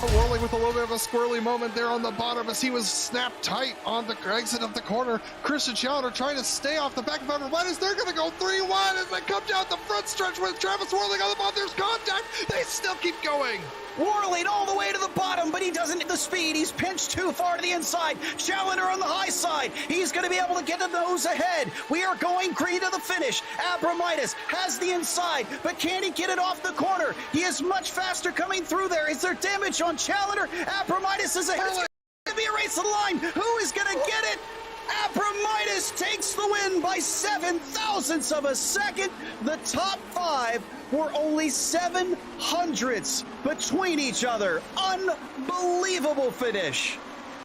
Rolling with a little bit of a squirrely moment there on the bottom as he was snapped tight on the exit of the corner. Christian Challenger trying to stay off the back of Everybody. They're going to go 3-1 as they come down the front stretch with Travis whirling on the bottom. There's contact. They still keep going. Whirling all the way to the bottom, but he doesn't hit the speed. He's pinched too far to the inside. Challenger on the high side. He's going to be able to get the nose ahead. We are going green to the finish. Abramitis has the inside, but can he get it off the corner? He is much faster coming through there. Is there damage on Challenger? Abramitis is ahead. It's going to be a race to the line. Who is going to get it? Abramitis takes the win by 7 thousandths of a second. The top 5 were only 700ths between each other. Unbelievable finish.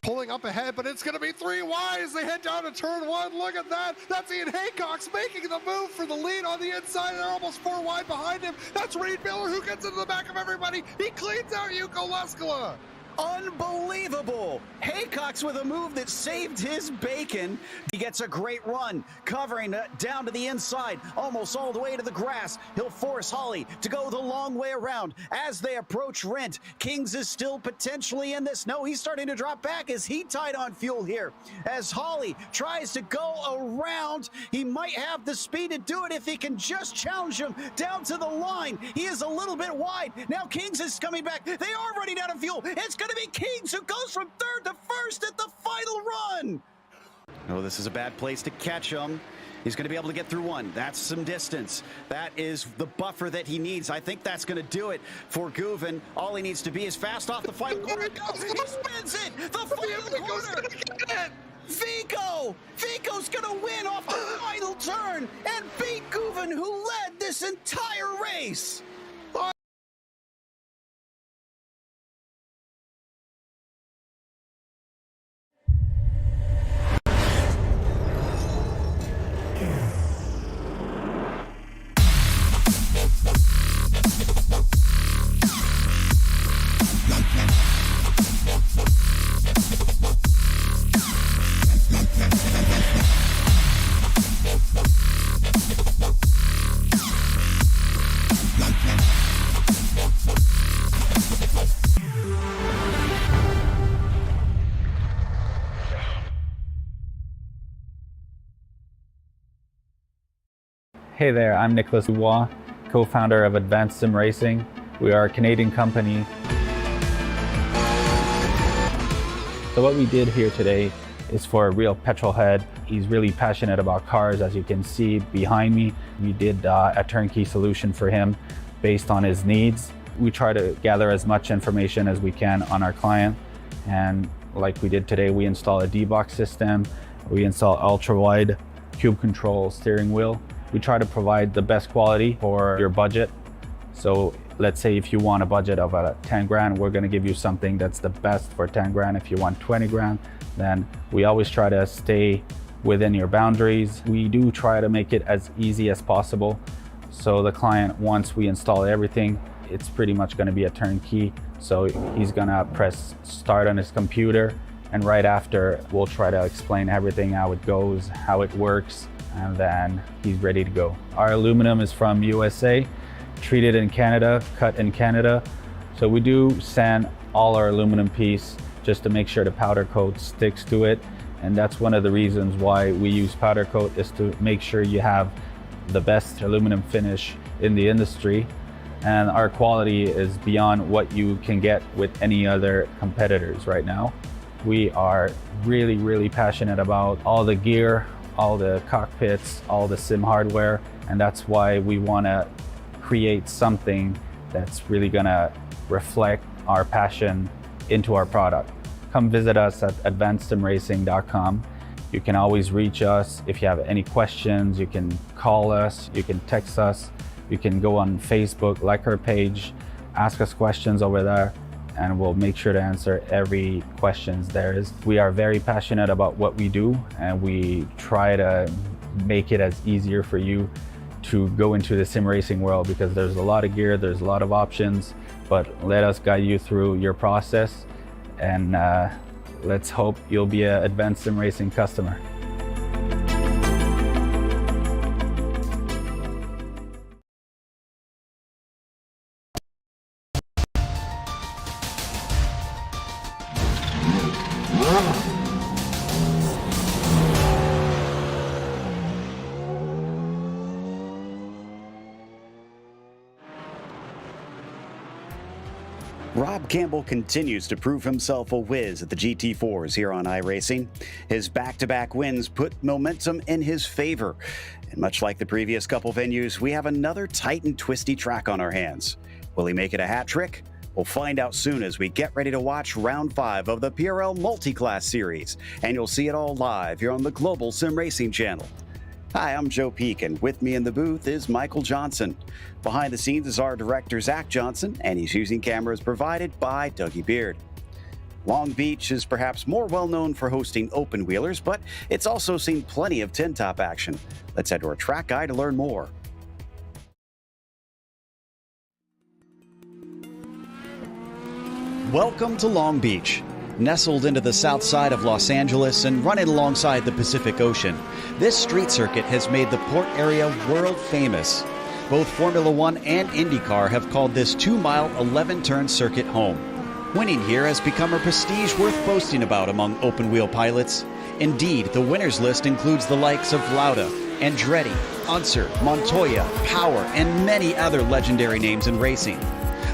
Pulling up ahead, but it's going to be 3 wide as they head down to turn 1. Look at that. That's Ian Haycock's making the move for the lead on the inside. They're almost 4 wide behind him. That's Reed Miller who gets into the back of everybody. He cleans out Yuko Leskala. Unbelievable. Haycock's with a move that saved his bacon. He gets a great run, covering down to the inside, almost all the way to the grass. He'll force Holly to go the long way around as they approach Rent. Kings is still potentially in this. No, he's starting to drop back as he tied on fuel here. As Holly tries to go around, he might have the speed to do it if he can just challenge him down to the line. He is a little bit wide. Now Kings is coming back. They are running out of fuel. It's going to be Kings who goes from 3rd to 1st at the final run. Oh, this is a bad place to catch him. He's going to be able to get through 1. That's some distance. That is the buffer that he needs. I think that's going to do it for Guven. All he needs to be is fast off the final corner. He spins it. The final corner. Vico's going to win off the final turn and beat Guven, who led this entire race. Hey there, I'm Nicholas Dubois, co-founder of Advanced SimRacing. We are a Canadian company. So what we did here today is for a real petrol head. He's really passionate about cars, as you can see behind me. We did a turnkey solution for him based on his needs. We try to gather as much information as we can on our client. And like we did today, we install a D-Box system. We install ultra-wide cube control steering wheel. We try to provide the best quality for your budget. So let's say if you want a budget of 10 grand, we're gonna give you something that's the best for 10 grand. If you want 20 grand, then we always try to stay within your boundaries. We do try to make it as easy as possible. So the client, once we install everything, it's pretty much gonna be a turnkey. So he's gonna press start on his computer, and right after, we'll try to explain everything, how it goes, how it works, and then he's ready to go. Our aluminum is from USA, treated in Canada, cut in Canada. So we do sand all our aluminum piece just to make sure the powder coat sticks to it. And that's one of the reasons why we use powder coat, is to make sure you have the best aluminum finish in the industry. And our quality is beyond what you can get with any other competitors right now. We are really, really passionate about all the gear, all the cockpits, all the sim hardware, and that's why we want to create something that's really going to reflect our passion into our product. Come visit us at advancedsimracing.com. You can always reach us if you have any questions. You can call us, you can text us, you can go on Facebook, like our page, ask us questions over there, and we'll make sure to answer every questions there is. We are very passionate about what we do, and we try to make it as easier for you to go into the sim racing world, because there's a lot of gear, there's a lot of options, but let us guide you through your process, and let's hope you'll be an Advanced Sim Racing customer. Rob Campbell continues to prove himself a whiz at the GT4s here on iRacing. His back-to-back wins put momentum in his favor. And much like the previous couple venues, we have another tight and twisty track on our hands. Will he make it a hat trick? We'll find out soon as we get ready to watch round 5 of the PRL Multiclass series. And you'll see it all live here on the Global SimRacing channel. Hi, I'm Joe Peak, and with me in the booth is Michael Johnson. Behind the scenes is our director, Zach Johnson, and he's using cameras provided by Dougie Beard. Long Beach is perhaps more well-known for hosting open wheelers, but it's also seen plenty of tin-top action. Let's head to our track guide to learn more. Welcome to Long Beach. Nestled into the south side of Los Angeles and running alongside the Pacific Ocean, this street circuit has made the port area world famous. Both Formula One and IndyCar have called this 2-mile, 11-turn circuit home. Winning here has become a prestige worth boasting about among open-wheel pilots. Indeed, the winners list includes the likes of Lauda, Andretti, Unser, Montoya, Power, and many other legendary names in racing.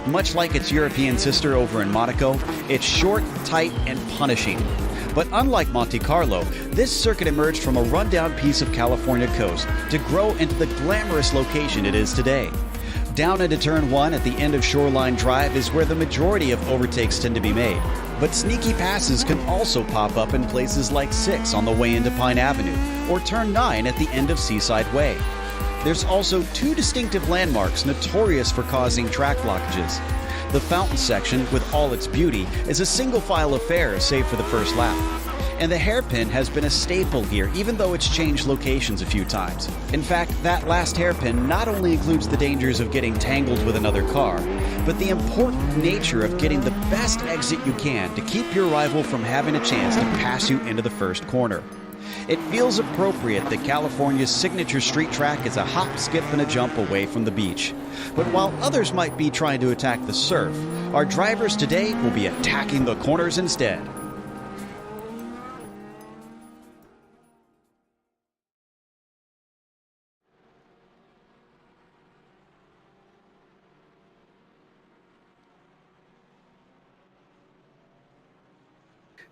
Much like its European sister over in Monaco, it's short, tight, and punishing. But unlike Monte Carlo, this circuit emerged from a rundown piece of California coast to grow into the glamorous location it is today. Down into Turn 1 at the end of Shoreline Drive is where the majority of overtakes tend to be made. But sneaky passes can also pop up in places like 6 on the way into Pine Avenue, or Turn 9 at the end of Seaside Way. There's also 2 distinctive landmarks notorious for causing track blockages. The fountain section, with all its beauty, is a single-file affair save for the first lap. And the hairpin has been a staple here, even though it's changed locations a few times. In fact, that last hairpin not only includes the dangers of getting tangled with another car, but the important nature of getting the best exit you can to keep your rival from having a chance to pass you into the first corner. It feels appropriate that California's signature street track is a hop, skip, and a jump away from the beach. But while others might be trying to attack the surf, our drivers today will be attacking the corners instead.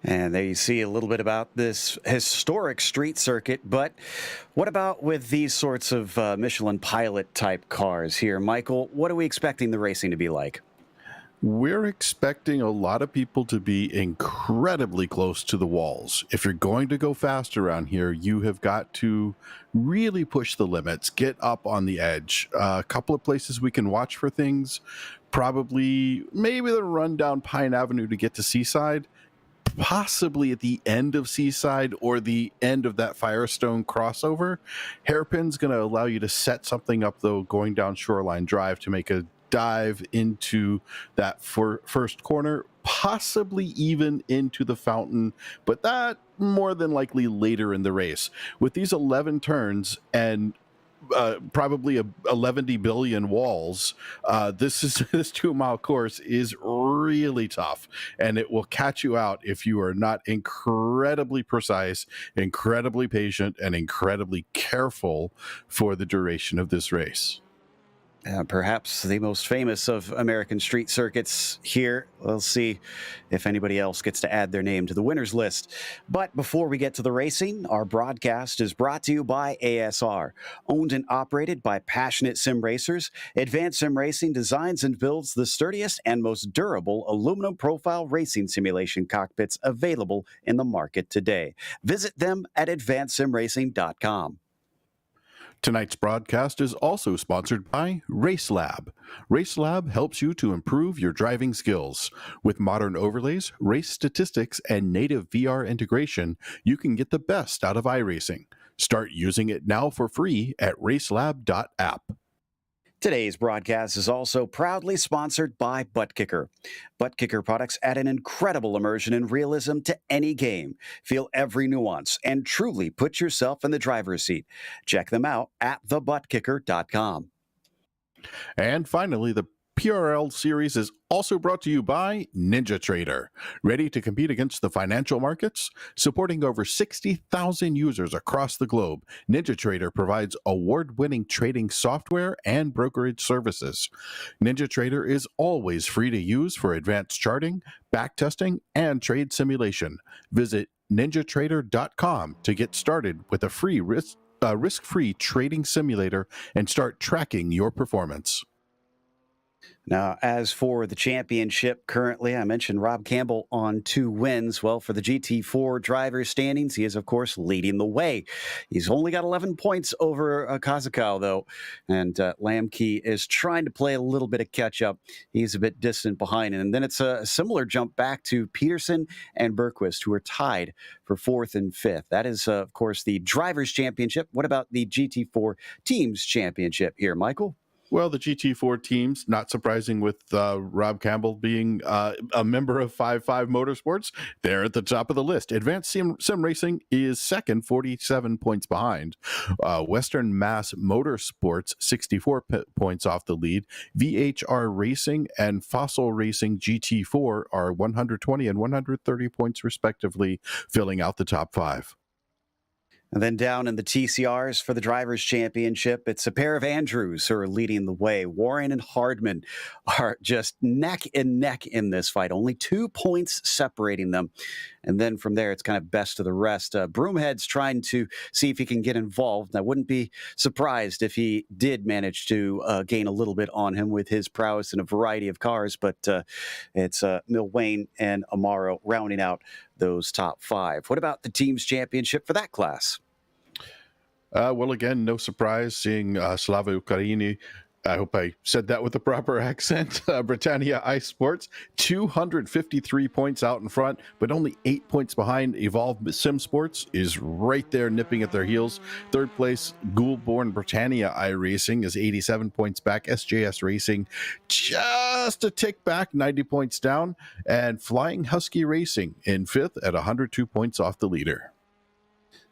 And there you see a little bit about this historic street circuit, but what about with these sorts of Michelin Pilot type cars here? Michael, what are we expecting the racing to be like? We're expecting a lot of people to be incredibly close to the walls. If you're going to go fast around here, you have got to really push the limits, get up on the edge. A couple of places we can watch for things, probably maybe the run down Pine Avenue to get to Seaside, possibly at the end of Seaside or the end of that Firestone crossover. Hairpin's going to allow you to set something up, though, going down Shoreline Drive to make a dive into that first corner, possibly even into the fountain, but that more than likely later in the race. With these 11 turns and probably 11 billion walls, this 2-mile course is really tough, and it will catch you out if you are not incredibly precise, incredibly patient, and incredibly careful for the duration of this race. Perhaps the most famous of American street circuits here. We'll see if anybody else gets to add their name to the winners list. But before we get to the racing, our broadcast is brought to you by ASR. Owned and operated by passionate sim racers, Advanced Sim Racing designs and builds the sturdiest and most durable aluminum profile racing simulation cockpits available in the market today. Visit them at advancedsimracing.com. Tonight's broadcast is also sponsored by RaceLab. RaceLab helps you to improve your driving skills. With modern overlays, race statistics, and native VR integration, you can get the best out of iRacing. Start using it now for free at racelab.app. Today's broadcast is also proudly sponsored by ButtKicker. ButtKicker products add an incredible immersion and realism to any game. Feel every nuance and truly put yourself in the driver's seat. Check them out at thebutkicker.com. And finally, the PRL series is also brought to you by NinjaTrader. Ready to compete against the financial markets? Supporting over 60,000 users across the globe, NinjaTrader provides award-winning trading software and brokerage services. NinjaTrader is always free to use for advanced charting, backtesting, and trade simulation. Visit NinjaTrader.com to get started with a free risk-free trading simulator and start tracking your performance. Now, as for the championship currently, I mentioned Rob Campbell on 2 wins. Well, for the GT4 driver standings, he is, of course, leading the way. He's only got 11 points over Kazukow, though, and Lamke is trying to play a little bit of catch-up. He's a bit distant behind, and then it's a similar jump back to Peterson and Bergquist, who are tied for 4th and 5th. That is, of course, the Drivers' Championship. What about the GT4 Teams Championship here, Michael? Well, the Gt4 teams, not surprising with Rob Campbell being a member of 5.5 Motorsports, they're at the top of the list. Advanced SimRacing is second, 47 points behind. Western Mass Motorsports, 64 points off the lead. VHR Racing and Fossil Racing GT4 are 120 and 130 points respectively, filling out the top 5. And then down in the TCRs for the Drivers' Championship, it's a pair of Andrews who are leading the way. Warren and Hardman are just neck and neck in this fight. Only 2 points separating them. And then from there, it's kind of best of the rest. Broomhead's trying to see if he can get involved. I wouldn't be surprised if he did manage to gain a little bit on him with his prowess in a variety of cars. But it's Milwayne and Amaro rounding out those top 5. What about the Teams Championship for that class? Well, again, no surprise seeing Slava Ukraini. I hope I said that with the proper accent. Britannia Ice Sports, 253 points out in front, but only 8 points behind. Evolve Sim Sports is right there nipping at their heels. 3rd place, Gould-born Britannia iRacing is 87 points back. SJS Racing just a tick back, 90 points down. And Flying Husky Racing in 5th at 102 points off the leader.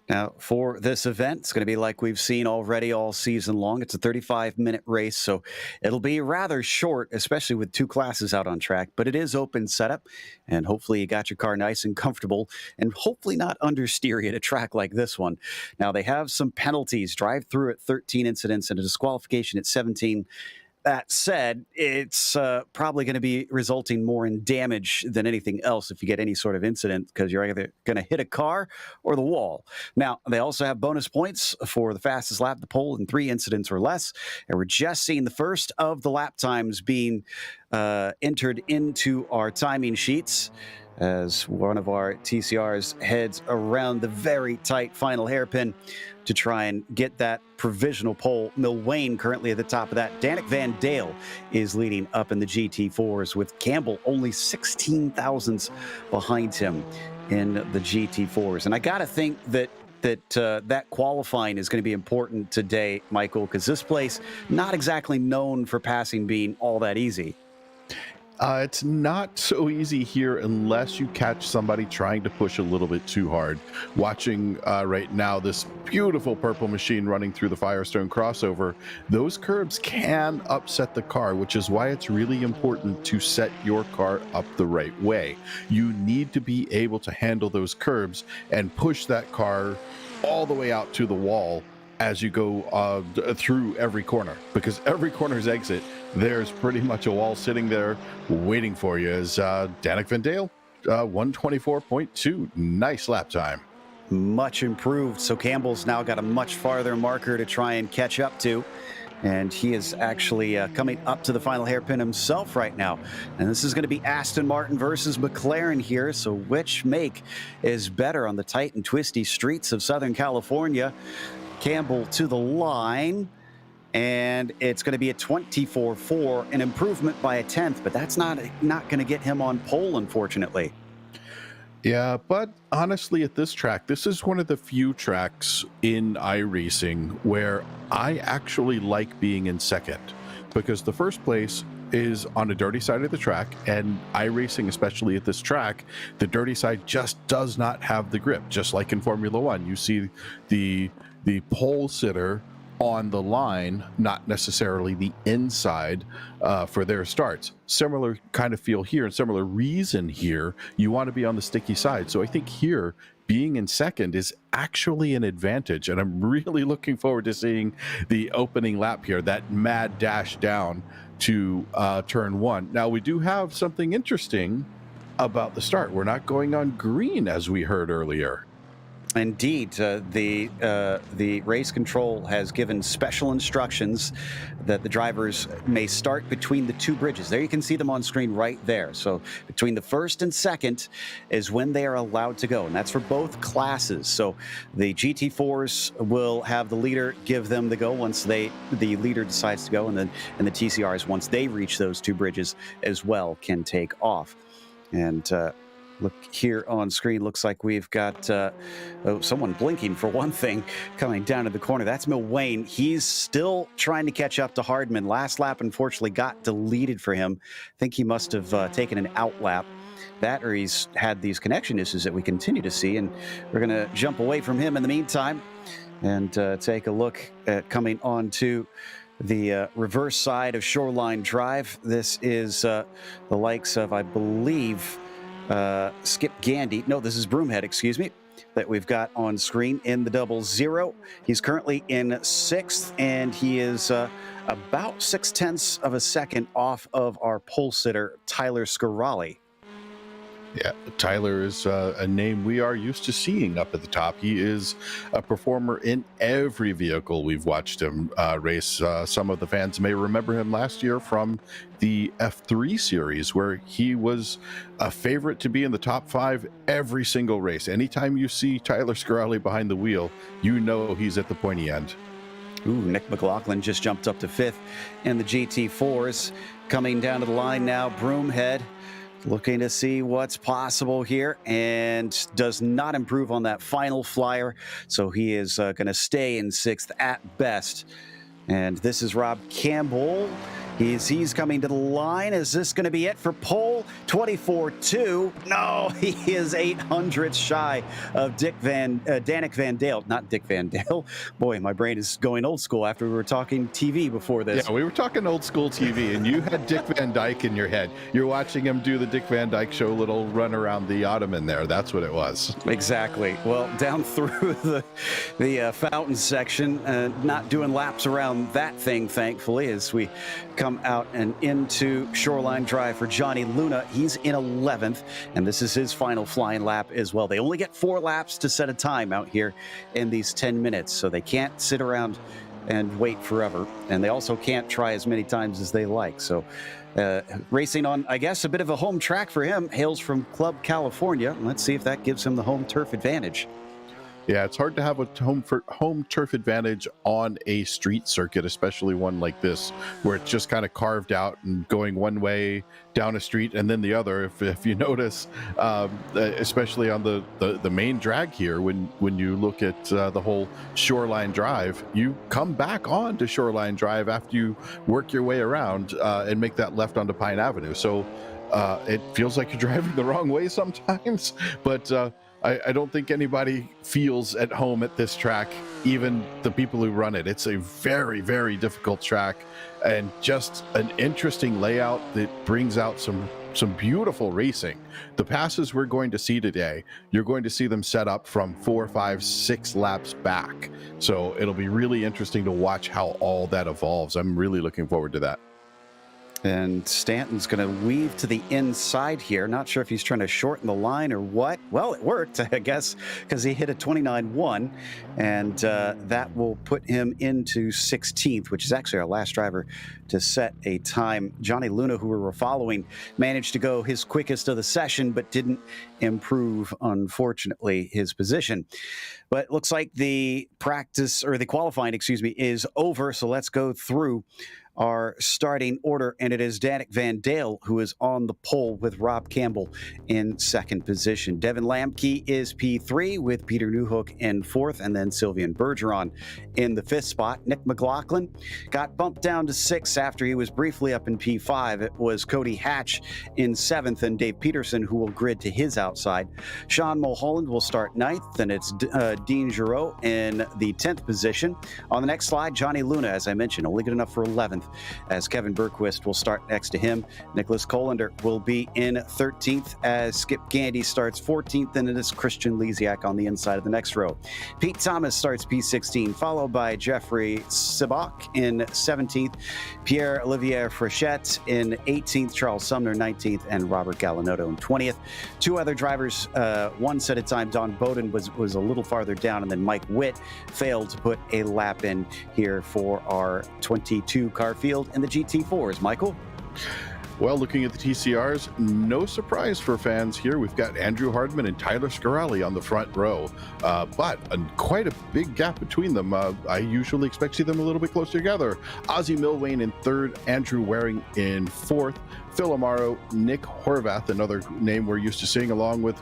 Now, for this event, it's going to be like we've seen already all season long. It's a 35-minute race, so it'll be rather short, especially with 2 classes out on track. But it is open setup, and hopefully you got your car nice and comfortable, and hopefully not understeery at a track like this one. Now, they have some penalties. Drive through at 13 incidents and a disqualification at 17. That said, it's probably going to be resulting more in damage than anything else if you get any sort of incident, because you're either going to hit a car or the wall. Now, they also have bonus points for the fastest lap, the pole, in 3 incidents or less. And we're just seeing the first of the lap times being entered into our timing sheets, as one of our TCRs heads around the very tight final hairpin to try and get that provisional pole. Milwayne currently at the top of that. Danik Van Dale is leading up in the GT4s, with Campbell only 16 thousandths behind him in the GT4s. And I got to think that that qualifying is going to be important today, Michael, because this place not exactly known for passing being all that easy. It's not so easy here unless you catch somebody trying to push a little bit too hard. Watching right now this beautiful purple machine running through the Firestone crossover, those curbs can upset the car, which is why it's really important to set your car up the right way. You need to be able to handle those curbs and push that car all the way out to the wall as you go through every corner, because every corner's exit, there's pretty much a wall sitting there waiting for you. As Danik Van Dale, 124.2, nice lap time. Much improved. So Campbell's now got a much farther marker to try and catch up to. And he is actually coming up to the final hairpin himself right now. And this is going to be Aston Martin versus Mclaren here. So which make is better on the tight and twisty streets of Southern California? Campbell to the line, and it's going to be a 24.4, an improvement by a 10th, but that's not going to get him on pole, unfortunately. Yeah, but honestly, at this track, this is one of the few tracks in iRacing where I actually like being in second, because the first place is on a dirty side of the track, and iRacing, especially at this track, the dirty side just does not have the grip. Just like in Formula One, you see the pole sitter on the line, not necessarily the inside for their starts. Similar kind of feel here and similar reason here. You want to be on the sticky side. So I think here, being in second is actually an advantage. And I'm really looking forward to seeing the opening lap here, that mad dash down to turn one. Now, we do have something interesting about the start. We're not going on green as we heard earlier. Indeed, the race control has given special instructions that the drivers may start between the two bridges. There you can see them on screen right there. So between the first and second is when they are allowed to go, and that's for both classes. So the GT4s will have the leader give them the go once the leader decides to go, and the TCRs, once they reach those two bridges as well, can take off. And look here on screen, looks like we've got someone blinking for one thing coming down to the corner. That's Mclaren. He's still trying to catch up to Hardman. Last lap, unfortunately, got deleted for him. I think he must have taken an out lap. That, or he's had these connection issues that we continue to see. And we're going to jump away from him in the meantime and take a look at coming on to the reverse side of Shoreline Drive. This is the likes of, I believe, Skip Gandy. No, this is Broomhead, excuse me, that we've got on screen in the 00. He's currently in sixth, and he is about 0.6 of a second off of our pole sitter, Tyler Scarali. Yeah, Tyler is a name we are used to seeing up at the top. He is a performer in every vehicle we've watched him race. Some of the fans may remember him last year from the F3 series, where he was a favorite to be in the top 5 every single race. Anytime you see Tyler Scarali behind the wheel, you know he's at the pointy end. Ooh, Nick McLaughlin just jumped up to 5th in the GT4s. Coming down to the line now, Broomhead, looking to see what's possible here, and does not improve on that final flyer. So he is going to stay in 6th at best. And this is Rob Campbell. He's coming to the line. Is this going to be it for pole? 24-2. No, he is 800 shy of Danik Van Dale. Not Dick Van Dale. Boy, my brain is going old school after we were talking TV before this. Yeah, we were talking old school TV, and you had Dick Van Dyke in your head. You're watching him do the Dick Van Dyke Show little run around the ottoman there. That's what it was. Exactly. Well, down through the fountain section, not doing laps around that thing, thankfully, as we come out and into Shoreline Drive for Johnny Luna. He's in 11th, and this is his final flying lap as well. They only get 4 laps to set a time out here in these 10 minutes, so they can't sit around and wait forever, and they also can't try as many times as they like. So racing on, I guess, a bit of a home track for him. Hails from Club California. Let's see if that gives him the home turf advantage. Yeah, it's hard to have a home turf advantage on a street circuit, especially one like this, where it's just kind of carved out and going one way down a street and then the other. If you notice, especially on the main drag here, when you look at the whole Shoreline Drive, you come back on to Shoreline Drive after you work your way around and make that left onto Pine Avenue. So it feels like you're driving the wrong way sometimes, but I don't think anybody feels at home at this track, even the people who run it. It's a very, very difficult track, and just an interesting layout that brings out some beautiful racing. The passes we're going to see today, you're going to see them set up from 4, 5, 6 laps back. So it'll be really interesting to watch how all that evolves. I'm really looking forward to that. And Stanton's going to weave to the inside here. Not sure if he's trying to shorten the line or what. Well, it worked, I guess, because he hit a 29.1, and that will put him into 16th, which is actually our last driver to set a time. Johnny Luna, who we were following, managed to go his quickest of the session, but didn't improve, unfortunately, his position. But it looks like the qualifying, is over. So let's go through our starting order, and it is Danik Van Dale who is on the pole with Rob Campbell in second position. Devin Lamke is P3 with Peter Newhook in fourth, and then Sylvian Bergeron in the fifth spot. Nick McLaughlin got bumped down to sixth after he was briefly up in P5. It was Cody Hatch in seventh, and Dave Peterson who will grid to his outside. Sean Mulholland will start ninth, and it's Dean Giroux in the 10th position. On the next slide, Johnny Luna, as I mentioned, only good enough for 11th, as Kevin Bergquist will start next to him. Nicholas Colander will be in 13th as Skip Gandy starts 14th, and it is Christian Lisiak on the inside of the next row. Pete Thomas starts P16, followed by Jeffrey Sibach in 17th, Pierre-Olivier Frechette in 18th, Charles Sumner 19th, and Robert Galanotto in 20th. Two other drivers, one set at a time. Don Bowden was a little farther down, and then Mike Witt failed to put a lap in here for our 22 car field in the GT4s. Michael? Well, looking at the TCRs, no surprise for fans here. We've got Andrew Hardman and Tyler Scaralli on the front row, but quite a big gap between them. I usually expect to see them a little bit closer together. Ozzie Milwain in third, Andrew Waring in fourth, Phil Amaro, Nick Horvath, another name we're used to seeing, along with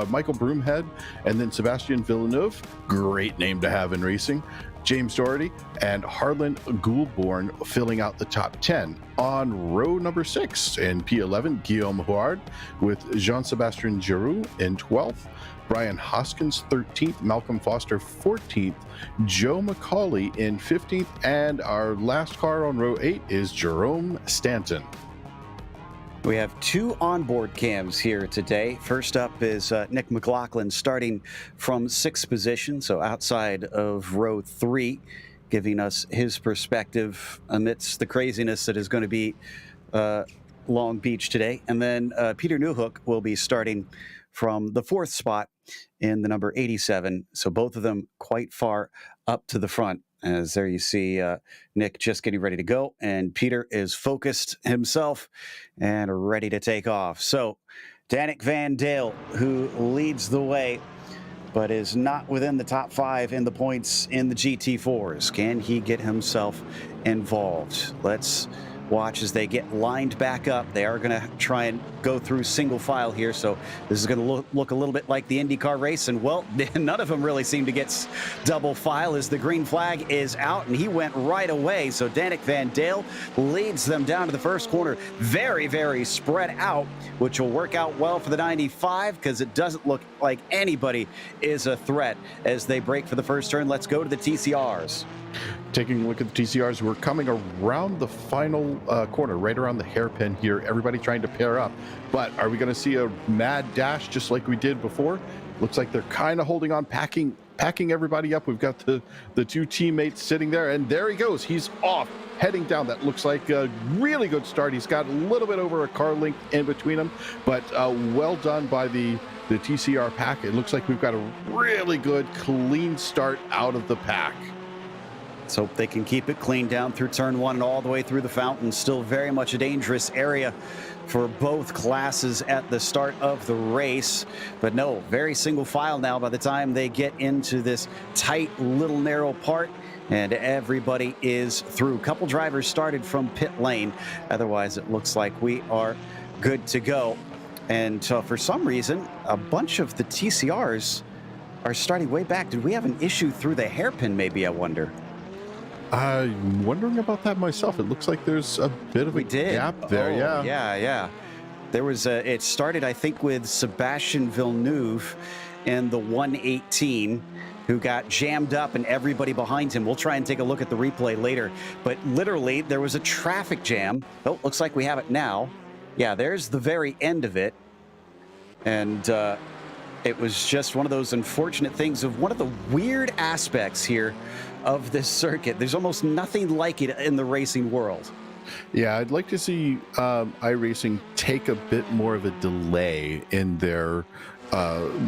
Michael Broomhead, and then Sebastian Villeneuve, great name to have in racing, James Doherty, and Harlan Goulbourne filling out the top 10. On row number 6 in P11, Guillaume Huard with Jean-Sébastien Giroux in 12th, Brian Hoskins 13th, Malcolm Foster 14th, Joe McCauley in 15th, and our last car on row 8 is Jerome Stanton. We have two onboard cams here today. First up is Nick McLaughlin starting from sixth position, so outside of row 3, giving us his perspective amidst the craziness that is going to be Long Beach today. And then Peter Newhook will be starting from the fourth spot in the number 87. So both of them quite far up to the front. As there you see Nick just getting ready to go, and Peter is focused himself and ready to take off. So Danik Van Dale, who leads the way, but is not within the top 5 in the points in the GT4s. Can he get himself involved? Let's watch as they get lined back up. They are going to try and go through single file here, so this is going to look a little bit like the IndyCar race, and well, none of them really seem to get double file as the green flag is out, and he went right away. So Danik Van Dale leads them down to the first corner, very, very spread out, which will work out well for the 95 because it doesn't look like anybody is a threat as they break for the first turn. Let's go to the TCRs. Taking a look at the TCRs, we're coming around the final corner, right around the hairpin here. Everybody trying to pair up. But are we going to see a mad dash just like we did before? Looks like they're kind of holding on, packing everybody up. We've got the two teammates sitting there, and there he goes. He's off, heading down. That looks like a really good start. He's got a little bit over a car length in between them, but well done by the TCR pack. It looks like we've got a really good, clean start out of the pack. Let's hope they can keep it clean down through turn 1 and all the way through the fountain. Still very much a dangerous area for both classes at the start of the race. But no, very single file now by the time they get into this tight little narrow part, and everybody is through. Couple drivers started from pit lane. Otherwise, it looks like we are good to go. And for some reason, a bunch of the TCRs are starting way back. Did we have an issue through the hairpin, maybe, I wonder? I'm wondering about that myself. It looks like there's a bit of a gap there. Yeah. There was it started, I think, with Sebastian Villeneuve in the 118, who got jammed up, and everybody behind him. We'll try and take a look at the replay later. But literally, there was a traffic jam. Oh, looks like we have it now. Yeah, there's the very end of it. And it was just one of those unfortunate things of one of the weird aspects here of this circuit. There's almost nothing like it in the racing world. Yeah, I'd like to see iRacing take a bit more of a delay in their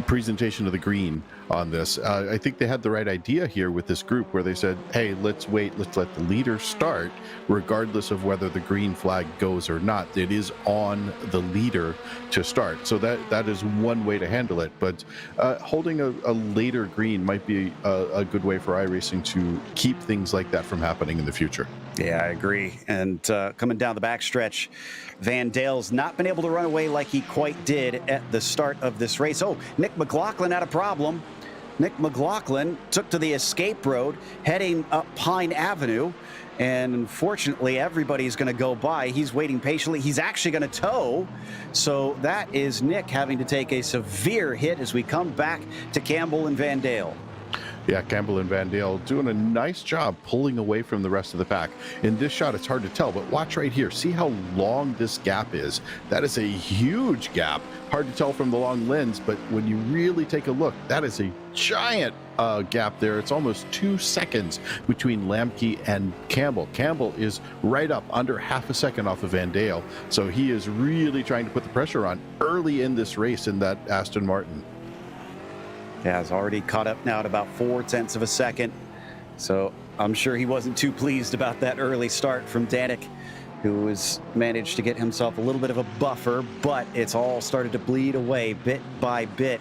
presentation of the green on this. I think they had the right idea here with this group where they said, hey, let's wait, let's let the leader start regardless of whether the green flag goes or not. It is on the leader to start. So that is one way to handle it. But holding a later green might be a good way for iRacing to keep things like that from happening in the future. Yeah, I agree. And coming down the backstretch, Van Dale's not been able to run away like he quite did at the start of this race. Oh, Nick McLaughlin had a problem. Nick McLaughlin took to the escape road, heading up Pine Avenue. And unfortunately, everybody's going to go by. He's waiting patiently. He's actually going to tow. So that is Nick having to take a severe hit as we come back to Campbell and Van Dale. Yeah, Campbell and Van Dale doing a nice job pulling away from the rest of the pack. In this shot, it's hard to tell, but watch right here. See how long this gap is? That is a huge gap. Hard to tell from the long lens, but when you really take a look, that is a giant gap there. It's almost 2 seconds between Lamke and Campbell. Campbell is right up under half a second off of Van Dale, so he is really trying to put the pressure on early in this race in that Aston Martin. Yeah, he's already caught up now at about 0.4 of a second. So I'm sure he wasn't too pleased about that early start from Danik, who has managed to get himself a little bit of a buffer, but it's all started to bleed away bit by bit.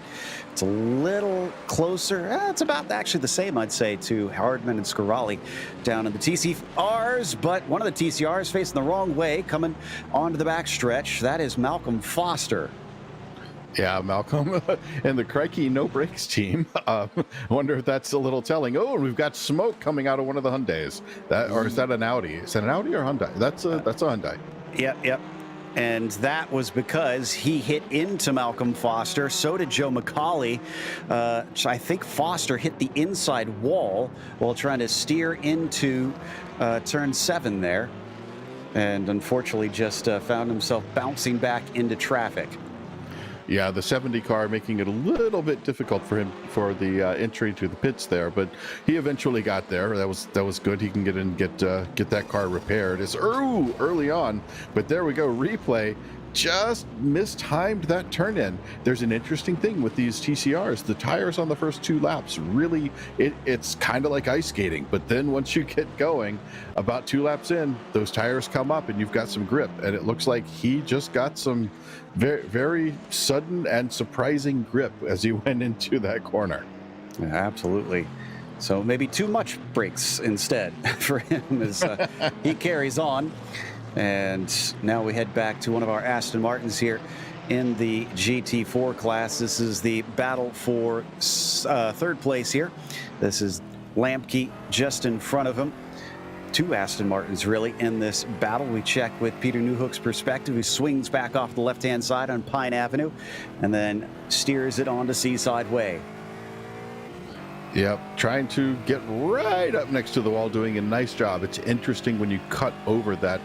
It's a little closer. It's about actually the same, I'd say, to Hardman and Scarali down in the TCRs, but one of the TCRs facing the wrong way, coming onto the backstretch. That is Malcolm Foster. Yeah, Malcolm and the Crikey No Brakes team. I wonder if that's a little telling. Oh, and we've got smoke coming out of one of the Hyundais. Or is that an Audi? Is that an Audi or Hyundai? That's a Hyundai. Yep. And that was because he hit into Malcolm Foster. So did Joe McCauley. I think Foster hit the inside wall while trying to steer into turn 7 there. And unfortunately just found himself bouncing back into traffic. Yeah, the 70 car making it a little bit difficult for him for the entry to the pits there, but he eventually got there. That was good. He can get in and get that car repaired. It's early on, but there we go. Replay just mistimed that turn in. There's an interesting thing with these TCRs. The tires on the first 2 laps really, it's kind of like ice skating, but then once you get going, about 2 laps in, those tires come up and you've got some grip, and it looks like he just got some very, very sudden and surprising grip as he went into that corner. Yeah, absolutely. So maybe too much brakes instead for him as he carries on. And now we head back to one of our Aston Martins here in the Gt4 class. This is the battle for 3rd place here. This is Lamke just in front of him. 2 Aston Martins really in this battle. We check with Peter Newhook's perspective, who swings back off the left-hand side on Pine Avenue and then steers it onto Seaside Way. Yep, trying to get right up next to the wall, doing a nice job. It's interesting when you cut over that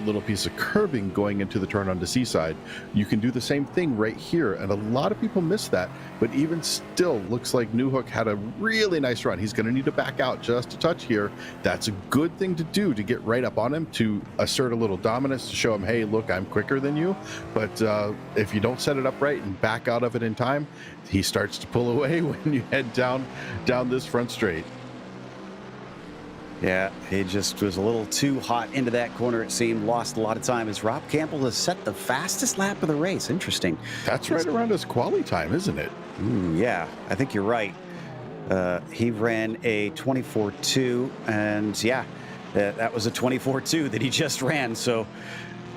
little piece of curbing going into the turn onto Seaside. You can do the same thing right here, and a lot of people miss that. But even still, looks like Newhook had a really nice run. He's going to need to back out just a touch here. That's a good thing to do, to get right up on him, to assert a little dominance, to show him, hey, look, I'm quicker than you. But if you don't set it up right and back out of it in time, he starts to pull away when you head down this front straight. Yeah, he just was a little too hot into that corner, it seemed. Lost a lot of time as Rob Campbell has set the fastest lap of the race. Interesting. That's right around his quali time, isn't it? Yeah, I think you're right. He ran a 24.2, and yeah, that was a 24.2 that he just ran. So,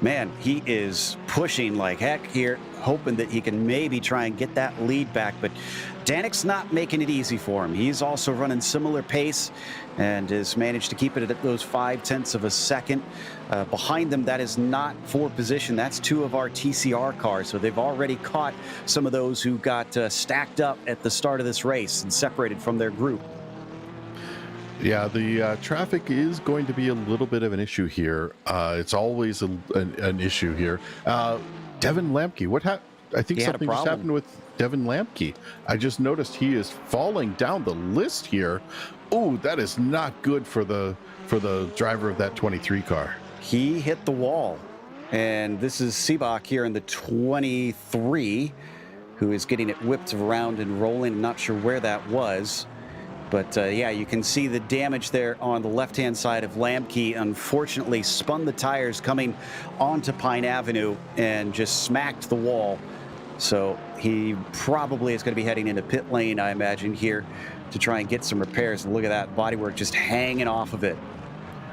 man, he is pushing like heck here, hoping that he can maybe try and get that lead back. But Danik's not making it easy for him. He's also running similar pace and has managed to keep it at those 0.5 of a second. Behind them, that is not for position. That's 2 of our TCR cars. So they've already caught some of those who got stacked up at the start of this race and separated from their group. Yeah, the traffic is going to be a little bit of an issue here. It's always an issue here. Devin Lamke, what happened? I think something just happened with Devin Lamke. I just noticed he is falling down the list here. Oh, that is not good for the driver of that 23 car. He hit the wall. And this is Seebach here in the 23, who is getting it whipped around and rolling. Not sure where that was. But yeah, you can see the damage there on the left-hand side of Lamke. Unfortunately, spun the tires coming onto Pine Avenue and just smacked the wall. So he probably is going to be heading into pit lane, I imagine, here to try and get some repairs. And look at that bodywork just hanging off of it.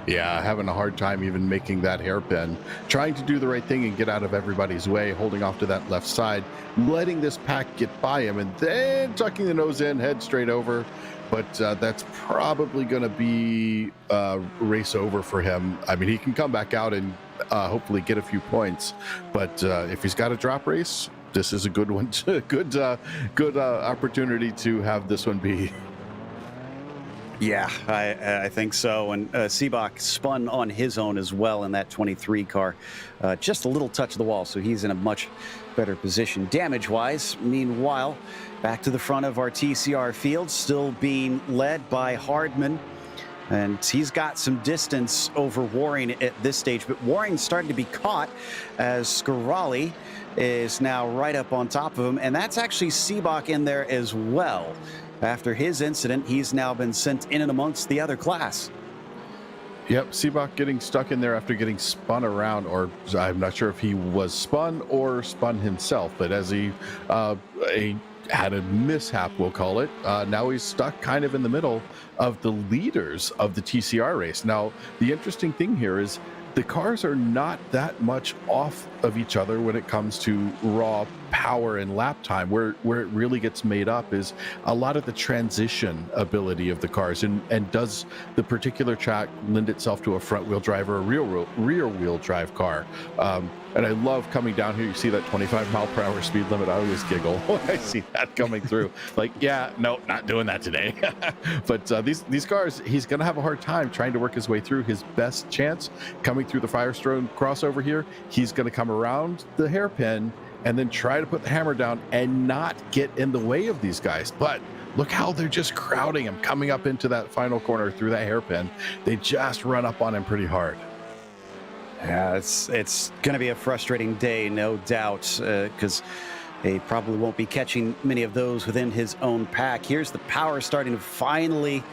Yeah, having a hard time even making that hairpin. Trying to do the right thing and get out of everybody's way, holding off to that left side, letting this pack get by him, and then tucking the nose in, head straight over. But that's probably going to be race over for him. I mean, he can come back out and hopefully get a few points. But if he's got a drop race, this is a good one. Good opportunity to have this one be. Yeah, I think so. And Seebach spun on his own as well in that 23 car. Just a little touch of the wall, so he's in a much better position damage-wise. Meanwhile, back to the front of our TCR field, still being led by Hardman. And he's got some distance over Waring at this stage, but Waring's starting to be caught as Scarali is now right up on top of him. And that's actually Seebach in there as well. After his incident, he's now been sent in and amongst the other class. Yep, Seebach getting stuck in there after getting spun around, or I'm not sure if he was spun or spun himself, but as he had a mishap, we'll call it, now he's stuck kind of in the middle of the leaders of the TCR race. Now, the interesting thing here is the cars are not that much off of each other when it comes to raw power and lap time. Where it really gets made up is a lot of the transition ability of the cars, and does the particular track lend itself to a front wheel drive or a rear wheel drive car. And I love coming down here. You see that 25 mile per hour speed limit. I always giggle when I see that coming through. Like, yeah, no, not doing that today. But these cars, he's going to have a hard time trying to work his way through. His best chance coming through the Firestone crossover here, he's going to come around the hairpin and then try to put the hammer down and not get in the way of these guys. But look how they're just crowding him coming up into that final corner through that hairpin. They just run up on him pretty hard. Yeah, it's going to be a frustrating day, no doubt, because he probably won't be catching many of those within his own pack. Here's the power starting to finally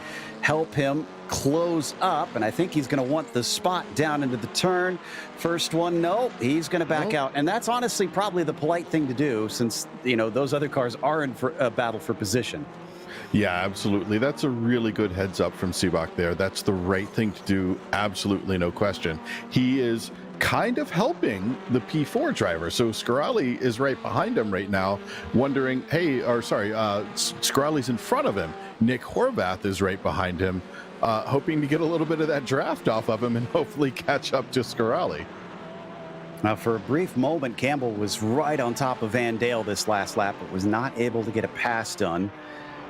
help him close up, and I think he's going to want the spot down into the turn. First one, no, he's going to back out, and that's honestly probably the polite thing to do, since, you know, those other cars are in for a battle for position. Yeah, absolutely. That's a really good heads up from Seebach there. That's the right thing to do. Absolutely, no question. He is kind of helping the P4 driver. So Scarali is right behind him right now, wondering, hey, or sorry, Scarali's in front of him. Nick Horvath is right behind him, hoping to get a little bit of that draft off of him and hopefully catch up to Scarali. Now, for a brief moment, Campbell was right on top of Van Dale this last lap, but was not able to get a pass done.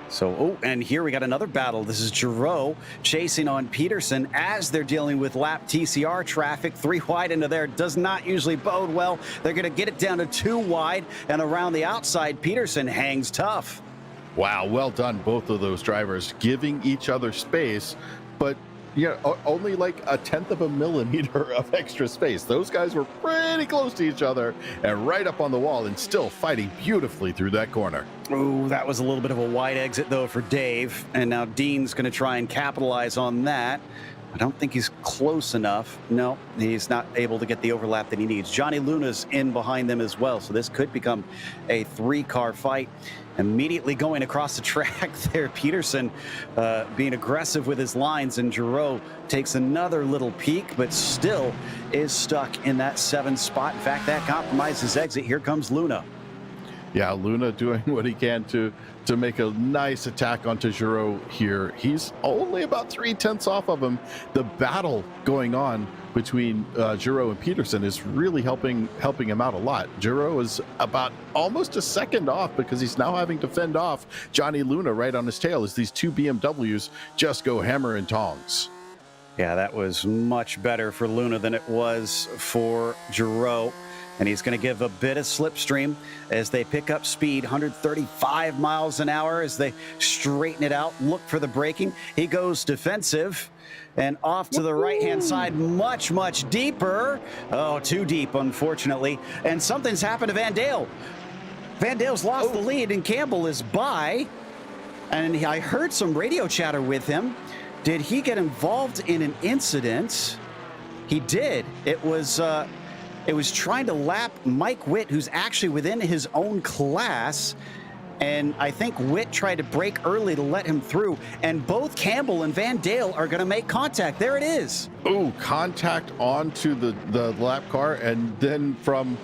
So, oh, and here we got another battle. This is Giroux chasing on Peterson as they're dealing with lap TCR traffic. 3 wide into there does not usually bode well. They're going to get it down to 2 wide, and around the outside, Peterson hangs tough. Wow, well done, both of those drivers, giving each other space, but yeah, only like a 1/10 of a millimeter of extra space. Those guys were pretty close to each other and right up on the wall and still fighting beautifully through that corner. Ooh, that was a little bit of a wide exit, though, for Dave. And now Dean's going to try and capitalize on that. I don't think he's close enough. No, he's not able to get the overlap that he needs. Johnny Luna's in behind them as well, so this could become a 3-car fight. Immediately going across the track there, Peterson being aggressive with his lines, and Giroux takes another little peek, but still is stuck in that 7th spot. In fact, that compromises exit. Here comes Luna. Yeah, Luna doing what he can to make a nice attack onto Giroux here. He's only about 3/10 off of him. The battle going on between Giroux and Peterson is really helping him out a lot. Giroux is about almost a second off because he's now having to fend off Johnny Luna right on his tail as these 2 BMWs just go hammer and tongs. Yeah, that was much better for Luna than it was for Giroux. And he's going to give a bit of slipstream as they pick up speed, 135 miles an hour as they straighten it out, look for the braking. He goes defensive and off to the right-hand side, much, much deeper. Oh, too deep, unfortunately. And something's happened to Van Dale. Van Dale's lost the lead, and Campbell is by. And I heard some radio chatter with him. Did he get involved in an incident? He did. It was trying to lap Mike Witt, who's actually within his own class. And I think Witt tried to brake early to let him through. And both Campbell and Van Dale are going to make contact. There it is. Oh, contact onto the lap car, and then from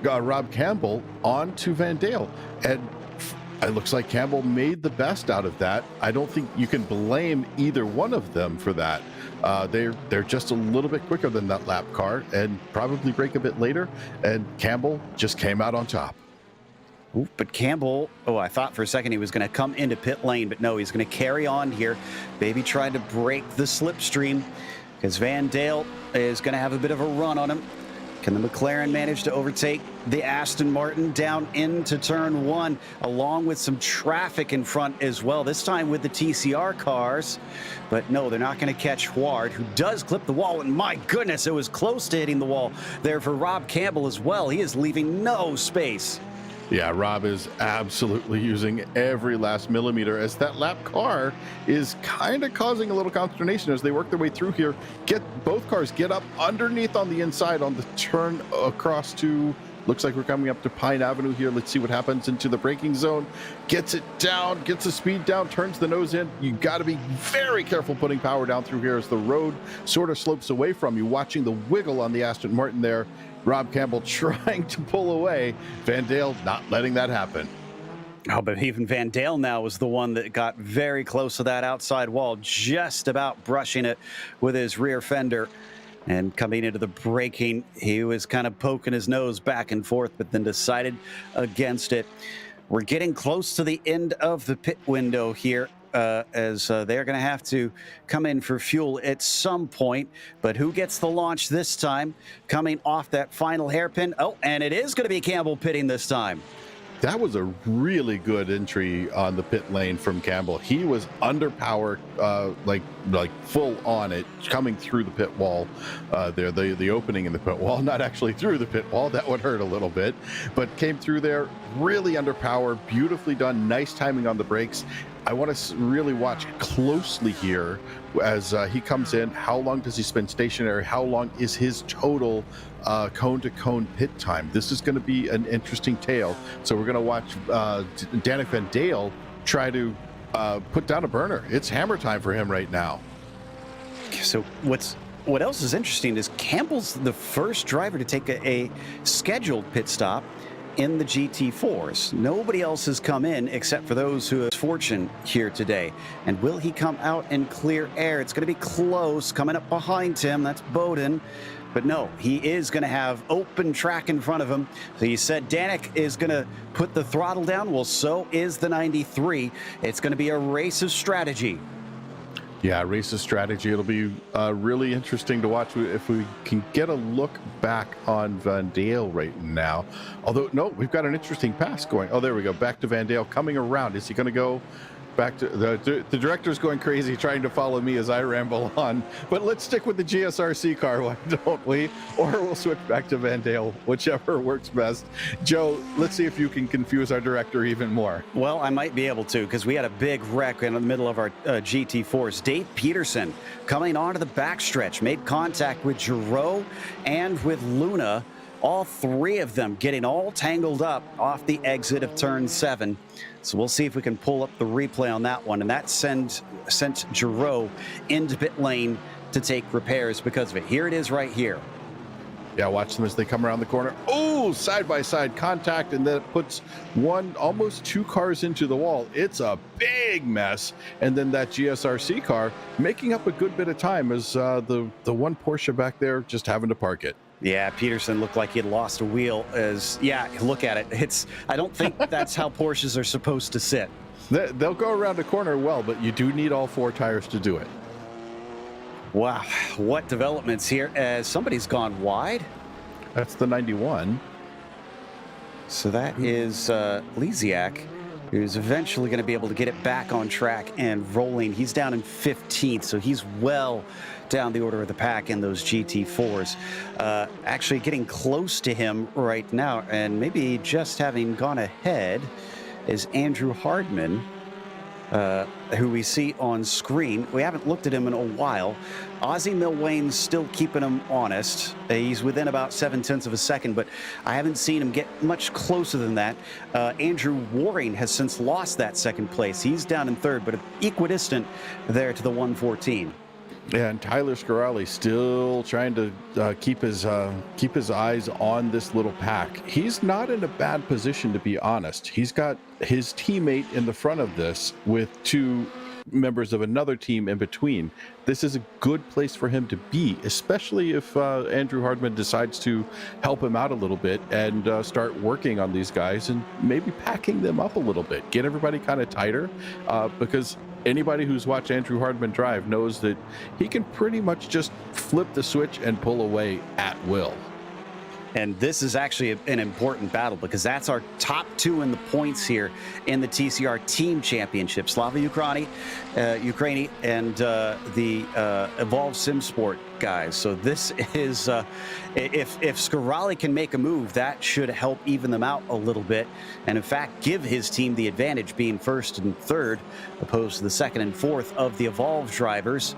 Rob Campbell onto Van Dale. And it looks like Campbell made the best out of that. I don't think you can blame either one of them for that. They're just a little bit quicker than that lap car and probably brake a bit later. And Campbell just came out on top. Ooh, but Campbell, I thought for a second he was going to come into pit lane, but no, he's going to carry on here. Baby tried to break the slipstream because Van Dale is going to have a bit of a run on him. Can the McLaren manage to overtake the Aston Martin down into turn 1, along with some traffic in front as well, this time with the TCR cars? But no, they're not going to catch Huard, who does clip the wall, and my goodness, it was close to hitting the wall there for Rob Campbell as well. He is leaving no space. Yeah, Rob is absolutely using every last millimeter, as that lap car is kind of causing a little consternation as they work their way through here. Both cars get up underneath on the inside on the turn across to, looks like we're coming up to Pine Avenue here. Let's see what happens into the braking zone. Gets it down, gets the speed down, turns the nose in. You got to be very careful putting power down through here as the road sort of slopes away from you. Watching the wiggle on the Aston Martin there. Rob Campbell trying to pull away. Van Dale not letting that happen. Oh, but even Van Dale now was the one that got very close to that outside wall, just about brushing it with his rear fender. And coming into the braking, he was kind of poking his nose back and forth, but then decided against it. We're getting close to the end of the pit window here. As they're going to have to come in for fuel at some point. But who gets the launch this time? Coming off that final hairpin. Oh, and it is going to be Campbell pitting this time. That was a really good entry on the pit lane from Campbell. He was under power, like full on it, coming through the pit wall there, the opening in the pit wall, not actually through the pit wall. That would hurt a little bit, but came through there really under power, beautifully done, nice timing on the brakes. I want to really watch closely here as he comes in. How long does he spend stationary? How long is his total cone-to-cone pit time? This is going to be an interesting tale. So we're going to watch Danik Van Dale try to put down a burner. It's hammer time for him right now. So what else is interesting is Campbell's the first driver to take a scheduled pit stop in the GT4s. Nobody else has come in except for those who have fortune here today. And will he come out in clear air? It's going to be close. Coming up behind him, that's Bowden. But no, he is going to have open track in front of him. So you said Danik is going to put the throttle down. Well, so is the 93. It's going to be a race of strategy. Yeah, race of strategy. It'll be really interesting to watch if we can get a look back on Van Dale right now. Although, no, we've got an interesting pass going. Oh, there we go. Back to Van Dale coming around. Is he going to go back to the director's going crazy trying to follow me as I ramble on, but let's stick with the GSRC car, why don't we? Or we'll switch back to Van Dale, whichever works best. Joe, let's see if you can confuse our director even more. Well, I might be able to, because we had a big wreck in the middle of our GT4s. Dave Peterson coming onto the backstretch, made contact with Giro and with Luna. All three of them getting all tangled up off the exit of turn 7. So we'll see if we can pull up the replay on that one. And that sent Giro into pit lane to take repairs because of it. Here it is right here. Yeah, watch them as they come around the corner. Oh, side-by-side contact, and that puts almost two cars into the wall. It's a big mess. And then that GSRC car making up a good bit of time as the one Porsche back there just having to park it. Yeah, Peterson looked like he had lost a wheel look at it. I don't think that's how Porsches are supposed to sit. They'll go around a corner well, but you do need all 4 tires to do it. Wow, what developments here as somebody's gone wide. That's the 91. So that is Lisiak, who's eventually going to be able to get it back on track and rolling. He's down in 15th, so he's well down the order of the pack in those GT4s. Actually getting close to him right now, and maybe just having gone ahead, is Andrew Hardman, who we see on screen. We haven't looked at him in a while. Ozzy Milwane's still keeping him honest. He's within about 0.7 of a second, but I haven't seen him get much closer than that. Andrew Waring has since lost that second place. He's down in third, but equidistant there to the 114. Yeah, and Tyler Scarali still trying to keep his eyes on this little pack. He's not in a bad position, to be honest. He's got his teammate in the front of this with 2 members of another team in between. This is a good place for him to be, especially if Andrew Hardman decides to help him out a little bit and start working on these guys and maybe packing them up a little bit, get everybody kind of tighter, because anybody who's watched Andrew Hardman drive knows that he can pretty much just flip the switch and pull away at will. And this is actually an important battle because that's our top 2 in the points here in the TCR Team Championship. Slava Ukraini and the Evolve SimSport guys. So this is, if Scarali can make a move, that should help even them out a little bit. And in fact, give his team the advantage being first and third, opposed to the second and fourth of the Evolve drivers.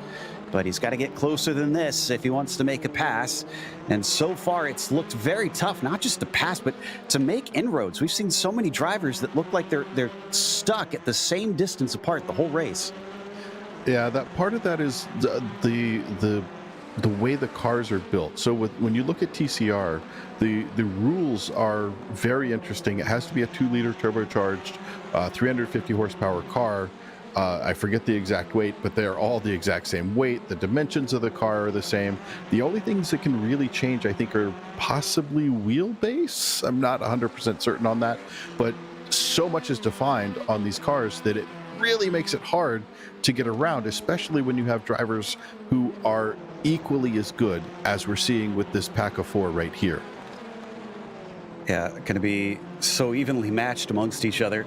But he's got to get closer than this if he wants to make a pass. And so far, it's looked very tough, not just to pass, but to make inroads. We've seen so many drivers that look like they're stuck at the same distance apart the whole race. Yeah, that part of that is the way the cars are built. So when you look at TCR, the rules are very interesting. It has to be a 2-liter turbocharged, 350 horsepower car. I forget the exact weight, but they're all the exact same weight. The dimensions of the car are the same. The only things that can really change, I think, are possibly wheelbase. I'm not 100% certain on that, but so much is defined on these cars that it really makes it hard to get around, especially when you have drivers who are equally as good as we're seeing with this pack of 4 right here. Yeah, going to be so evenly matched amongst each other.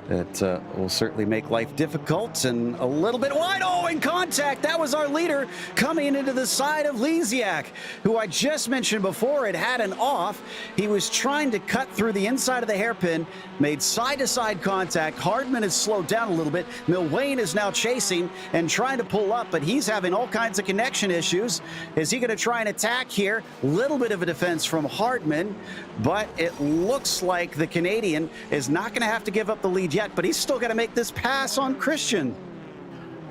It will certainly make life difficult and a little bit wide. Oh, in contact. That was our leader coming into the side of Lisiak, who I just mentioned before had an off. He was trying to cut through the inside of the hairpin, made side-to-side contact. Hardman has slowed down a little bit. Milwane is now chasing and trying to pull up, but he's having all kinds of connection issues. Is he going to try and attack here? Little bit of a defense from Hardman, but it looks like the Canadian is not going to have to give up the lead yet, but he's still got to make this pass on Christian.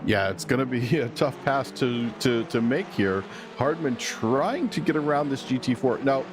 Yeah, it's going to be a tough pass to make here. Hardman trying to get around this GT4. Now,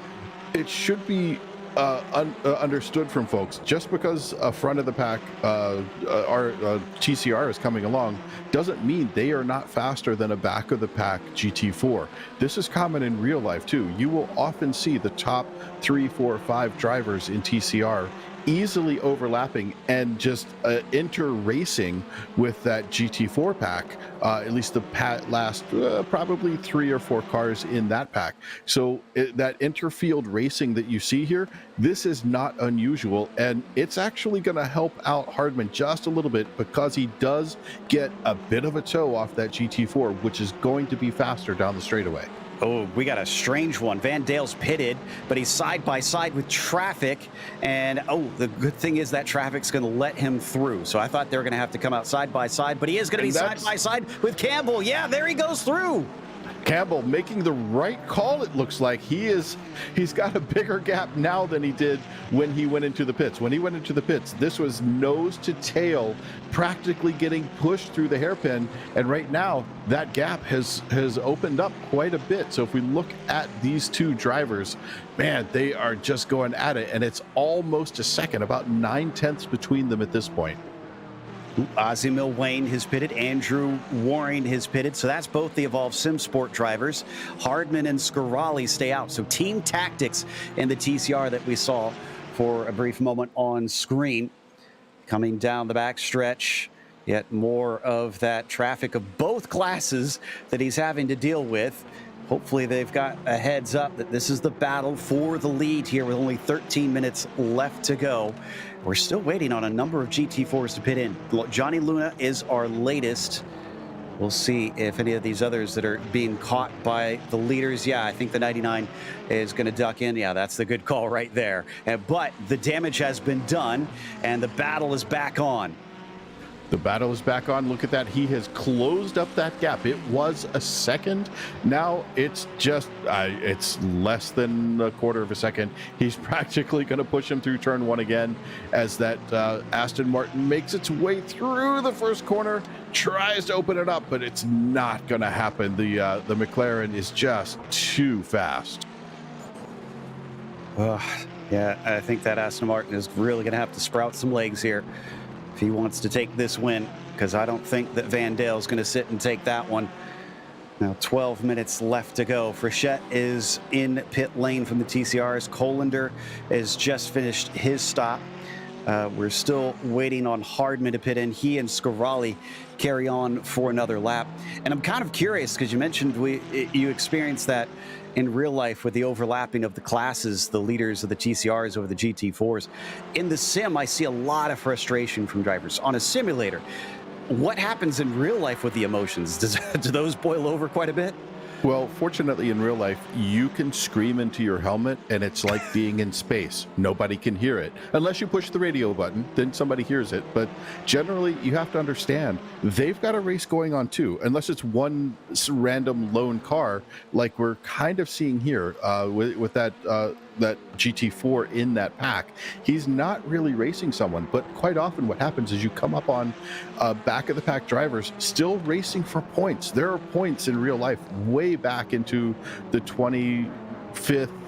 it should be understood from folks, just because a front of the pack, our TCR is coming along, doesn't mean they are not faster than a back of the pack GT4. This is common in real life too. You will often see the top 3, 4, 5 drivers in TCR easily overlapping and just inter-racing with that GT4 pack, at least the last probably 3 or 4 cars in that pack. So that interfield racing that you see here, this is not unusual, and it's actually going to help out Hardman just a little bit because he does get a bit of a toe off that GT4, which is going to be faster down the straightaway. Oh, we got a strange one. Van Dale's pitted, but he's side by side with traffic. And, oh, the good thing is that traffic's going to let him through. So I thought they were going to have to come out side by side, but he is going to be side by side with Campbell. Yeah, there he goes through. Campbell making the right call, it looks like. He's got a bigger gap now than he did when he went into the pits. When he went into the pits, this was nose to tail, practically getting pushed through the hairpin. And right now, that gap has opened up quite a bit. So if we look at these two drivers, man, they are just going at it. And it's almost a second, about 9/10 between them at this point. Ozzy Milwane has pitted. Andrew Waring has pitted. So that's both the Evolve SimSport drivers. Hardman and Scarali stay out. So team tactics in the TCR that we saw for a brief moment on screen. Coming down the backstretch, yet more of that traffic of both classes that he's having to deal with. Hopefully they've got a heads up that this is the battle for the lead here with only 13 minutes left to go. We're still waiting on a number of GT4s to pit in. Johnny Luna is our latest We'll see if any of these others that are being caught by the leaders. Yeah, I think the 99 is going to duck in. Yeah, that's the good call right there. But the damage has been done, and the battle is back on. The battle is back on. Look at that. He has closed up that gap. It was a second. Now it's just, it's less than a quarter of a second. He's practically going to push him through turn one again as that Aston Martin makes its way through the first corner, tries to open it up, but it's not going to happen. The Mclaren is just too fast. Yeah, I think that Aston Martin is really going to have to sprout some legs here if he wants to take this win, because I don't think that Van Dale's going to sit and take that one. Now 12 minutes left to go. Frechette is in pit lane from the TCRs. Colander has just finished his stop. We're still waiting on Hardman to pit in. He and Scarali carry on for another lap. And I'm kind of curious because you mentioned you experienced that in real life with the overlapping of the classes, the leaders of the TCRs over the GT4s. In the sim, I see a lot of frustration from drivers. On a simulator, what happens in real life with the emotions? Do those boil over quite a bit? Well, fortunately, in real life, you can scream into your helmet, and it's like being in space. Nobody can hear it. Unless you push the radio button, then somebody hears it. But generally, you have to understand, they've got a race going on too. Unless it's one random lone car, like we're kind of seeing here with that GT4 in that pack. He's not really racing someone, but quite often what happens is you come up on back of the pack drivers still racing for points. There are points in real life way back into the 25th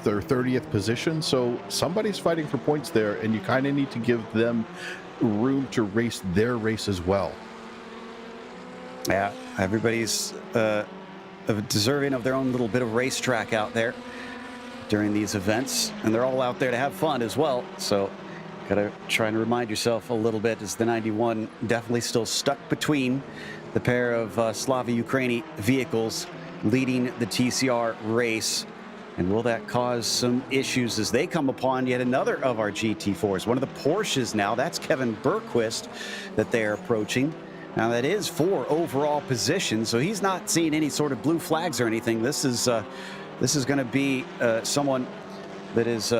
or 30th position. So somebody's fighting for points there, and you kind of need to give them room to race their race as well. Yeah, everybody's deserving of their own little bit of racetrack out there during these events, and they're all out there to have fun as well. So gotta try and remind yourself a little bit, as the 91 definitely still stuck between the pair of Slava Ukraini vehicles leading the TCR race. And will that cause some issues as they come upon yet another of our GT4s? One of the Porsches now, that's Kevin Bergquist that they're approaching. Now that is 4 overall positions, so he's not seeing any sort of blue flags or anything. This is going to be someone that is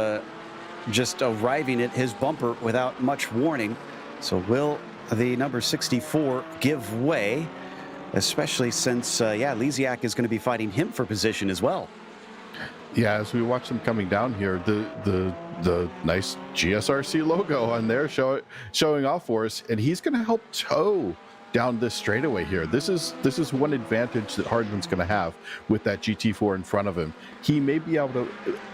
just arriving at his bumper without much warning. So will the number 64 give way, especially since, Lisiak is going to be fighting him for position as well. Yeah, as we watch them coming down here, the nice GSRC logo on there showing off for us, and he's going to help tow down this straightaway here. This is one advantage that Hardman's going to have with that GT4 in front of him. He may be able to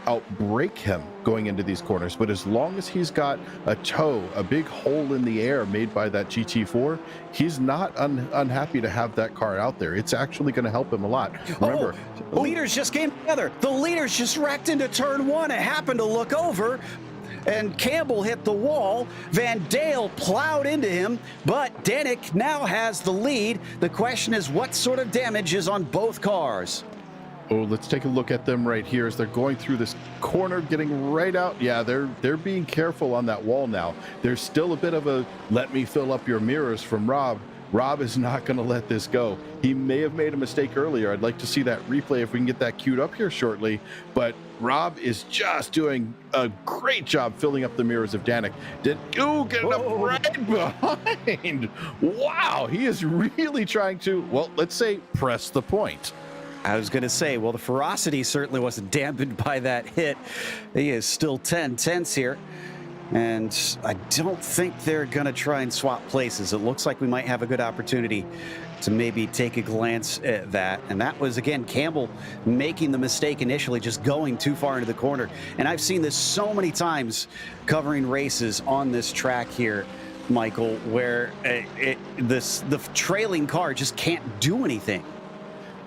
outbrake him going into these corners, but as long as he's got a tow, a big hole in the air made by that GT4, he's not unhappy to have that car out there. It's actually going to help him a lot. Remember, the leaders just came together. The leaders just wrecked into turn one. It happened to look over, and Campbell hit the wall. Van Dale plowed into him, but Danik now has the lead. The question is, what sort of damage is on both cars? Oh, let's take a look at them right here as they're going through this corner, getting right out. Yeah, they're being careful on that wall now. There's still a bit of a let me fill up your mirrors from Rob. Rob is not going to let this go. He may have made a mistake earlier. I'd like to see that replay if we can get that queued up here shortly. But Rob is just doing a great job filling up the mirrors of Danik. Getting up right behind. Wow, he is really trying to, well, let's say press the point. I was going to say, well, the ferocity certainly wasn't dampened by that hit. He is still 10-tenths here. And I don't think they're going to try and swap places. It looks like we might have a good opportunity to maybe take a glance at that. And that was, again, Campbell making the mistake initially, just going too far into the corner. And I've seen this so many times covering races on this track here, Michael, where the trailing car just can't do anything.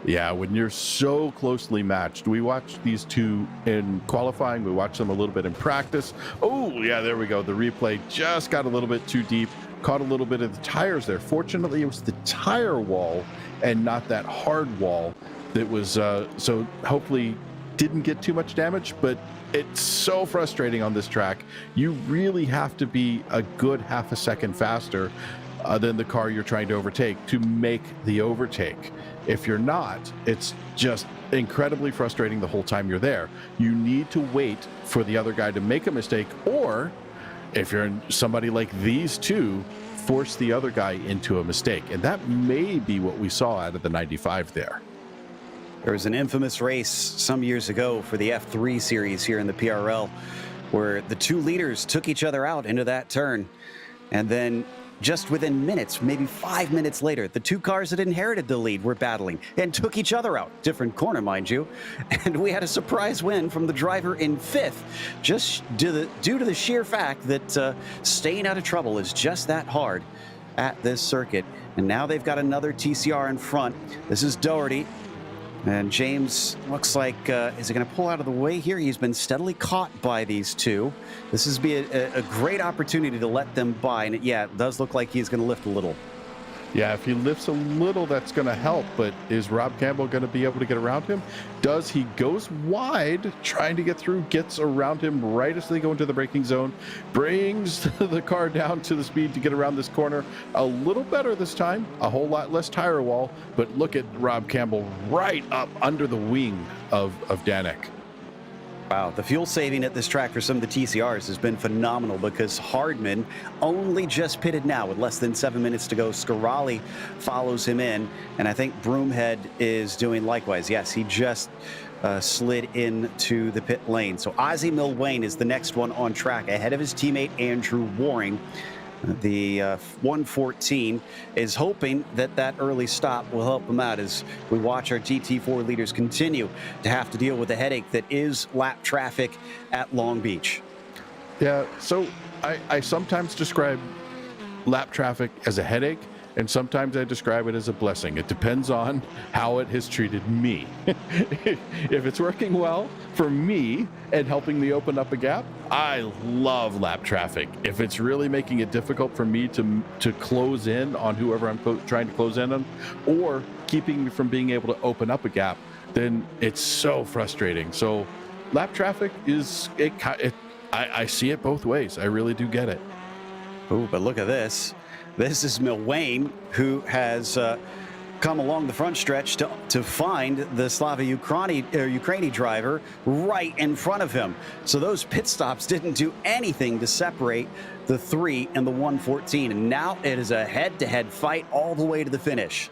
Yeah, when you're so closely matched. We watched these two in qualifying. We watched them a little bit in practice. Oh, yeah, there we go. The replay just got a little bit too deep, caught a little bit of the tires there. Fortunately, it was the tire wall and not that hard wall that was, so hopefully didn't get too much damage, but it's so frustrating on this track. You really have to be a good half a second faster than the car you're trying to overtake to make the overtake. If you're not, it's just incredibly frustrating the whole time you're there. You need to wait for the other guy to make a mistake, or if you're somebody like these two, force the other guy into a mistake. And that may be what we saw out of the 95 there. There was an infamous race some years ago for the F3 series here in the PRL where the two leaders took each other out into that turn. And then just within minutes, maybe 5 minutes later, the two cars that inherited the lead were battling and took each other out. Different corner, mind you. And we had a surprise win from the driver in fifth, just due to the sheer fact that staying out of trouble is just that hard at this circuit. And now they've got another TCR in front. This is Doherty. And James looks like, is he going to pull out of the way here? He's been steadily caught by these two. This is be a great opportunity to let them by. And yeah, it does look like he's going to lift a little. Yeah, if he lifts a little, that's going to help. But is Rob Campbell going to be able to get around him? Does he? Goes wide, trying to get through, gets around him right as they go into the braking zone, brings the car down to the speed to get around this corner. A little better this time, a whole lot less tire wall. But look at Rob Campbell right up under the wing of Danik. Wow, the fuel saving at this track for some of the TCRs has been phenomenal because Hardman only just pitted now with less than 7 minutes to go. Scarali follows him in, and I think Broomhead is doing likewise. Yes, he just slid into the pit lane. So Ozzie Milwane is the next one on track ahead of his teammate Andrew Waring. The 114 is hoping that that early stop will help him out as we watch our GT4 leaders continue to have to deal with the headache that is lap traffic at Long Beach. Yeah, so I sometimes describe lap traffic as a headache, and sometimes I describe it as a blessing. It depends on how it has treated me. If it's working well for me and helping me open up a gap, I love lap traffic. If it's really making it difficult for me to close in on whoever I'm trying to close in on, or keeping me from being able to open up a gap, then it's so frustrating. So lap traffic is, I see it both ways. I really do get it. Oh, but look at this. This is Milwane, who has come along the front stretch to find the Slava Ukraini driver right in front of him. So those pit stops didn't do anything to separate the 3 and the 114. And now it is a head-to-head fight all the way to the finish.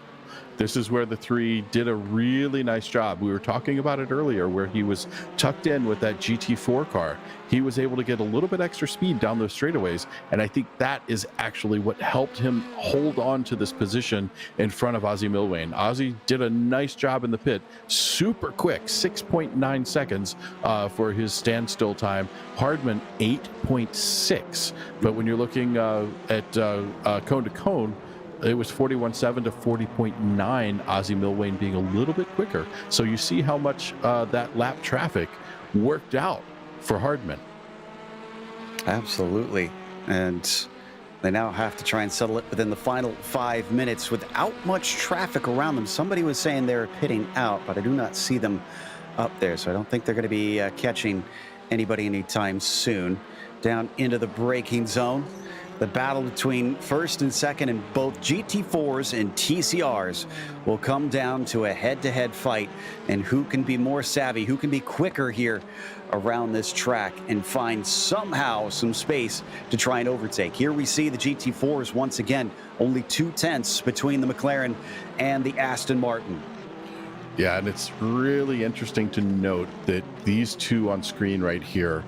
This is where the 3 did a really nice job. We were talking about it earlier where he was tucked in with that GT4 car. He was able to get a little bit extra speed down those straightaways, and I think that is actually what helped him hold on to this position in front of Ozzie Milwane. Ozzie did a nice job in the pit, super quick, 6.9 seconds for his standstill time. Hardman, 8.6. But when you're looking at cone to cone, it was 41.7 to 40.9, Ozzie Milwane being a little bit quicker. So you see how much that lap traffic worked out for Hardman. Absolutely. And they now have to try and settle it within the final 5 minutes without much traffic around them. Somebody was saying they're pitting out, but I do not see them up there. So I don't think they're going to be catching anybody anytime soon. Down into the braking zone. The battle between first and second in both GT4s and TCRs will come down to a head-to-head fight, and who can be more savvy, who can be quicker here around this track and find somehow some space to try and overtake. Here we see the GT4s once again, only 0.2 between the Mclaren and the Aston Martin. Yeah, and it's really interesting to note that these two on screen right here,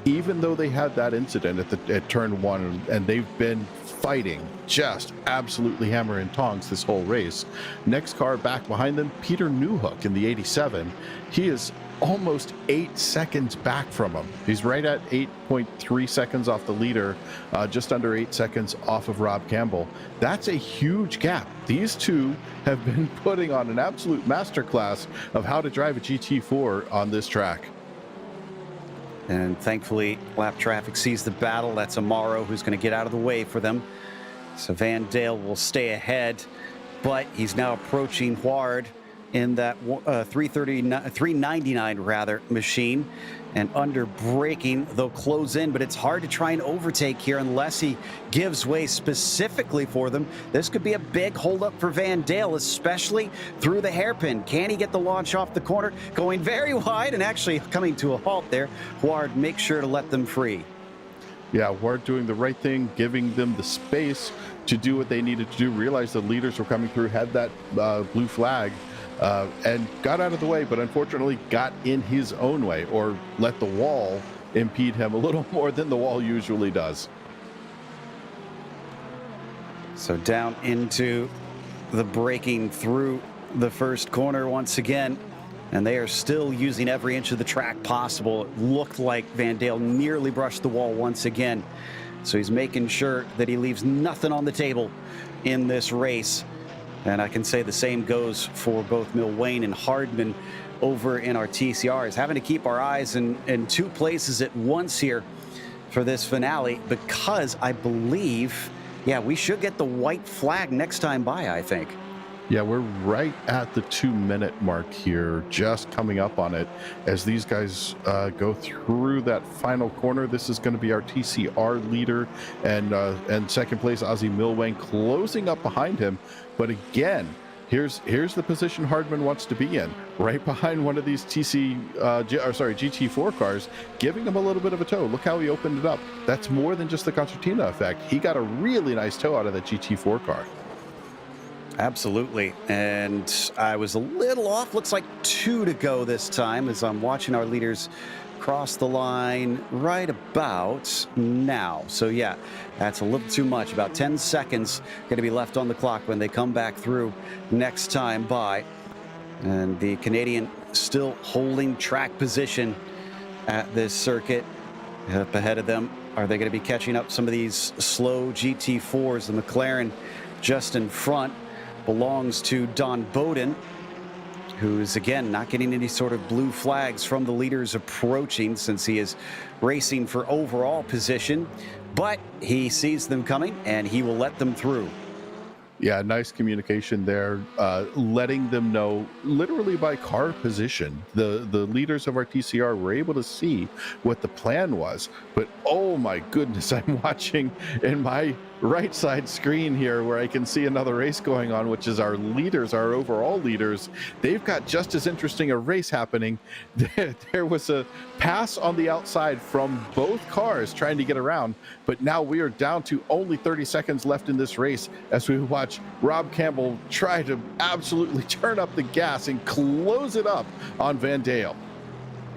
even though they had that incident at turn 1, and they've been fighting just absolutely hammer and tongs this whole race. Next car back behind them, Peter Newhook in the 87. He is almost 8 seconds back from him. He's right at 8.3 seconds off the leader, just under 8 seconds off of Rob Campbell. That's a huge gap. These two have been putting on an absolute masterclass of how to drive a GT4 on this track. And thankfully, lap traffic sees the battle. That's Amaro who's going to get out of the way for them. So Van Dale will stay ahead, but he's now approaching Huard in that 399 rather machine, and under braking they'll close in, but it's hard to try and overtake here unless he gives way specifically for them. This could be a big holdup for Van Dale, especially through the hairpin. Can he get the launch off the corner? Going very wide and actually coming to a halt there. Ward makes sure to let them free. Yeah, Ward doing the right thing, giving them the space to do what they needed to do. Realized the leaders were coming through, had that blue flag, and got out of the way, but unfortunately got in his own way, or let the wall impede him a little more than the wall usually does. So down into the braking through the first corner once again, and they are still using every inch of the track possible. It looked like Van Dale nearly brushed the wall once again. So he's making sure that he leaves nothing on the table in this race. And I can say the same goes for both Mclaren and Hardman over in our TCRs. Having to keep our eyes in two places at once here for this finale, because I believe, yeah, we should get the white flag next time by, I think. Yeah, we're right at the 2-minute mark here, just coming up on it. As these guys go through that final corner, this is going to be our TCR leader, and second place Ozzy Mclaren closing up behind him. But again, here's the position Hardman wants to be in, right behind one of these GT4 cars, giving him a little bit of a tow. Look how he opened it up. That's more than just the concertina effect. He got a really nice tow out of that GT4 car. Absolutely, and I was a little off. Looks like 2 to go this time as I'm watching our leaders cross the line right about now. So yeah, that's a little too much. About 10 seconds going to be left on the clock when they come back through next time by. And the Canadian still holding track position at this circuit. Up ahead of them, are they going to be catching up some of these slow GT4s? The Mclaren just in front belongs to Don Bowden, who's again not getting any sort of blue flags from the leaders approaching, since he is racing for overall position, but he sees them coming and he will let them through. Yeah, nice communication there, letting them know literally by car position. The leaders of our TCR were able to see what the plan was, but oh my goodness, I'm watching in my right side screen here where I can see another race going on, which is our leaders, our overall leaders. They've got just as interesting a race happening. There was a pass on the outside from both cars trying to get around, but now we are down to only 30 seconds left in this race as we watch Rob Campbell try to absolutely turn up the gas and close it up on Van Dale.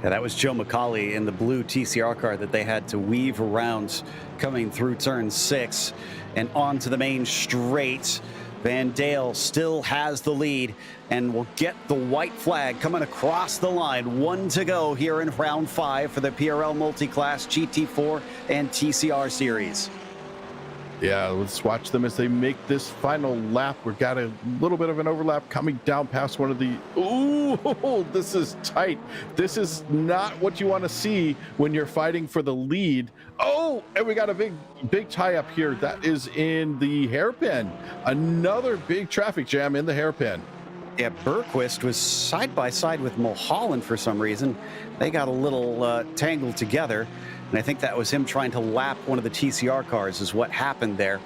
Yeah, that was Joe McCauley in the blue TCR car that they had to weave around coming through turn 6 and onto the main straight. Van Dale still has the lead and will get the white flag coming across the line. 1 to go here in round 5 for the PRL Multiclass GT4 and TCR series. Yeah, let's watch them as they make this final lap. We've got a little bit of an overlap coming down past one of the... Ooh, this is tight. This is not what you want to see when you're fighting for the lead. Oh, and we got a big tie up here. That is in the hairpin. Another big traffic jam in the hairpin. Yeah, Bergquist was side by side with Mulholland for some reason. They got a little tangled together. And I think that was him trying to lap one of the TCR cars is what happened there.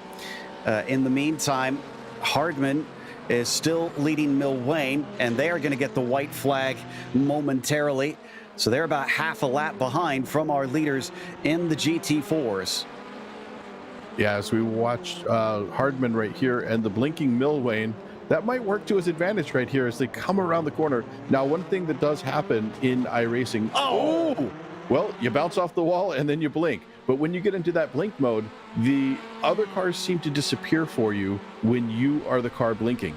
In the meantime, Hardman is still leading Mclaren, and they are going to get the white flag momentarily. So they're about half a lap behind from our leaders in the GT4s. Yeah, as we watch Hardman right here and the blinking Mclaren, that might work to his advantage right here as they come around the corner. Now, one thing that does happen in iRacing... Oh! Well, you bounce off the wall and then you blink. But when you get into that blink mode, the other cars seem to disappear for you when you are the car blinking.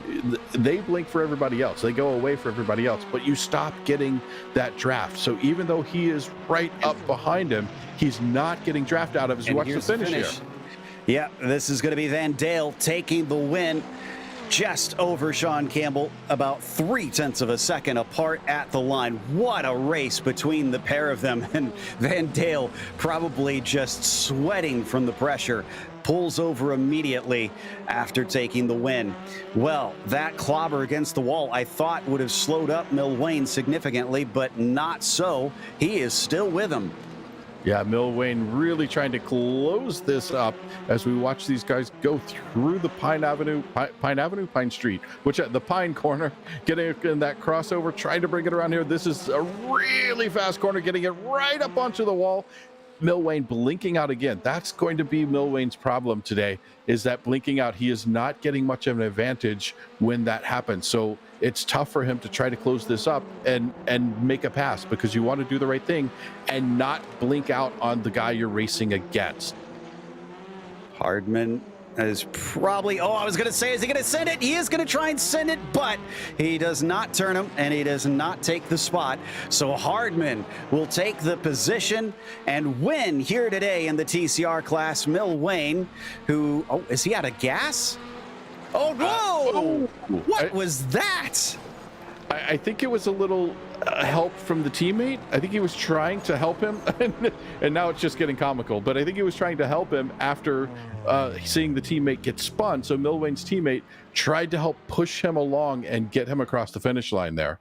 They blink for everybody else. They go away for everybody else, but you stop getting that draft. So even though he is right up behind him, he's not getting draft out of as you watch the finish here. Yeah, this is going to be Van Dale taking the win. Just over Sean Campbell, about 0.3 of a second apart at the line. What a race between the pair of them, and Van Dale probably just sweating from the pressure. pulls over immediately after taking the win. Well, that clobber against the wall I thought would have slowed up Mclaren significantly, but not so. He is still with him. Yeah, Mclaren really trying to close this up as we watch these guys go through the Pine Street, which at the Pine corner, getting in that crossover, trying to bring it around here. This is a really fast corner, getting it right up onto the wall. Mclaren blinking out again. That's going to be Mclaren's problem today, is that blinking out. He is not getting much of an advantage when that happens. So it's tough for him to try to close this up and make a pass, because you want to do the right thing and not blink out on the guy you're racing against. Hardman is probably, I was going to say, is he going to send it? He is going to try and send it, but he does not turn him, and he does not take the spot. So Hardman will take the position and win here today in the TCR class. Mclaren, who, is he out of gas? Oh, whoa! What was that? I think it was a little help from the teammate. I think he was trying to help him, and now it's just getting comical. But I think he was trying to help him after seeing the teammate get spun. So Mclaren's teammate tried to help push him along and get him across the finish line there.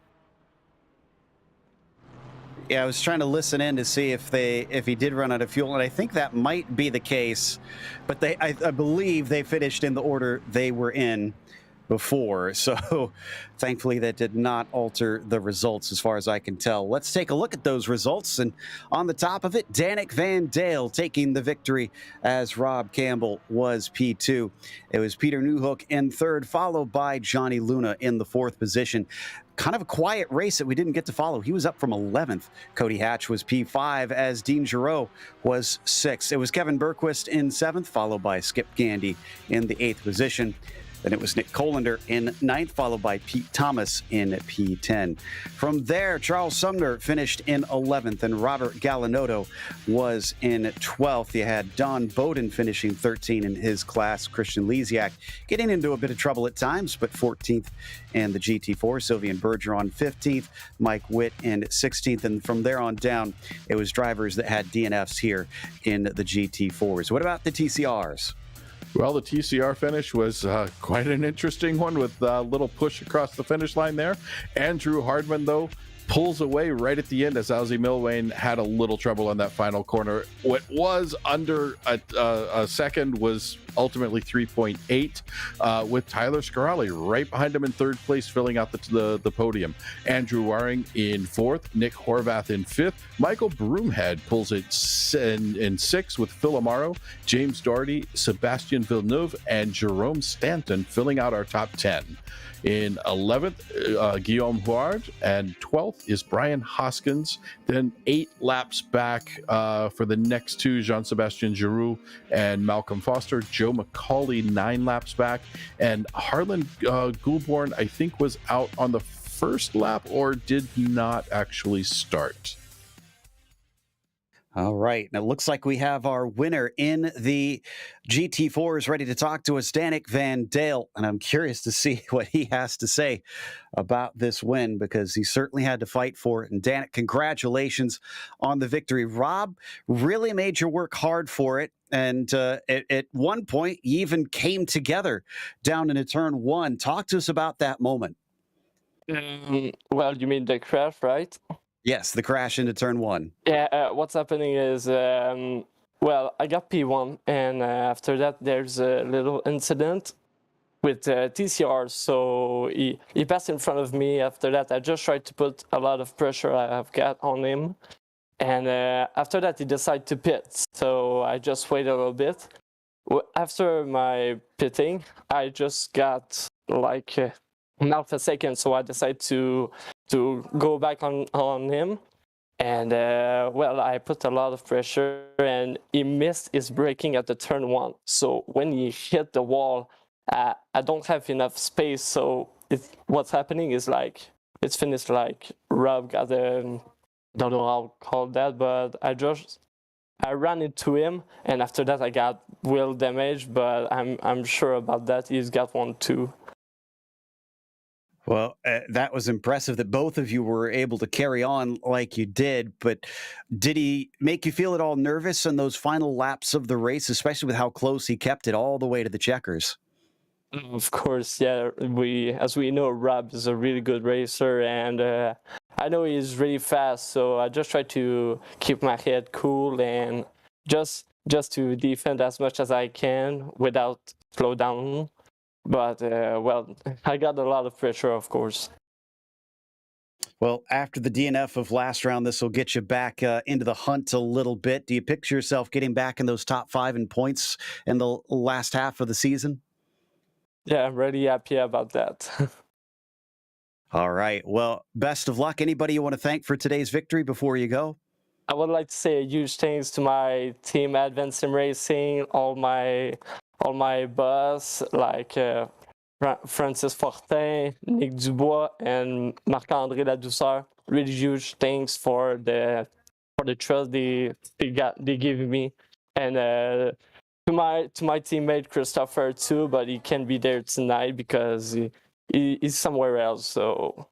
Yeah, I was trying to listen in to see if he did run out of fuel, and I think that might be the case. But I believe they finished in the order they were in before. So thankfully that did not alter the results as far as I can tell. Let's take a look at those results. And on the top of it, Danik Van Dale taking the victory as Rob Campbell was P2. It was Peter Newhook in third, followed by Johnny Luna in the fourth position. Kind of a quiet race that we didn't get to follow. He was up from 11th. Cody Hatch was P5 as Dean Giroux was 6th. It was Kevin Berquist in 7th, followed by Skip Gandy in the 8th position. Then it was Nick Colander in 9th, followed by Pete Thomas in P10. From there, Charles Sumner finished in 11th, and Robert Galanotto was in 12th. You had Don Bowden finishing 13th in his class. Christian Lesiak getting into a bit of trouble at times, but 14th in the GT4. Sylvian Bergeron 15th, Mike Witt in 16th. And from there on down, it was drivers that had DNFs here in the GT4s. What about the TCRs? Well, the TCR finish was quite an interesting one, with a little push across the finish line there. Andrew Hardman, though, pulls away right at the end as Ozzy Mclaren had a little trouble on that final corner. What was under a second was ultimately 3.8, with Tyler Scarali right behind him in third place, filling out the podium. Andrew Waring in fourth, Nick Horvath in fifth, Michael Broomhead pulls it in sixth with Phil Amaro, James Doherty, Sebastian Villeneuve, and Jerome Stanton filling out our top 10. In 11th, Guillaume Huard, and 12th is Brian Hoskins. Then 8 laps back for the next two, Jean-Sebastien Giroux and Malcolm Foster. Joe McCauley 9 laps back. And Harlan Goulbourne, I think, was out on the first lap or did not actually start. All right. Now it looks like we have our winner in the GT4s ready to talk to us, Danik Van Dale. And I'm curious to see what he has to say about this win, because he certainly had to fight for it. And Danik, congratulations on the victory. Rob really made you work hard for it. And at one point, you even came together down into turn 1. Talk to us about that moment. Well, you mean the crash, right? Yes, the crash into turn 1. Yeah, what's happening is, well, I got P1, and after that, there's a little incident with TCR, so he passed in front of me. After that, I just tried to put a lot of pressure I have got on him, and after that, he decided to pit, so I just waited a little bit. After my pitting, I just got like half a second, so I decided to go back on him, and well, I put a lot of pressure, and he missed his braking at the turn 1. So when he hit the wall, I don't have enough space. So what's happening is like it's finished like Rob got don't know how to call that, but I ran into him, and after that I got wheel damage, but I'm sure about that. He's got one too. Well, that was impressive that both of you were able to carry on like you did, but did he make you feel at all nervous in those final laps of the race, especially with how close he kept it all the way to the checkers? Of course, yeah. As we know, Rob is a really good racer, and I know he's really fast. So I just try to keep my head cool and just to defend as much as I can without slow down. But well, I got a lot of pressure, of course. Well, after the DNF of last round, this will get you back into the hunt a little bit. Do you picture yourself getting back in those top 5 in points in the last half of the season? Yeah, I'm really happy about that. All right. Well, best of luck. Anybody you want to thank for today's victory before you go? I would like to say a huge thanks to my team at SimRacing, all my boss, like Francis Fortin, Nick Dubois, and Marc-André Ladouceur. Really huge thanks for the trust they give me, and to my teammate Christopher too, but he can't be there tonight because he's somewhere else. So.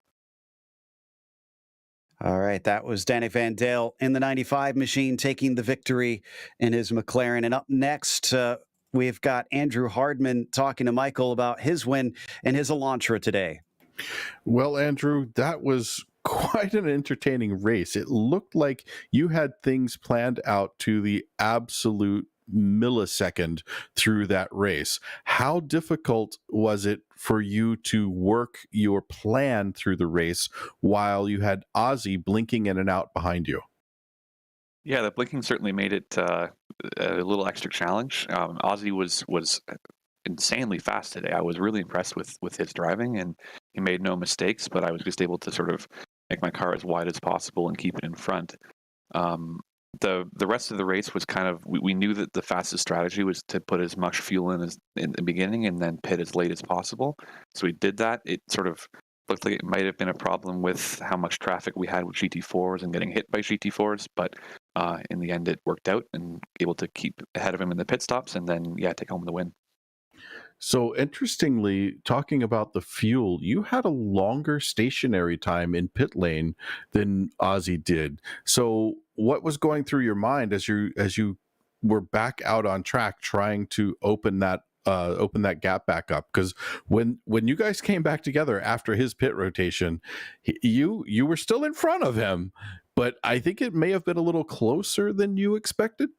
All right, that was Danny Van Dale in the 95 machine taking the victory in his McLaren. And up next, we've got Andrew Hardman talking to Michael about his win and his Elantra today. Well, Andrew, that was quite an entertaining race. It looked like you had things planned out to the absolute millisecond through that race. How difficult was it for you to work your plan through the race while you had Ozzy blinking in and out behind you? Yeah, the blinking certainly made it a little extra challenge. Ozzy was insanely fast today. I was really impressed with his driving, and he made no mistakes, but I was just able to sort of make my car as wide as possible and keep it in front. The rest of the race was kind of, we knew that the fastest strategy was to put as much fuel in the beginning and then pit as late as possible. So we did that. It sort of looked like it might have been a problem with how much traffic we had with GT4s and getting hit by GT4s, but in the end it worked out and able to keep ahead of him in the pit stops and then, yeah, take home the win. So interestingly, talking about the fuel, you had a longer stationary time in pit lane than Ozzy did. So what was going through your mind as you were back out on track trying to open that gap back up? Because when you guys came back together after his pit rotation, you were still in front of him, but I think it may have been a little closer than you expected.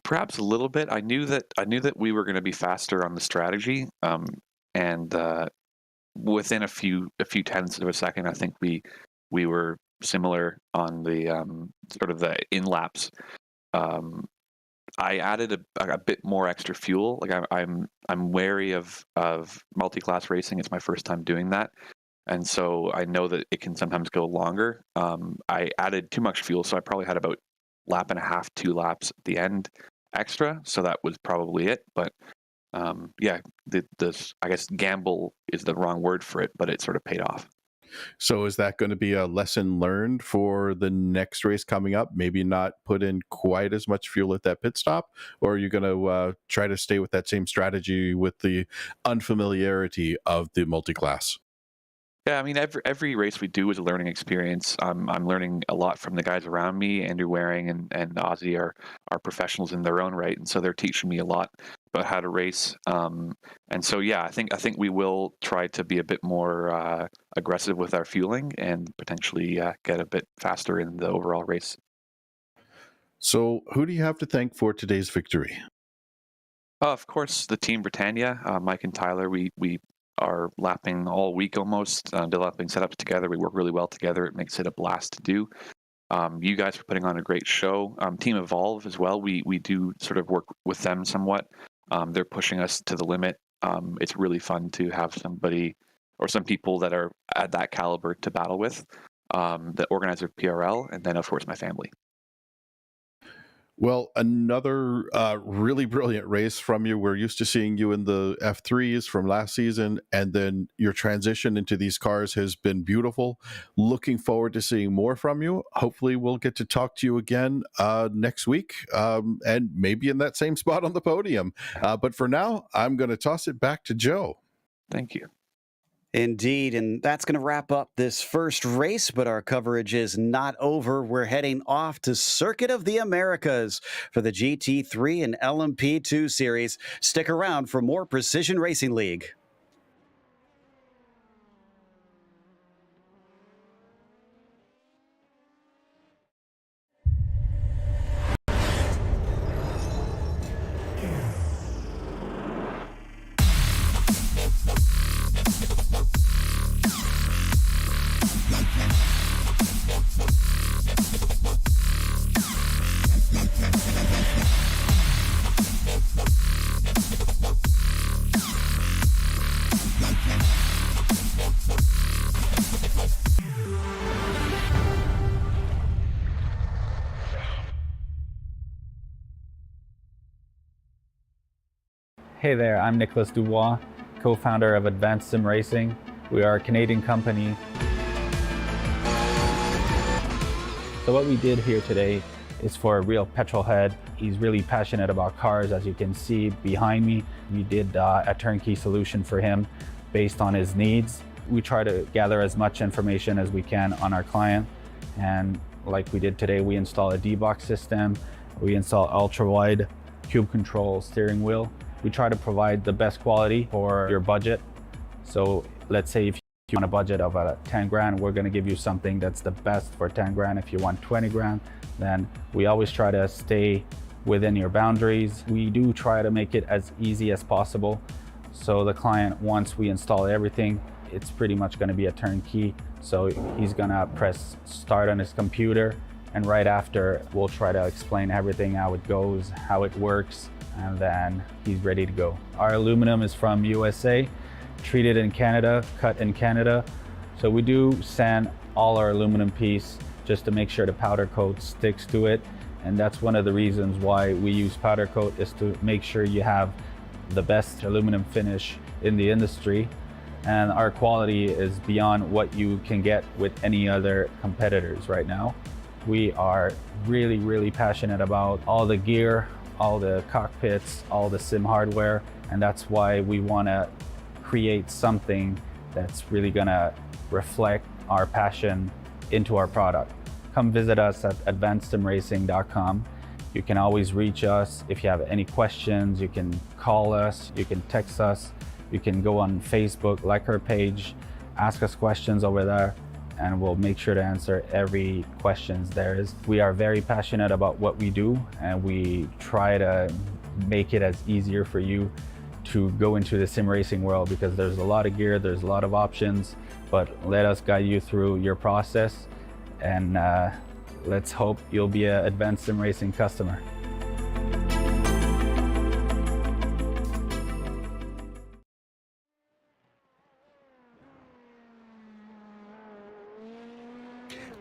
Perhaps a little bit. I knew that we were going to be faster on the strategy, and within a few tenths of a second, I think we were similar on the sort of the in laps. I added a bit more extra fuel. Like I'm wary of multi-class racing. It's my first time doing that, and so I know that it can sometimes go longer. I added too much fuel, so I probably had about lap and a half, 2 laps at the end extra. So that was probably it. But yeah, this I guess gamble is the wrong word for it, but it sort of paid off. So is that going to be a lesson learned for the next race coming up? Maybe not put in quite as much fuel at that pit stop, or are you going to try to stay with that same strategy with the unfamiliarity of the multi-class? Yeah, I mean, every race we do is a learning experience. I'm learning a lot from the guys around me. Andrew Waring and Ozzy are professionals in their own right, and so they're teaching me a lot about how to race. And so, yeah, I think we will try to be a bit more aggressive with our fueling and potentially get a bit faster in the overall race. So, who do you have to thank for today's victory? Of course, the Team Britannia, Mike and Tyler. We are lapping all week almost, developing setups together. We work really well together. It makes it a blast to do. You guys are putting on a great show. Team Evolve as well. We do sort of work with them somewhat. They're pushing us to the limit. It's really fun to have somebody or some people that are at that caliber to battle with. The organizer of PRL, and then of course my family. Well, another really brilliant race from you. We're used to seeing you in the F3s from last season, and then your transition into these cars has been beautiful. Looking forward to seeing more from you. Hopefully we'll get to talk to you again next week, and maybe in that same spot on the podium. But for now, I'm going to toss it back to Joe. Thank you. Indeed, and that's going to wrap up this first race, but our coverage is not over. We're heading off to Circuit of the Americas for the GT3 and LMP2 series. Stick around for more Precision Racing League. Hey there, I'm Nicholas Dubois, co-founder of Advanced SimRacing. We are a Canadian company. So what we did here today is for a real petrol head. He's really passionate about cars, as you can see behind me. We did a turnkey solution for him based on his needs. We try to gather as much information as we can on our client. And like we did today, we install a D-Box system. We install ultra-wide cube control steering wheel. We try to provide the best quality for your budget. So let's say if you want a budget of 10 grand, we're gonna give you something that's the best for 10 grand. If you want 20 grand, then we always try to stay within your boundaries. We do try to make it as easy as possible. So the client, once we install everything, it's pretty much gonna be a turnkey. So he's gonna press start on his computer, and right after, we'll try to explain everything, how it goes, how it works, and then he's ready to go. Our aluminum is from USA, treated in Canada, cut in Canada. So we do sand all our aluminum piece just to make sure the powder coat sticks to it. And that's one of the reasons why we use powder coat, is to make sure you have the best aluminum finish in the industry. And our quality is beyond what you can get with any other competitors right now. We are really, really passionate about all the gear, all the cockpits, all the sim hardware, and that's why we want to create something that's really gonna reflect our passion into our product. Come visit us at advancedsimracing.com. You can always reach us if you have any questions. You can call us, you can text us, you can go on Facebook, like our page, ask us questions over there, and we'll make sure to answer every questions there is. We are very passionate about what we do, and we try to make it as easier for you to go into the sim racing world, because there's a lot of gear, there's a lot of options, but let us guide you through your process, and let's hope you'll be an Advanced Sim Racing customer.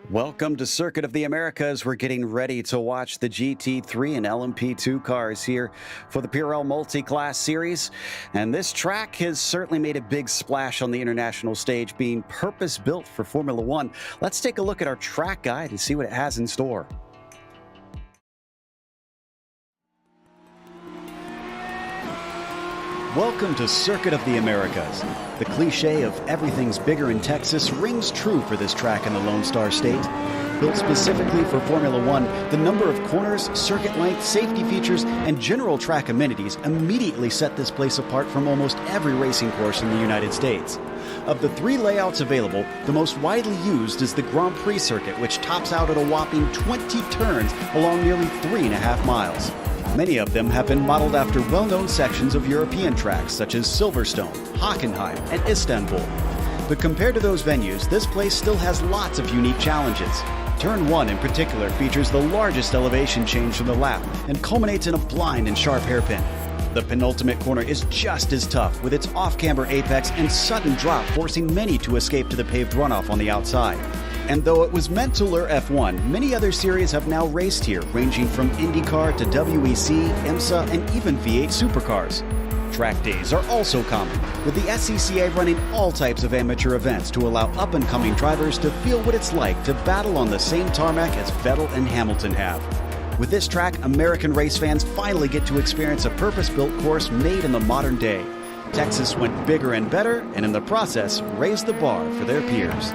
Welcome to Circuit of the Americas. We're getting ready to watch the GT3 and LMP2 cars here for the PRL Multiclass series. And this track has certainly made a big splash on the international stage, being purpose-built for Formula One. Let's take a look at our track guide and see what it has in store. Welcome to Circuit of the Americas. The cliche of everything's bigger in Texas rings true for this track in the Lone Star State. Built specifically for Formula One, the number of corners, circuit length, safety features, and general track amenities immediately set this place apart from almost every racing course in the United States. Of the 3 layouts available, the most widely used is the Grand Prix circuit, which tops out at a whopping 20 turns along nearly 3.5 miles. Many of them have been modeled after well-known sections of European tracks such as Silverstone, Hockenheim, and Istanbul. But compared to those venues, this place still has lots of unique challenges. Turn 1 in particular features the largest elevation change from the lap and culminates in a blind and sharp hairpin. The penultimate corner is just as tough, with its off-camber apex and sudden drop forcing many to escape to the paved runoff on the outside. And though it was meant to lure F1, many other series have now raced here, ranging from IndyCar to WEC, IMSA, and even V8 supercars. Track days are also common, with the SCCA running all types of amateur events to allow up-and-coming drivers to feel what it's like to battle on the same tarmac as Vettel and Hamilton have. With this track, American race fans finally get to experience a purpose-built course made in the modern day. Texas went bigger and better, and in the process, raised the bar for their peers.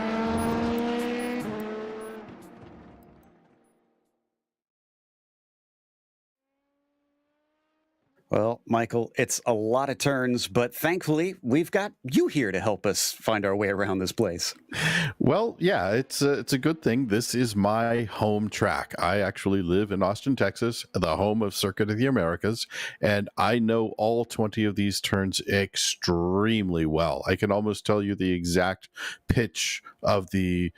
Well, Michael, it's a lot of turns, but thankfully, we've got you here to help us find our way around this place. Well, yeah, it's a good thing. This is my home track. I actually live in Austin, Texas, the home of Circuit of the Americas, and I know all 20 of these turns extremely well. I can almost tell you the exact pitch of the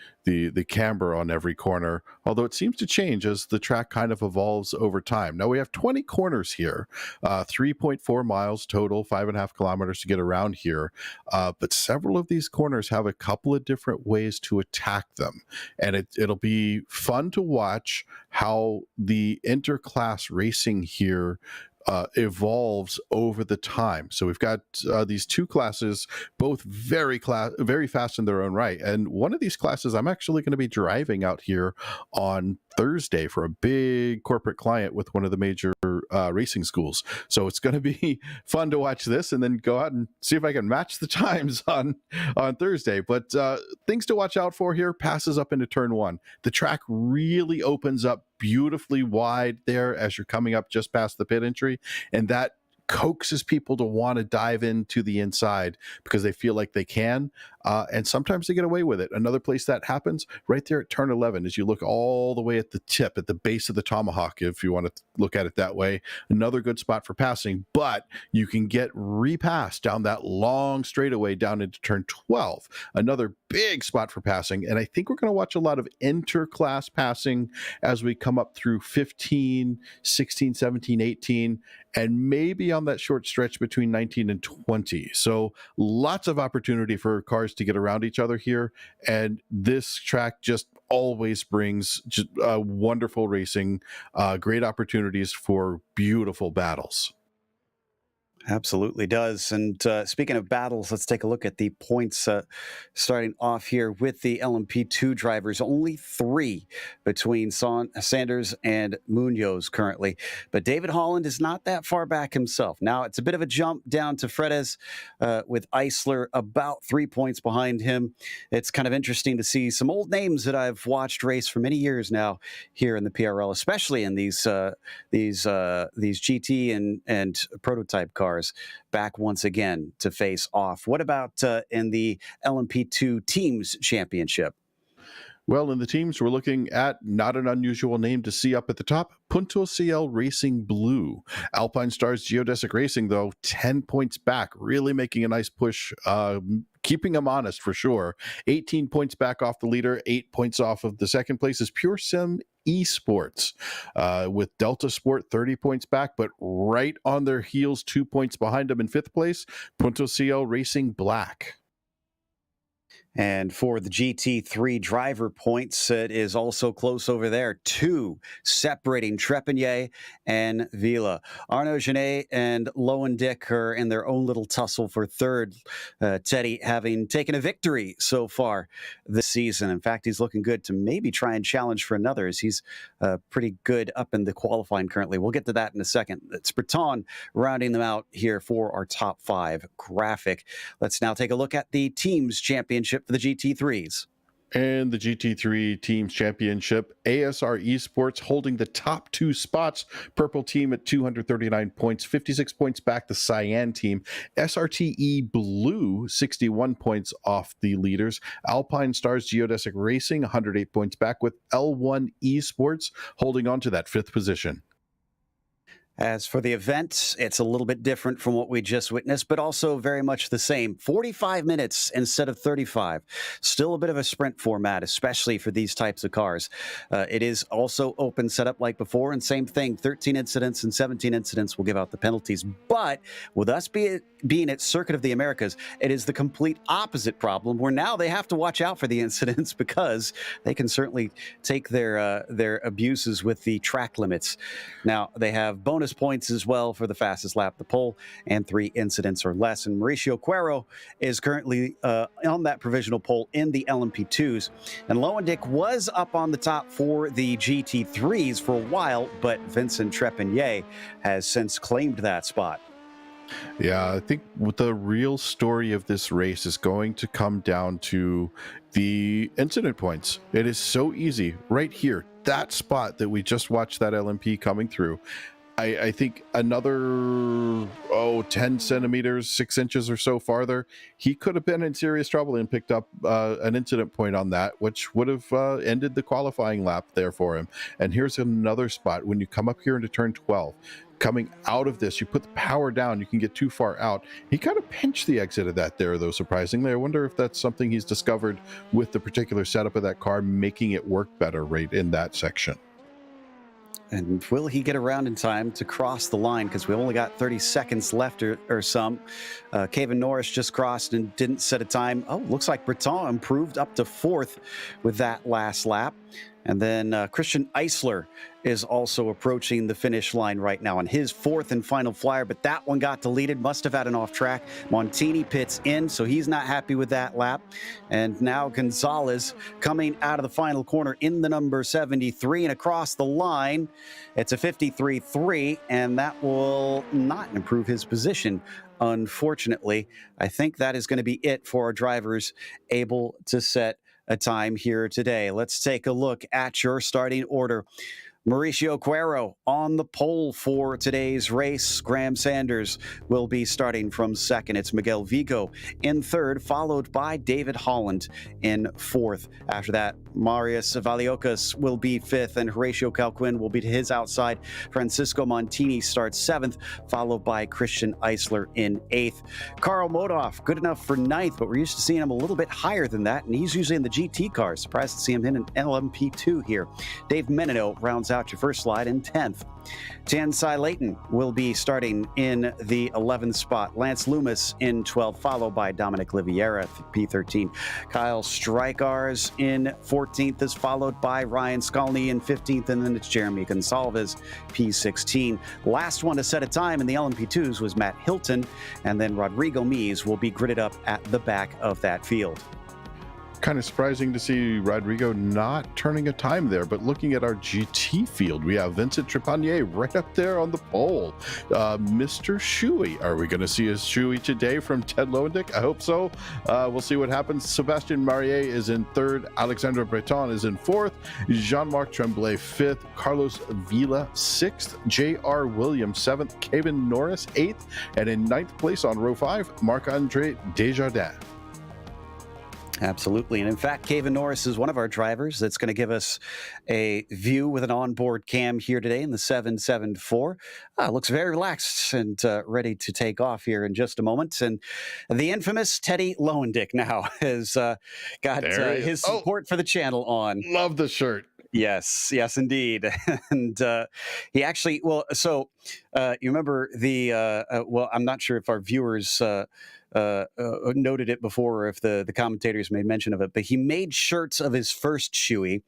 camber on every corner, although it seems to change as the track kind of evolves over time. Now we have 20 corners here, 3.4 miles total, 5.5 kilometers to get around here. But several of these corners have a couple of different ways to attack them. And it'll be fun to watch how the interclass racing here evolves over the time. So we've got these two classes, both very fast in their own right. And one of these classes, I'm actually going to be driving out here on Thursday for a big corporate client with one of the major racing schools. So it's going to be fun to watch this and then go out and see if I can match the times on Thursday. But things to watch out for here: passes up into turn one. The track really opens up beautifully wide there as you're coming up just past the pit entry, and that coaxes people to want to dive into the inside because they feel like they can, and sometimes they get away with it. Another place that happens right there at turn 11 as you look all the way at the tip, at the base of the tomahawk, if you want to look at it that way. Another good spot for passing, but you can get repassed down that long straightaway down into turn 12. Another big spot for passing, and I think we're going to watch a lot of interclass passing as we come up through 15, 16, 17, 18, and maybe on that short stretch between 19 and 20. So lots of opportunity for cars to get around each other here. And this track just always brings wonderful racing, great opportunities for beautiful battles. Absolutely does. And speaking of battles, let's take a look at the points starting off here with the LMP2 drivers. Only 3 between Sanders and Munoz currently. But David Holland is not that far back himself. Now, it's a bit of a jump down to Fredes with Eisler about 3 points behind him. It's kind of interesting to see some old names that I've watched race for many years now here in the PRL, especially in these GT and prototype cars back once again to face off. What about in the LMP2 Teams Championship? Well, in the teams, we're looking at not an unusual name to see up at the top, Punto CL Racing Blue. Alpine Stars Geodesic Racing, though, 10 points back, really making a nice push, keeping them honest for sure. 18 points back off the leader, 8 points off of the second place is Pure Sim Esports, with Delta Sport 30 points back, but right on their heels, 2 points behind them in 5th place, Punto CL Racing Black. And for the GT3 driver points, it is also close over there. 2 separating Trepanier and Vila. Arnaud Genet and Lowendick are in their own little tussle for 3rd. Teddy having taken a victory so far this season. In fact, he's looking good to maybe try and challenge for another, as he's pretty good up in the qualifying currently. We'll get to that in a second. It's Breton rounding them out here for our top 5 graphic. Let's now take a look at the Teams Championship for the GT3s. And the GT3 Teams Championship, ASR Esports holding the top 2 spots. Purple team at 239 points, 56 points back the Cyan team. SRTE Blue, 61 points off the leaders. Alpine Stars Geodesic Racing, 108 points back, with L1 Esports holding on to that 5th position. As for the event, it's a little bit different from what we just witnessed, but also very much the same. 45 minutes instead of 35. Still a bit of a sprint format, especially for these types of cars. It is also open setup like before, and same thing, 13 incidents and 17 incidents will give out the penalties. But with us being at Circuit of the Americas, it is the complete opposite problem, where now they have to watch out for the incidents because they can certainly take their abuses with the track limits. Now, they have bonus points as well for the fastest lap the pole and 3 incidents or less. And Mauricio Cuero is currently on that provisional pole in the LMP2s. And Lowendick was up on the top for the GT3s for a while, but Vincent Trepanier has since claimed that spot. Yeah, I think the real story of this race is going to come down to the incident points. It is so easy right here, that spot that we just watched that LMP coming through. I think another 10 centimeters, 6 inches or so farther, he could have been in serious trouble and picked up an incident point on that, which would have ended the qualifying lap there for him. And here's another spot when you come up here into turn 12. Coming out of this, you put the power down, you can get too far out. He kind of pinched the exit of that there, though, surprisingly. I wonder if that's something he's discovered with the particular setup of that car, making it work better right in that section. And will he get around in time to cross the line? Because we only got 30 seconds left or some. Kevin Norris just crossed and didn't set a time. Oh, looks like Breton improved up to 4th with that last lap. And then Christian Eisler is also approaching the finish line right now on his 4th and final flyer, but that one got deleted, must have had an off track. Montini pits in, so he's not happy with that lap. And now Gonzalez coming out of the final corner in the number 73 and across the line. It's a 53.3, and that will not improve his position. Unfortunately, I think that is going to be it for our drivers able to set a time here today. Let's take a look at your starting order. Mauricio Cuero on the pole for today's race. Graham Sanders will be starting from 2nd. It's Miguel Vigo in 3rd, followed by David Holland in 4th. After that, Marius Valiocas will be 5th, and Horatio Calquin will be to his outside. Francisco Montini starts 7th, followed by Christian Eisler in 8th. Carl Modoff, good enough for 9th, but we're used to seeing him a little bit higher than that, and he's usually in the GT cars. Surprised to see him in an LMP2 here. Dave Menino rounds out your first slide in 10th. Tansai Layton will be starting in the 11th spot. Lance Loomis in 12th, followed by Dominic Liviera, P13. Kyle Strykars in 14th is followed by Ryan Skolny in 15th, and then it's Jeremy Gonsalves, P16. Last one to set a time in the LMP2s was Matt Hilton, and then Rodrigo Mies will be gridded up at the back of that field. Kind of surprising to see Rodrigo not turning a time there, but looking at our GT field, we have Vincent Trepanier right up there on the pole. Mr. Shuey, are we going to see a Shuey today from Ted Lowendick? I hope so. We'll see what happens. Sebastian Marier is in 3rd, Alexandre Breton is in 4th, Jean-Marc Tremblay 5th, Carlos Vila 6th, J.R. Williams 7th, Kevin Norris 8th, and in 9th place on row 5, Marc-Andre Desjardins. Absolutely. And in fact, Kevin Norris is one of our drivers that's going to give us a view with an onboard cam here today in the 774. Looks very relaxed and ready to take off here in just a moment. And the infamous Teddy Lowendick now has got his support for the channel on. Love the shirt. Yes, indeed. And he actually, you remember I'm not sure if our viewers noted it before or if the commentators made mention of it, but he made shirts of his first Shoey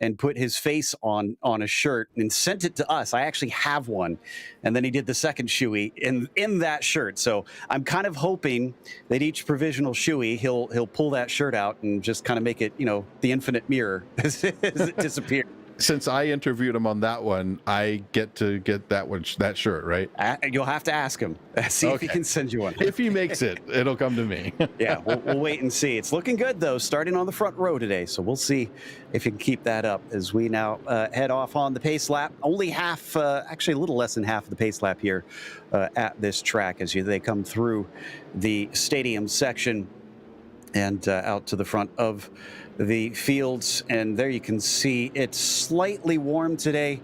and put his face on a shirt and sent it to us. I actually have one. And then he did the second Shoey in that shirt. So I'm kind of hoping that each provisional Shoey, he'll pull that shirt out and just kind of make it, the infinite mirror as it disappears. Since I interviewed him on that one, I get to get that shirt, right? You'll have to ask him. See if he can send you one. If he makes it, it'll come to me. Yeah, we'll wait and see. It's looking good, though, starting on the front row today. So we'll see if you can keep that up as we now head off on the pace lap. Only half, actually a little less than half of the pace lap here at this track as they come through the stadium section and out to the front of the fields. And there you can see it's slightly warm today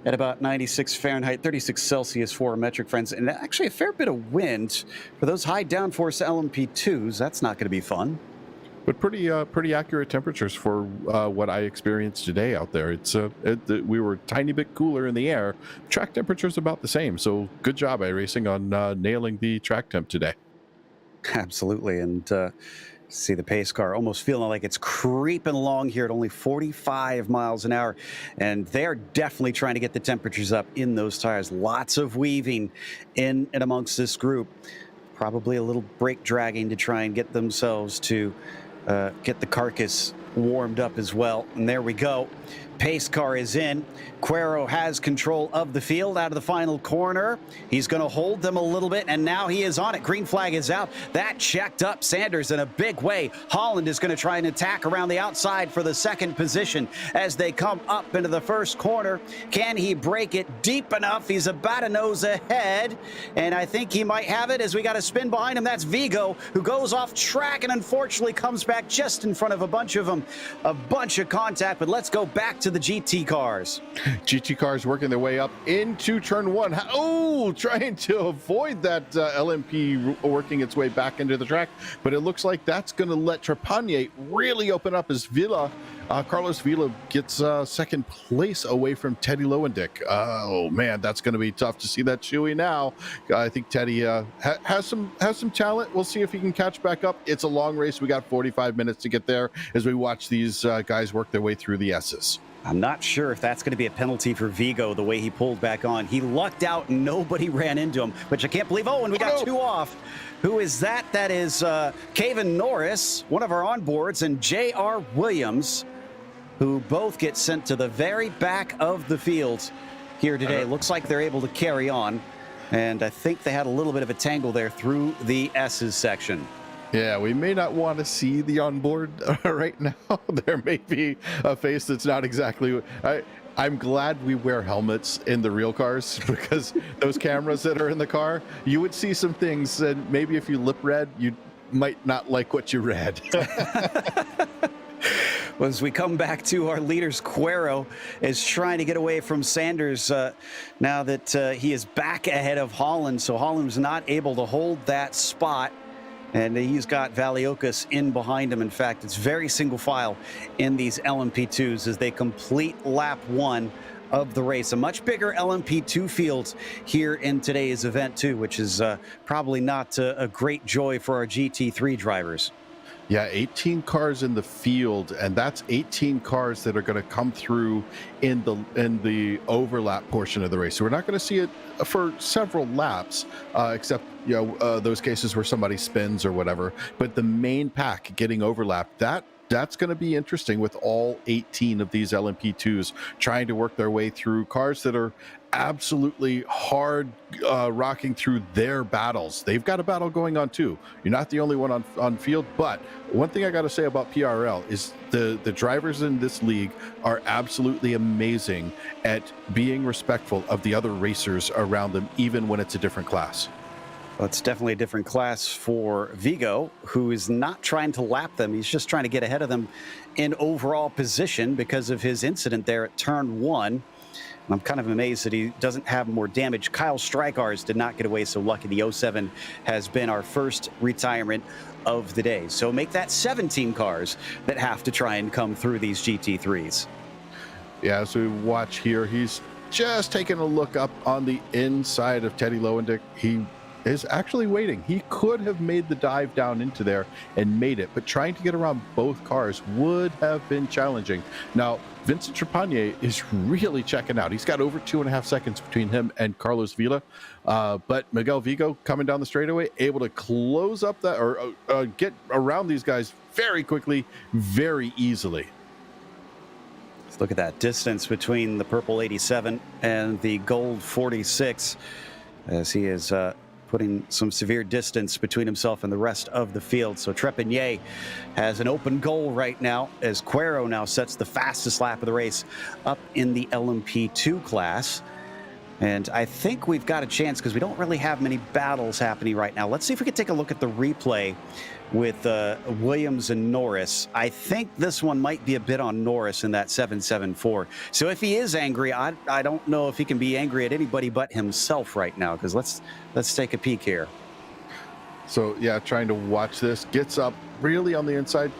at about 96 Fahrenheit, 36 Celsius for metric friends, and actually a fair bit of wind for those high downforce LMP2s. That's not going to be fun. But pretty accurate temperatures for what I experienced today out there. We were a tiny bit cooler in the air. Track temperature's about the same. So good job, iRacing, on nailing the track temp today. Absolutely. And see the pace car almost feeling like it's creeping along here at only 45 miles an hour. And they're definitely trying to get the temperatures up in those tires. Lots of weaving in and amongst this group. Probably a little brake dragging to try and get themselves to get the carcass warmed up as well. And there we go. Pace car is in. Cuero has control of the field out of the final corner. He's going to hold them a little bit, and now he is on it. Green flag is out. That checked up Sanders in a big way. Holland is going to try and attack around the outside for the second position as they come up into the first corner. Can he break it deep enough? He's about a nose ahead, and I think he might have it as we got a spin behind him. That's Vigo, who goes off track and unfortunately comes back just in front of a bunch of them. A bunch of contact, but let's go back to the GT cars. GT cars working their way up into turn one. Oh, trying to avoid that LMP working its way back into the track, but it looks like that's going to let Trepanier really open up as Carlos Villa gets second place away from Teddy Lowendick. Oh man, that's going to be tough to see that Chewy now. I think Teddy has some talent. We'll see if he can catch back up. It's a long race. We got 45 minutes to get there as we watch these guys work their way through the S's. I'm not sure if that's going to be a penalty for Vigo, the way he pulled back on. He lucked out and nobody ran into him, which I can't believe. Oh, and we got two off. Who is that? That is Kevin Norris, one of our onboards, and J.R. Williams, who both get sent to the very back of the field here today. Looks like they're able to carry on, and I think they had a little bit of a tangle there through the S's section. Yeah, we may not want to see the onboard right now. There may be a face that's not exactly... I'm glad we wear helmets in the real cars, because those cameras that are in the car, you would see some things, and maybe if you lip read, you might not like what you read. As we come back to our leaders, Cuero is trying to get away from Sanders now that he is back ahead of Holland. So Holland was not able to hold that spot. And he's got Valiokas in behind him. In fact, it's very single file in these LMP2s as they complete lap one of the race. A much bigger LMP2 field here in today's event, too, which is probably not a great joy for our GT3 drivers. Yeah, 18 cars in the field, and that's 18 cars that are going to come through in the overlap portion of the race. So we're not going to see it for several laps, except those cases where somebody spins or whatever. But the main pack getting overlapped, that's going to be interesting with all 18 of these LMP2s trying to work their way through cars that are absolutely hard rocking through their battles. They've got a battle going on too. You're not the only one on field, but one thing I got to say about PRL is the drivers in this league are absolutely amazing at being respectful of the other racers around them, even when it's a different class. Well, it's definitely a different class for Vigo, who is not trying to lap them. He's just trying to get ahead of them in overall position because of his incident there at turn one. I'm kind of amazed that he doesn't have more damage. Kyle Strykars did not get away so lucky. The 07 has been our first retirement of the day. So make that 17 cars that have to try and come through these GT3s. Yeah, so we watch here. He's just taking a look up on the inside of Teddy Lowendick. He is actually waiting. He could have made the dive down into there and made it, but trying to get around both cars would have been challenging. Now, Vincent Trepanier is really checking out. He's got over 2.5 seconds between him and Carlos Villa, but Miguel Vigo coming down the straightaway, able to close up that or get around these guys very quickly, very easily. Let's look at that distance between the purple 87 and the gold 46 as he is putting some severe distance between himself and the rest of the field. So Trepanier has an open goal right now as Cuero now sets the fastest lap of the race up in the LMP2 class. And I think we've got a chance because we don't really have many battles happening right now. Let's see if we can take a look at the replay with Williams and Norris. I think this one might be a bit on Norris in that 774. So if he is angry, I don't know if he can be angry at anybody but himself right now, because let's take a peek here. So yeah, trying to watch this, gets up really on the inside.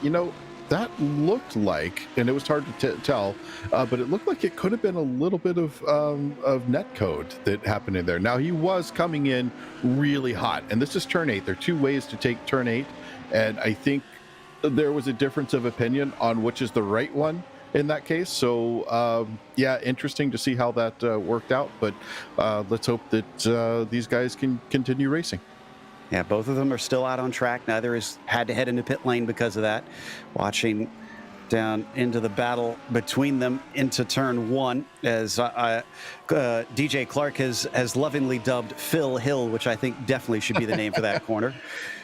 That looked like, and it was hard to tell, but it looked like it could have been a little bit of net code that happened in there. Now, he was coming in really hot, and this is turn 8. There are two ways to take turn 8, and I think there was a difference of opinion on which is the right one in that case. So, yeah, interesting to see how that worked out, but let's hope that these guys can continue racing. Yeah, both of them are still out on track. Neither has had to head into pit lane because of that. Watching down into the battle between them into turn 1, as DJ Clark has lovingly dubbed Phil Hill, which I think definitely should be the name for that corner.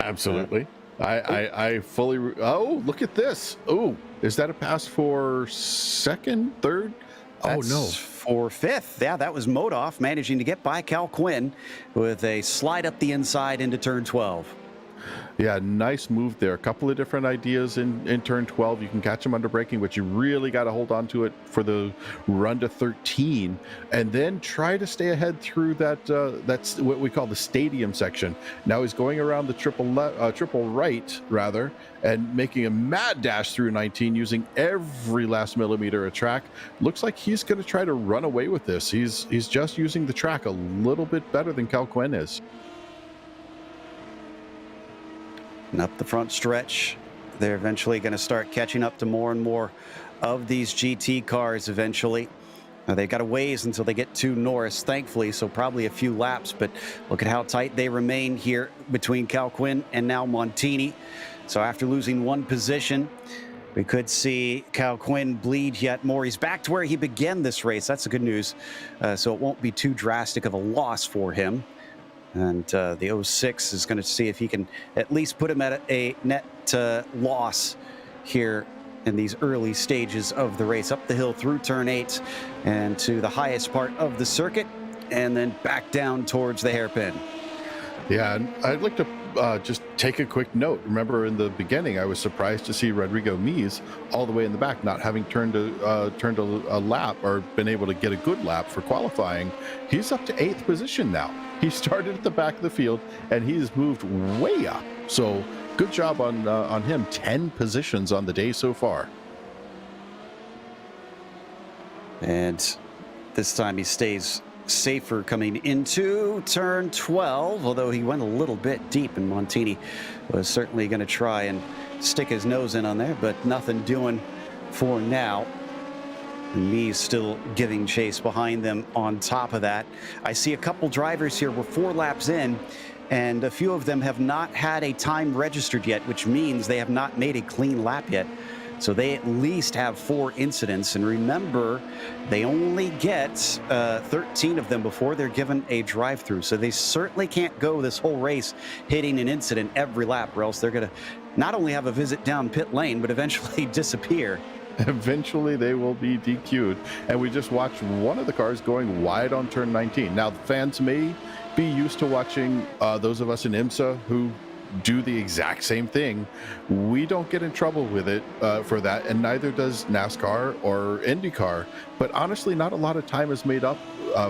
Absolutely. I fully. Oh, look at this. Oh, is that a pass for second, third? That's no. For fifth. Yeah, that was Modoff managing to get by Cal Quinn with a slide up the inside into turn 12. Yeah, nice move there. A couple of different ideas in turn 12. You can catch them under braking, but you really got to hold on to it for the run to 13, and then try to stay ahead through that's what we call the stadium section. Now he's going around the triple right rather, and making a mad dash through 19 using every last millimeter of track. Looks like he's going to try to run away with this. He's just using the track a little bit better than Cal Quinn is. And up the front stretch, they're eventually going to start catching up to more and more of these GT cars eventually. Now, they've got a ways until they get to Norris, thankfully, so probably a few laps, but look at how tight they remain here between Cal Quinn and now Montini. So after losing one position, we could see Cal Quinn bleed yet more. He's back to where he began this race. That's the good news. So it won't be too drastic of a loss for him. And the 06 is going to see if he can at least put him at a net loss here in these early stages of the race. Up the hill through turn 8 and to the highest part of the circuit, and then back down towards the hairpin. Yeah, and I'd like to just take a quick note. Remember, in the beginning, I was surprised to see Rodrigo Mies all the way in the back, not having turned a lap or been able to get a good lap for qualifying. He's up to 8th position now. He started at the back of the field, and he's moved way up. So good job on him. 10 positions on the day so far. And this time he stays safer coming into turn 12, although he went a little bit deep, and Montini was certainly going to try and stick his nose in on there, but nothing doing for now. And Mies still giving chase behind them on top of that. I see a couple drivers here. We're 4 laps in, and a few of them have not had a time registered yet, which means they have not made a clean lap yet. So they at least have 4 incidents. And remember, they only get 13 of them before they're given a drive-through. So they certainly can't go this whole race hitting an incident every lap, or else they're going to not only have a visit down pit lane, but eventually disappear. Eventually they will be DQ'd. And we just watched one of the cars going wide on turn 19. Now, the fans may be used to watching those of us in IMSA who do the exact same thing. We don't get in trouble with it for that, and neither does NASCAR or IndyCar. But honestly, not a lot of time is made up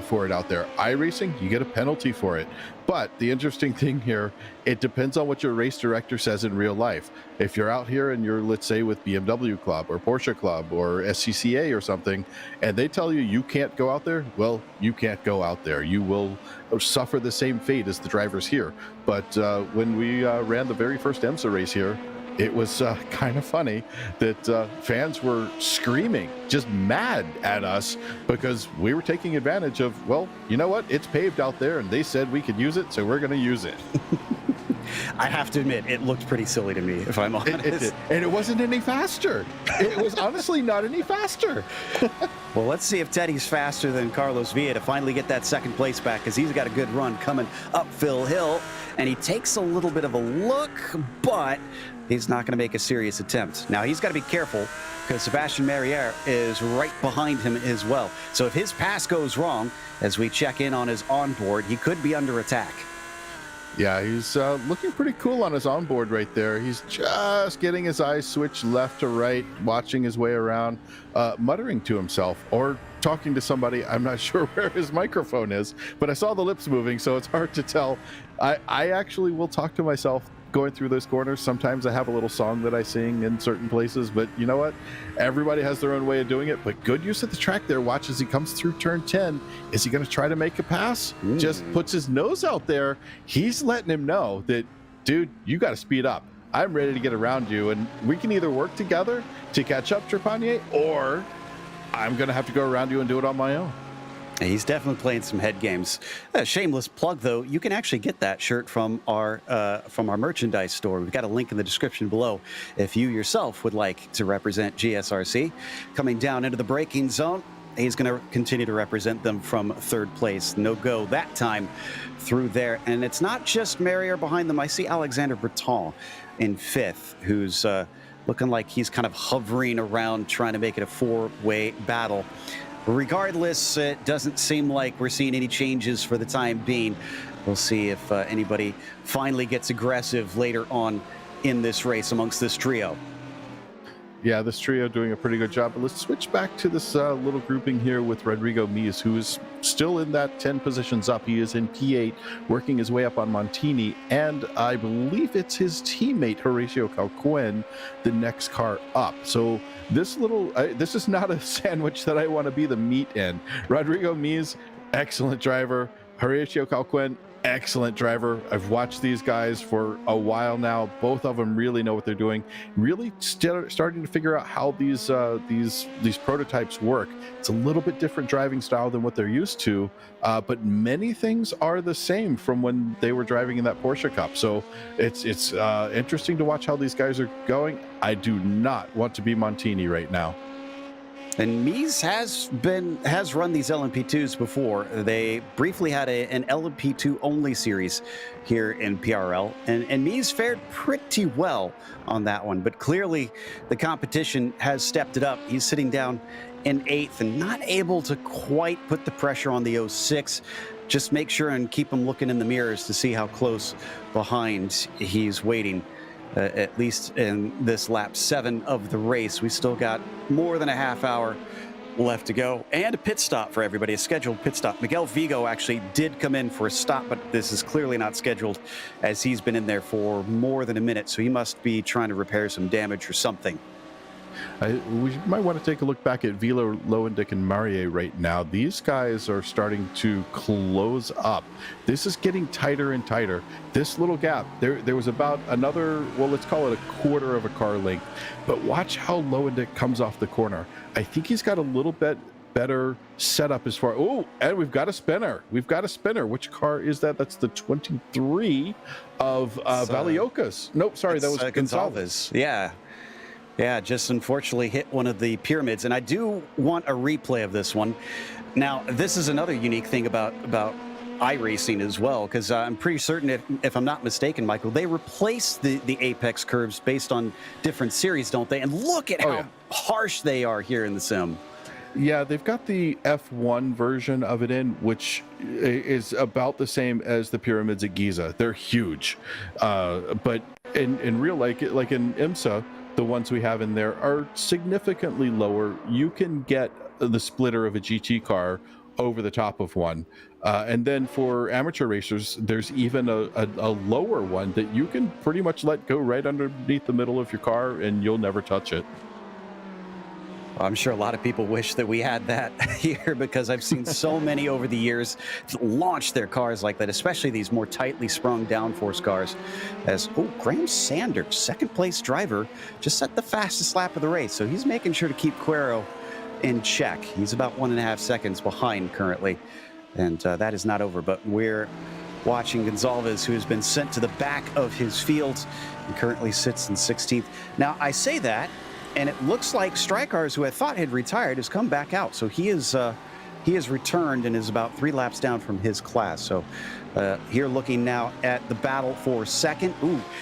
for it out there. iRacing, you get a penalty for it. But the interesting thing here, it depends on what your race director says in real life. If you're out here and you're, let's say, with BMW Club or Porsche Club or SCCA or something, and they tell you you can't go out there, well, you can't go out there. You will suffer the same fate as the drivers here. But when we ran the very first IMSA race here, it was kind of funny that fans were screaming, just mad at us because we were taking advantage of, well, you know what? It's paved out there, and they said we could use it, so we're going to use it. I have to admit, it looked pretty silly to me, if I'm honest. It did. And it wasn't any faster. It was honestly not any faster. Well, let's see if Teddy's faster than Carlos Villa to finally get that second place back, because he's got a good run coming up Phil Hill, and he takes a little bit of a look, but he's not going to make a serious attempt. Now, he's got to be careful because Sebastian Merriere is right behind him as well. So if his pass goes wrong, as we check in on his onboard, he could be under attack. Yeah, he's looking pretty cool on his onboard right there. He's just getting his eyes switched left to right, watching his way around, muttering to himself or talking to somebody. I'm not sure where his microphone is, but I saw the lips moving, so it's hard to tell. I actually will talk to myself going through those corners. Sometimes I have a little song that I sing in certain places, but you know what? Everybody has their own way of doing it, but good use of the track there. Watch as he comes through turn 10. Is he going to try to make a pass? Just puts his nose out there. He's letting him know that, dude, you got to speed up. I'm ready to get around you, and we can either work together to catch up, Trepanier, or I'm going to have to go around you and do it on my own. He's definitely playing some head games. A shameless plug, though, you can actually get that shirt from our merchandise store. We've got a link in the description below if you yourself would like to represent GSRC. Coming down into the braking zone, he's going to continue to represent them from third place. No go that time through there. And it's not just Merrier behind them. I see Alexander Breton in fifth, who's looking like he's kind of hovering around trying to make it a four-way battle. Regardless, it doesn't seem like we're seeing any changes for the time being. We'll see if anybody finally gets aggressive later on in this race amongst this trio. Yeah, this trio doing a pretty good job. But let's switch back to this little grouping here with Rodrigo Mies, who is still in that 10 positions up. He is in P8, working his way up on Montini, and I believe it's his teammate Horacio Calquen, the next car up. So this little, this is not a sandwich that I want to be the meat in. Rodrigo Mies, excellent driver. Horacio Calquen, excellent driver. I've watched these guys for a while now. Both of them really know what they're doing. Really starting to figure out how these prototypes work. It's a little bit different driving style than what they're used to, but many things are the same from when they were driving in that Porsche Cup. So it's interesting to watch how these guys are going. I do not want to be Montini right now. And Mies has run these LMP2s before. They briefly had an LMP2 only series here in PRL, and Mies fared pretty well on that one. But clearly, the competition has stepped it up. He's sitting down in 8th and not able to quite put the pressure on the 06. Just make sure and keep him looking in the mirrors to see how close behind he's waiting. At least in this lap 7 of the race. We still got more than a half hour left to go, and a pit stop for everybody, a scheduled pit stop. Miguel Vigo actually did come in for a stop, but this is clearly not scheduled, as he's been in there for more than a minute, so he must be trying to repair some damage or something. We might want to take a look back at Vilo, Lowendick, and Marier right now. These guys are starting to close up. This is getting tighter and tighter. This little gap, there was about another, well, let's call it a quarter of a car length. But watch how Lowendick comes off the corner. I think he's got a little bit better setup as far. Oh, and we've got a spinner. We've got a spinner. Which car is that? That's the 23 of Valiokas. Nope, sorry, that was Gonçalves. Yeah, just unfortunately hit one of the pyramids, and I do want a replay of this one. Now, this is another unique thing about iRacing as well, because I'm pretty certain, if I'm not mistaken, Michael, they replace the apex curves based on different series, don't they? And look at how harsh they are here in the sim. Yeah, they've got the F1 version of it in, which is about the same as the pyramids at Giza. They're huge, but in real life, like in IMSA, the ones we have in there are significantly lower. You can get the splitter of a GT car over the top of one. And then for amateur racers, there's even a lower one that you can pretty much let go right underneath the middle of your car and you'll never touch it. I'm sure a lot of people wish that we had that here, because I've seen so many over the years launch their cars like that, especially these more tightly sprung downforce cars. As, Graham Sanders, second place driver, just set the fastest lap of the race. So he's making sure to keep Quero in check. He's about 1.5 seconds behind currently. And that is not over, but we're watching Gonçalves, who has been sent to the back of his field and currently sits in 16th. Now, I say that, and it looks like Strykars, who I thought had retired, has come back out. So he has returned and is about 3 laps down from his class. So here looking now at the battle for second.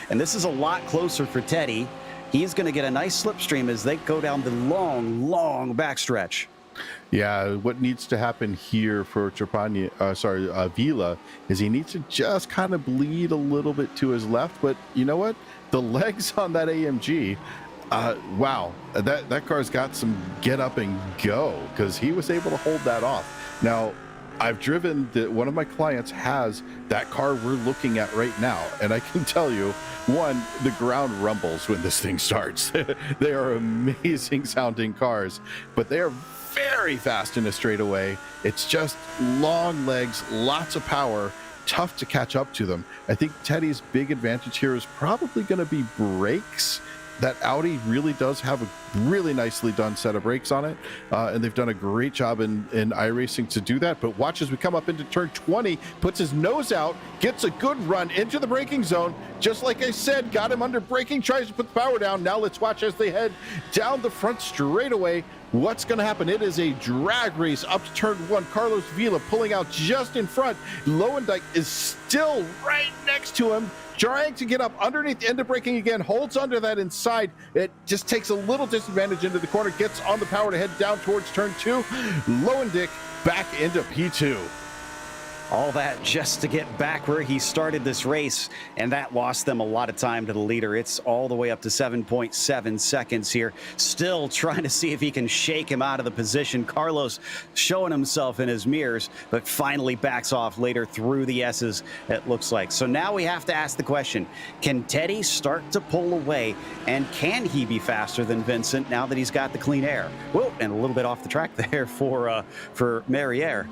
And this is a lot closer for Teddy. He's going to get a nice slipstream as they go down the long, long backstretch. Yeah, what needs to happen here for Vila is he needs to just kind of bleed a little bit to his left. But you know what? The legs on that AMG, wow, that car's got some get up and go, because he was able to hold that off. Now, I've driven one of my clients has that car we're looking at right now, and I can tell you, one, the ground rumbles when this thing starts. They are amazing sounding cars, but they are very fast in a straightaway. It's just long legs, lots of power, tough to catch up to them. I think Teddy's big advantage here is probably going to be brakes that Audi really does have a really nicely done set of brakes on it, and they've done a great job in iRacing to do that. But watch as we come up into turn 20, puts his nose out, gets a good run into the braking zone. Just like I said, got him under braking, tries to put the power down. Now let's watch as they head down the front straightaway. What's going to happen? It is a drag race up to turn 1. Carlos Vila pulling out just in front. Lowendyk is still right next to him, trying to get up underneath the end of braking again, holds under that inside. It just takes a little disadvantage into the corner, gets on the power to head down towards turn 2. Lowendyk back into P2. All that just to get back where he started this race, and that lost them a lot of time to the leader. It's all the way up to 7.7 seconds here. Still trying to see if he can shake him out of the position. Carlos showing himself in his mirrors, but finally backs off later through the S's, it looks like. So now we have to ask the question, can Teddy start to pull away, and can he be faster than Vincent now that he's got the clean air? Whoa, and a little bit off the track there for Merriere.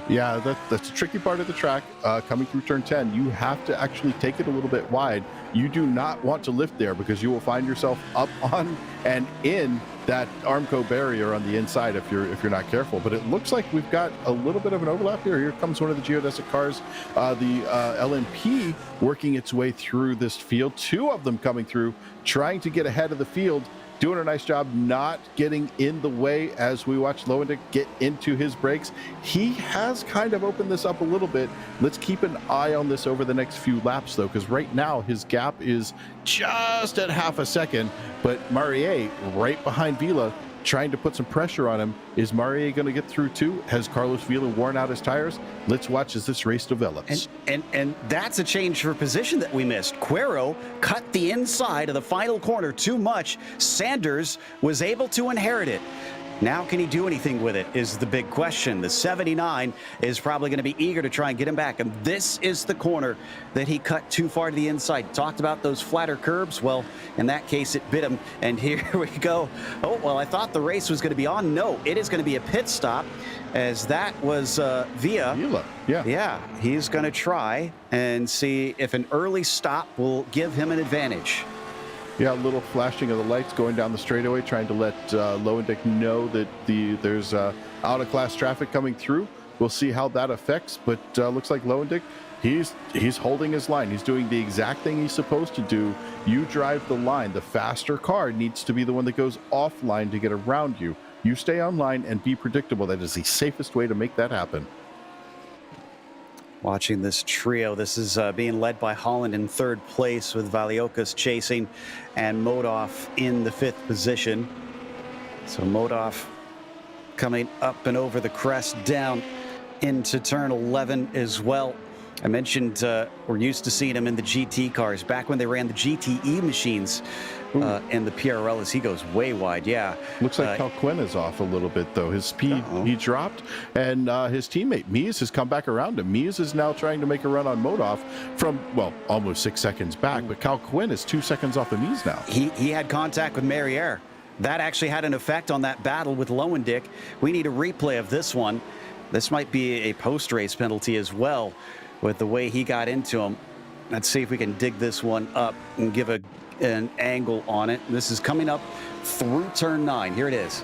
Yeah, that's a tricky part of the track. Coming through turn 10, you have to actually take it a little bit wide. You do not want to lift there because you will find yourself up on and in that Armco barrier on the inside if you're not careful. But it looks like we've got a little bit of an overlap here. Here comes one of the geodesic cars, the LMP, working its way through this field. 2 of them coming through, trying to get ahead of the field. Doing a nice job not getting in the way as we watch Lowendyk get into his brakes. He has kind of opened this up a little bit. Let's keep an eye on this over the next few laps, though, because right now his gap is just at half a second. But Merriere right behind Vila, trying to put some pressure on him. Is Merriere going to get through too? Has Carlos Vila worn out his tires? Let's watch as this race develops. And that's a change for position that we missed. Quero cut the inside of the final corner too much. Sanders was able to inherit it. Now, can he do anything with it is the big question. The 79 is probably going to be eager to try and get him back. And this is the corner that he cut too far to the inside. Talked about those flatter curbs. Well, in that case, it bit him. And here we go. Oh, well, I thought the race was going to be on. No, it is going to be a pit stop, as that was Vila. Yeah, he's going to try and see if an early stop will give him an advantage. Yeah, a little flashing of the lights going down the straightaway, trying to let Lowendyk know that there's out-of-class traffic coming through. We'll see how that affects, but looks like Lowendyk, he's holding his line. He's doing the exact thing he's supposed to do. You drive the line. The faster car needs to be the one that goes offline to get around you. You stay online and be predictable. That is the safest way to make that happen. Watching this trio, this is being led by Holland in 3rd place, with Valiokas chasing and Modov in the 5th position. So Modov coming up and over the crest down into turn 11 as well. I mentioned we're used to seeing him in the GT cars back when they ran the GTE machines and the PRL, as he goes way wide. Yeah. Looks like Calquin is off a little bit, though. His speed, he dropped, and his teammate, Mies, has come back around him. Mies is now trying to make a run on Modov from, well, almost 6 seconds back, but Calquin is 2 seconds off of Mies now. He had contact with Merriere. That actually had an effect on that battle with Lowendyk. We need a replay of this one. This might be a post-race penalty as well, with the way he got into him. Let's see if we can dig this one up and give an angle on it. This is coming up through turn 9. Here it is.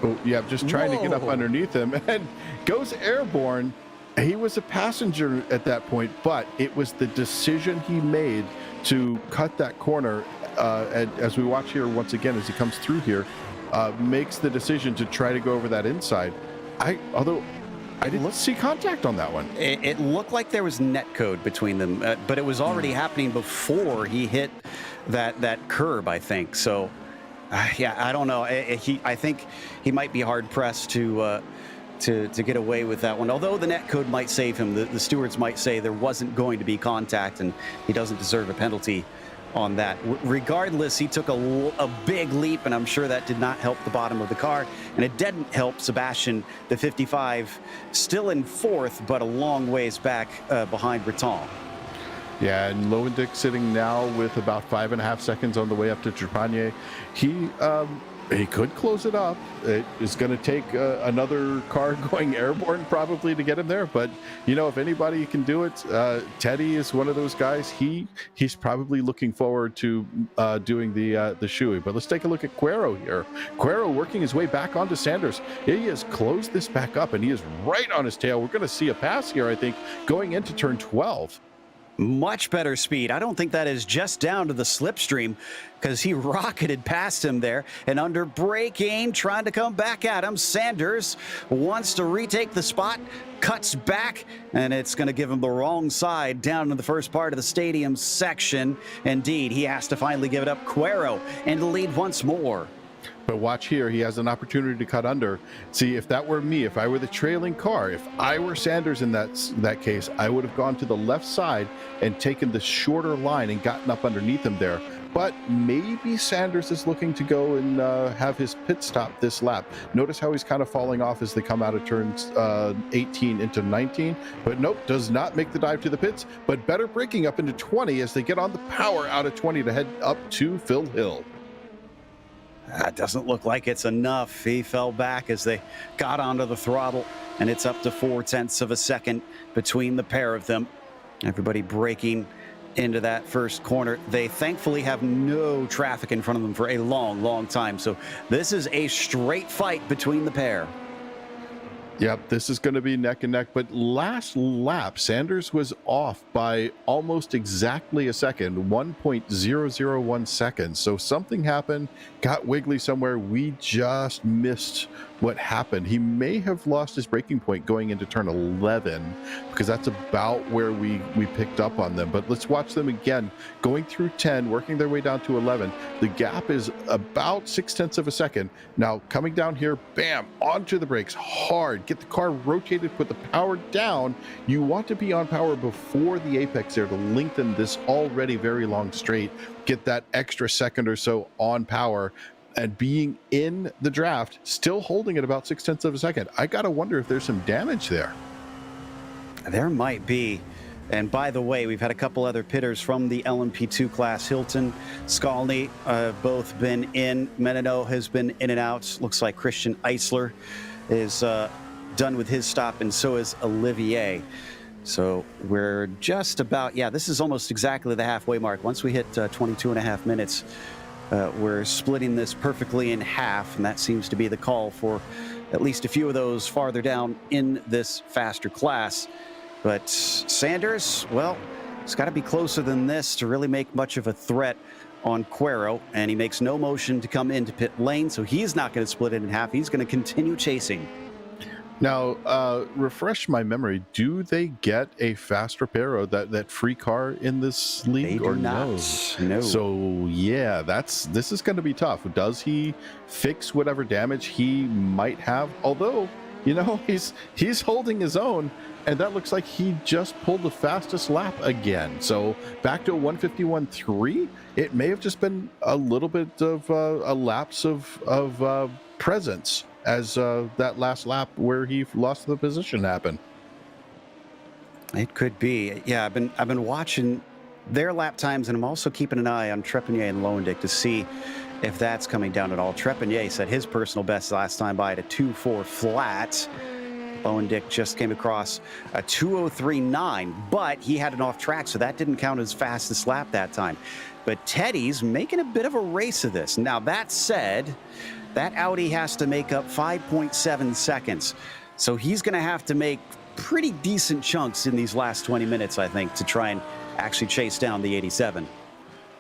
Oh, yeah, just trying to get up underneath him and goes airborne. He was a passenger at that point, but it was the decision he made to cut that corner. And as we watch here once again, as he comes through here, makes the decision to try to go over that inside. Although I didn't see contact on that one. It looked like there was net code between them, but it was already happening before he hit that curb, I think. So, yeah, I don't know. I think he might be hard pressed to get away with that one. Although the net code might save him, the stewards might say there wasn't going to be contact and he doesn't deserve a penalty on that. Regardless, he took a big leap, and I'm sure that did not help the bottom of the car, and it didn't help Sebastian, the 55, still in 4th, but a long ways back behind Breton. Yeah, and Lowendyk sitting now with about 5.5 seconds on the way up to Trepanier. He could close it up. It is going to take another car going airborne probably to get him there. But, you know, if anybody can do it, Teddy is one of those guys. He's probably looking forward to doing the shoey. But let's take a look at Cuero here. Cuero working his way back onto Sanders. He has closed this back up, and he is right on his tail. We're going to see a pass here, I think, going into turn 12. Much better speed. I don't think that is just down to the slipstream, because he rocketed past him there, and under braking, trying to come back at him. Sanders wants to retake the spot, cuts back, and it's going to give him the wrong side down in the first part of the stadium section. Indeed, he has to finally give it up. Cuero in the lead once more. But watch here, he has an opportunity to cut under. See, if that were me, if I were the trailing car, if I were Sanders in that case, I would have gone to the left side and taken the shorter line and gotten up underneath him there. But maybe Sanders is looking to go and have his pit stop this lap. Notice how he's kind of falling off as they come out of turns 18 into 19. But nope, does not make the dive to the pits, but better braking up into 20 as they get on the power out of 20 to head up to Phil Hill. That doesn't look like it's enough. He fell back as they got onto the throttle, and it's up to 0.4 of a second between the pair of them. Everybody braking into that first corner. They thankfully have no traffic in front of them for a long, long time. So this is a straight fight between the pair. Yep, this is going to be neck and neck. But last lap, Sanders was off by almost exactly a second, 1.001 seconds. So something happened, got wiggly somewhere. We just missed what happened. He may have lost his braking point going into turn 11, because that's about where we picked up on them. But let's watch them again, going through 10, working their way down to 11. The gap is about 0.6 of a second. Now coming down here, bam, onto the brakes, hard. Get the car rotated, put the power down. You want to be on power before the apex there to lengthen this already very long straight. Get that extra second or so on power. And being in the draft, still holding at about 0.6 of a second. I gotta wonder if there's some damage there. There might be. And by the way, we've had a couple other pitters from the LMP2 class. Hilton, Skalny, both been in. Menino has been in and out. Looks like Christian Eisler is done with his stop, and so is Olivier. So we're just about, yeah, this is almost exactly the halfway mark. Once we hit 22.5 minutes, we're splitting this perfectly in half, and that seems to be the call for at least a few of those farther down in this faster class. But Sanders, well, it's got to be closer than this to really make much of a threat on Cuero, and he makes no motion to come into pit lane, so he's not going to split it in half. He's going to continue chasing. Now, refresh my memory. Do they get a fast repair, that free car in this league, or no? No. So yeah, this is going to be tough. Does he fix whatever damage he might have? Although, you know, he's holding his own, and that looks like he just pulled the fastest lap again. So back to a 151.3. It may have just been a little bit of a lapse of presence as that last lap where he lost the position happened. It could be. Yeah, I've been watching their lap times, and I'm also keeping an eye on Trepanier and Lowendick to see if that's coming down at all. Trepanier set his personal best last time by at a 2.4 flat. Lowendick just came across a 2:03.9, but he had an off track, so that didn't count as fastest lap that time. But Teddy's making a bit of a race of this. Now, that said, that Audi has to make up 5.7 seconds. So he's going to have to make pretty decent chunks in these last 20 minutes, I think, to try and actually chase down the 87.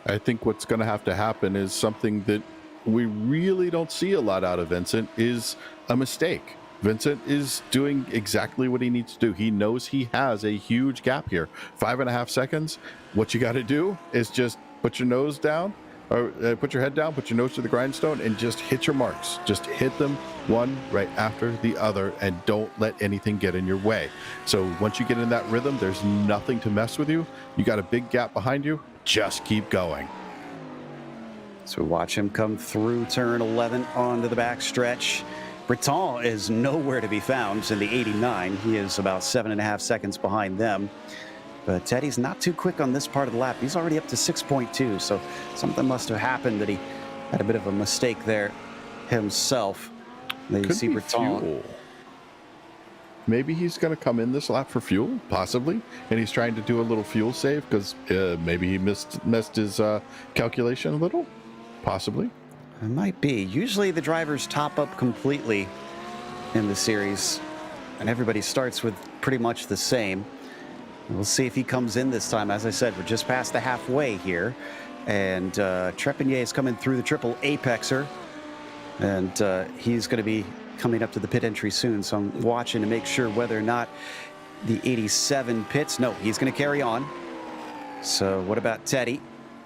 I think what's going to have to happen is something that we really don't see a lot out of Vincent, is a mistake. Vincent is doing exactly what he needs to do. He knows he has a huge gap here. 5.5 seconds. What you got to do is just put your nose down, or put your head down, put your nose to the grindstone, and just hit your marks. Just hit them one right after the other, and don't let anything get in your way. So once you get in that rhythm, there's nothing to mess with you. You got a big gap behind you. Just keep going. So watch him come through turn 11 onto the back stretch. Breton is nowhere to be found in the 89. He is about 7.5 seconds behind them. But Teddy's not too quick on this part of the lap. He's already up to 6.2, so something must have happened that he had a bit of a mistake there himself. Then you Could see be Breton. fuel. Maybe he's going to come in this lap for fuel, possibly, and he's trying to do a little fuel save because maybe he missed his calculation a little, possibly. It might be. Usually the drivers top up completely in the series, and everybody starts with pretty much the same. We'll see if he comes in this time. As I said, we're just past the halfway here, and Trepanier is coming through the triple apexer, and he's going to be coming up to the pit entry soon, so I'm watching to make sure whether or not the 87 pits. No, he's going to carry on. So what about Teddy?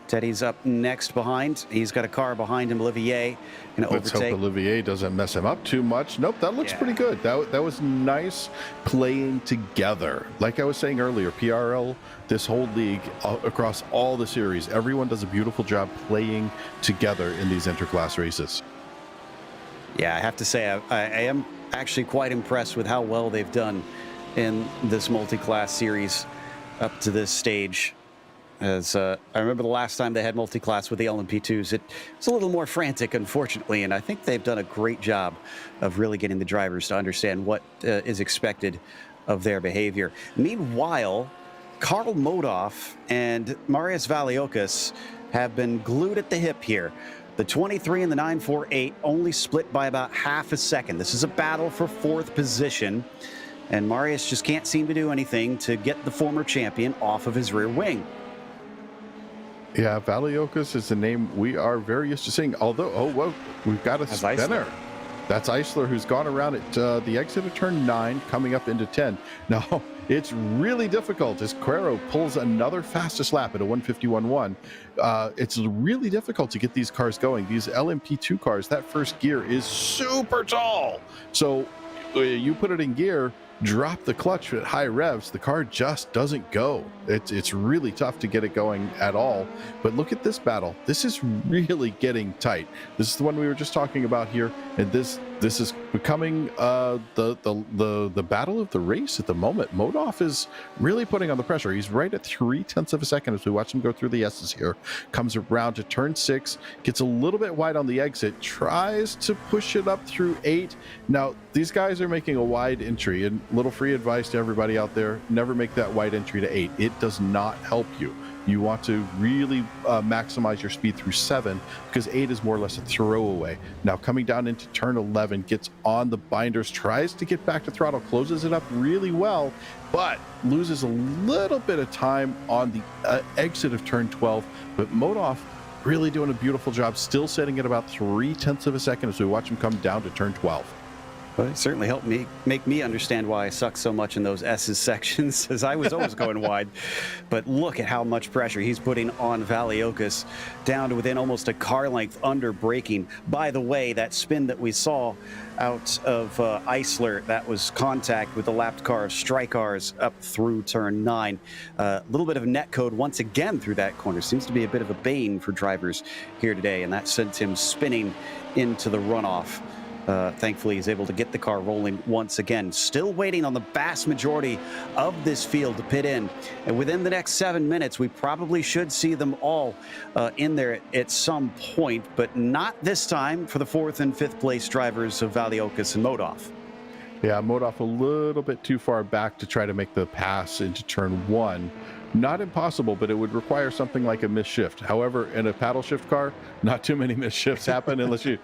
Teddy's up next behind. He's got a car behind him, Olivier. Let's hope Olivier doesn't mess him up too much. Nope, that looks pretty good. That was nice playing together. Like I was saying earlier, PRL, this whole league, across all the series, everyone does a beautiful job playing together in these interclass races. Yeah, I have to say, I am actually quite impressed with how well they've done in this multi-class series up to this stage. As I remember the last time they had multi-class with the LMP2s, it was a little more frantic, unfortunately, and I think they've done a great job of really getting the drivers to understand what is expected of their behavior. Meanwhile, Karl Modoff and Marius Valiokas have been glued at the hip here. The 23 and the 948 only split by about half a second. This is a battle for fourth position, and Marius just can't seem to do anything to get the former champion off of his rear wing. Yeah, Valiokas is a name we are very used to seeing, although, oh, whoa, we've got a spinner. That's Eisler, who's gone around at the exit of turn 9, coming up into 10. Now, it's really difficult as Quero pulls another fastest lap at a 151.1. It's really difficult to get these cars going. These LMP2 cars, that first gear is super tall. So you put it in gear, drop the clutch at high revs, the car just doesn't go. It's really tough to get it going at all. But look at this battle. This is really getting tight. This is the one we were just talking about here, and this is becoming the battle of the race at the moment. Modoff is really putting on the pressure. He's right at 0.3 of a second as we watch him go through the S's here. Comes around to turn 6, gets a little bit wide on the exit, tries to push it up through 8. Now, these guys are making a wide entry, and little free advice to everybody out there: never make that wide entry to 8. It does not help you. You want to really maximize your speed through 7, because 8 is more or less a throwaway. Now coming down into turn 11, gets on the binders, tries to get back to throttle, closes it up really well, but loses a little bit of time on the exit of turn 12. But Modoff really doing a beautiful job, still sitting at about 0.3 of a second as we watch him come down to turn 12. Well, it certainly helped make me understand why I suck so much in those S's sections, as I was always going wide. But look at how much pressure he's putting on Valiokas, down to within almost a car length under braking. By the way, that spin that we saw out of Eisler, that was contact with the lapped car of Strykars up through turn 9. A little bit of net code once again through that corner. Seems to be a bit of a bane for drivers here today, and that sent him spinning into the runoff. Thankfully, he's able to get the car rolling once again. Still waiting on the vast majority of this field to pit in. And within the next 7 minutes, we probably should see them all in there at some point, but not this time for the 4th and 5th place drivers of Valiokas and Modoff. Yeah, Modoff a little bit too far back to try to make the pass into turn 1. Not impossible, but it would require something like a missed shift. However, in a paddle shift car, not too many missed shifts happen unless you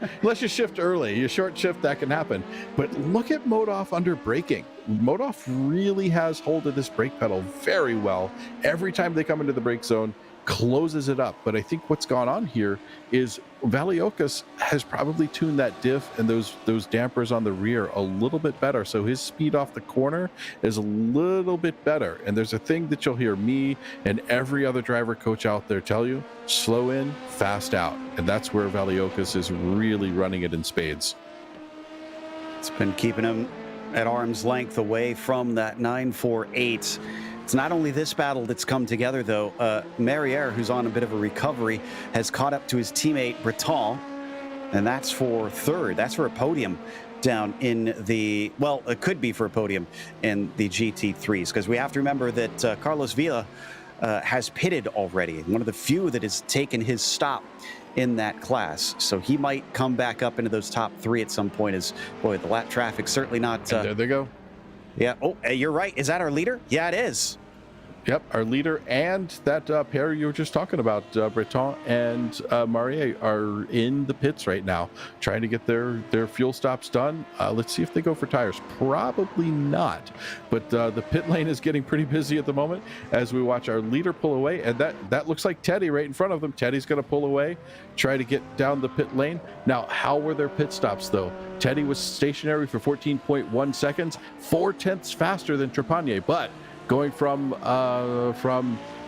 shift early. You short shift, that can happen. But look at Modoff under braking. Modoff really has hold of this brake pedal very well. Every time they come into the brake zone, closes it up. But I think what's gone on here is Valiokas has probably tuned that diff and those dampers on the rear a little bit better, so his speed off the corner is a little bit better. And there's a thing that you'll hear me and every other driver coach out there tell you: slow in, fast out. And that's where Valiokas is really running it in spades. It's been keeping him at arm's length away from that 948. It's not only this battle that's come together, though. Merriere, who's on a bit of a recovery, has caught up to his teammate Breton, and that's for 3rd. That's for a podium down in the, well, it could be for a podium in the GT3s, because we have to remember that Carlos Villa has pitted already. One of the few that has taken his stop in that class. So he might come back up into those top 3 at some point. As boy, the lap traffic certainly not. There they go. Yeah. Oh, you're right. Is that our leader? Yeah, it is. Yep, our leader and that pair you were just talking about, Breton and Marie, are in the pits right now, trying to get their fuel stops done. Let's see if they go for tires. Probably not, but the pit lane is getting pretty busy at the moment as we watch our leader pull away, and that looks like Teddy right in front of them. Teddy's going to pull away, try to get down the pit lane. Now, how were their pit stops, though? Teddy was stationary for 14.1 seconds, 0.4 faster than Trepanier, but going from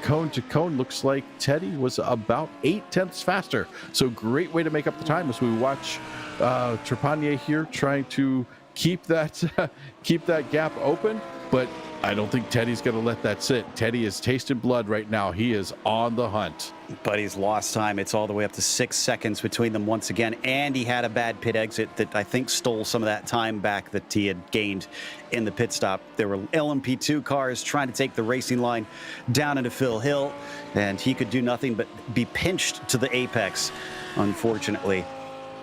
cone to cone, looks like Teddy was about 0.8 faster. So great way to make up the time as we watch Trepanier here trying to keep that gap open. But I don't think Teddy's going to let that sit. Teddy is tasted blood right now. He is on the hunt. But he's lost time. It's all the way up to 6 seconds between them once again. And he had a bad pit exit that I think stole some of that time back that he had gained in the pit stop. There were LMP2 cars trying to take the racing line down into Phil Hill, and he could do nothing but be pinched to the apex, unfortunately.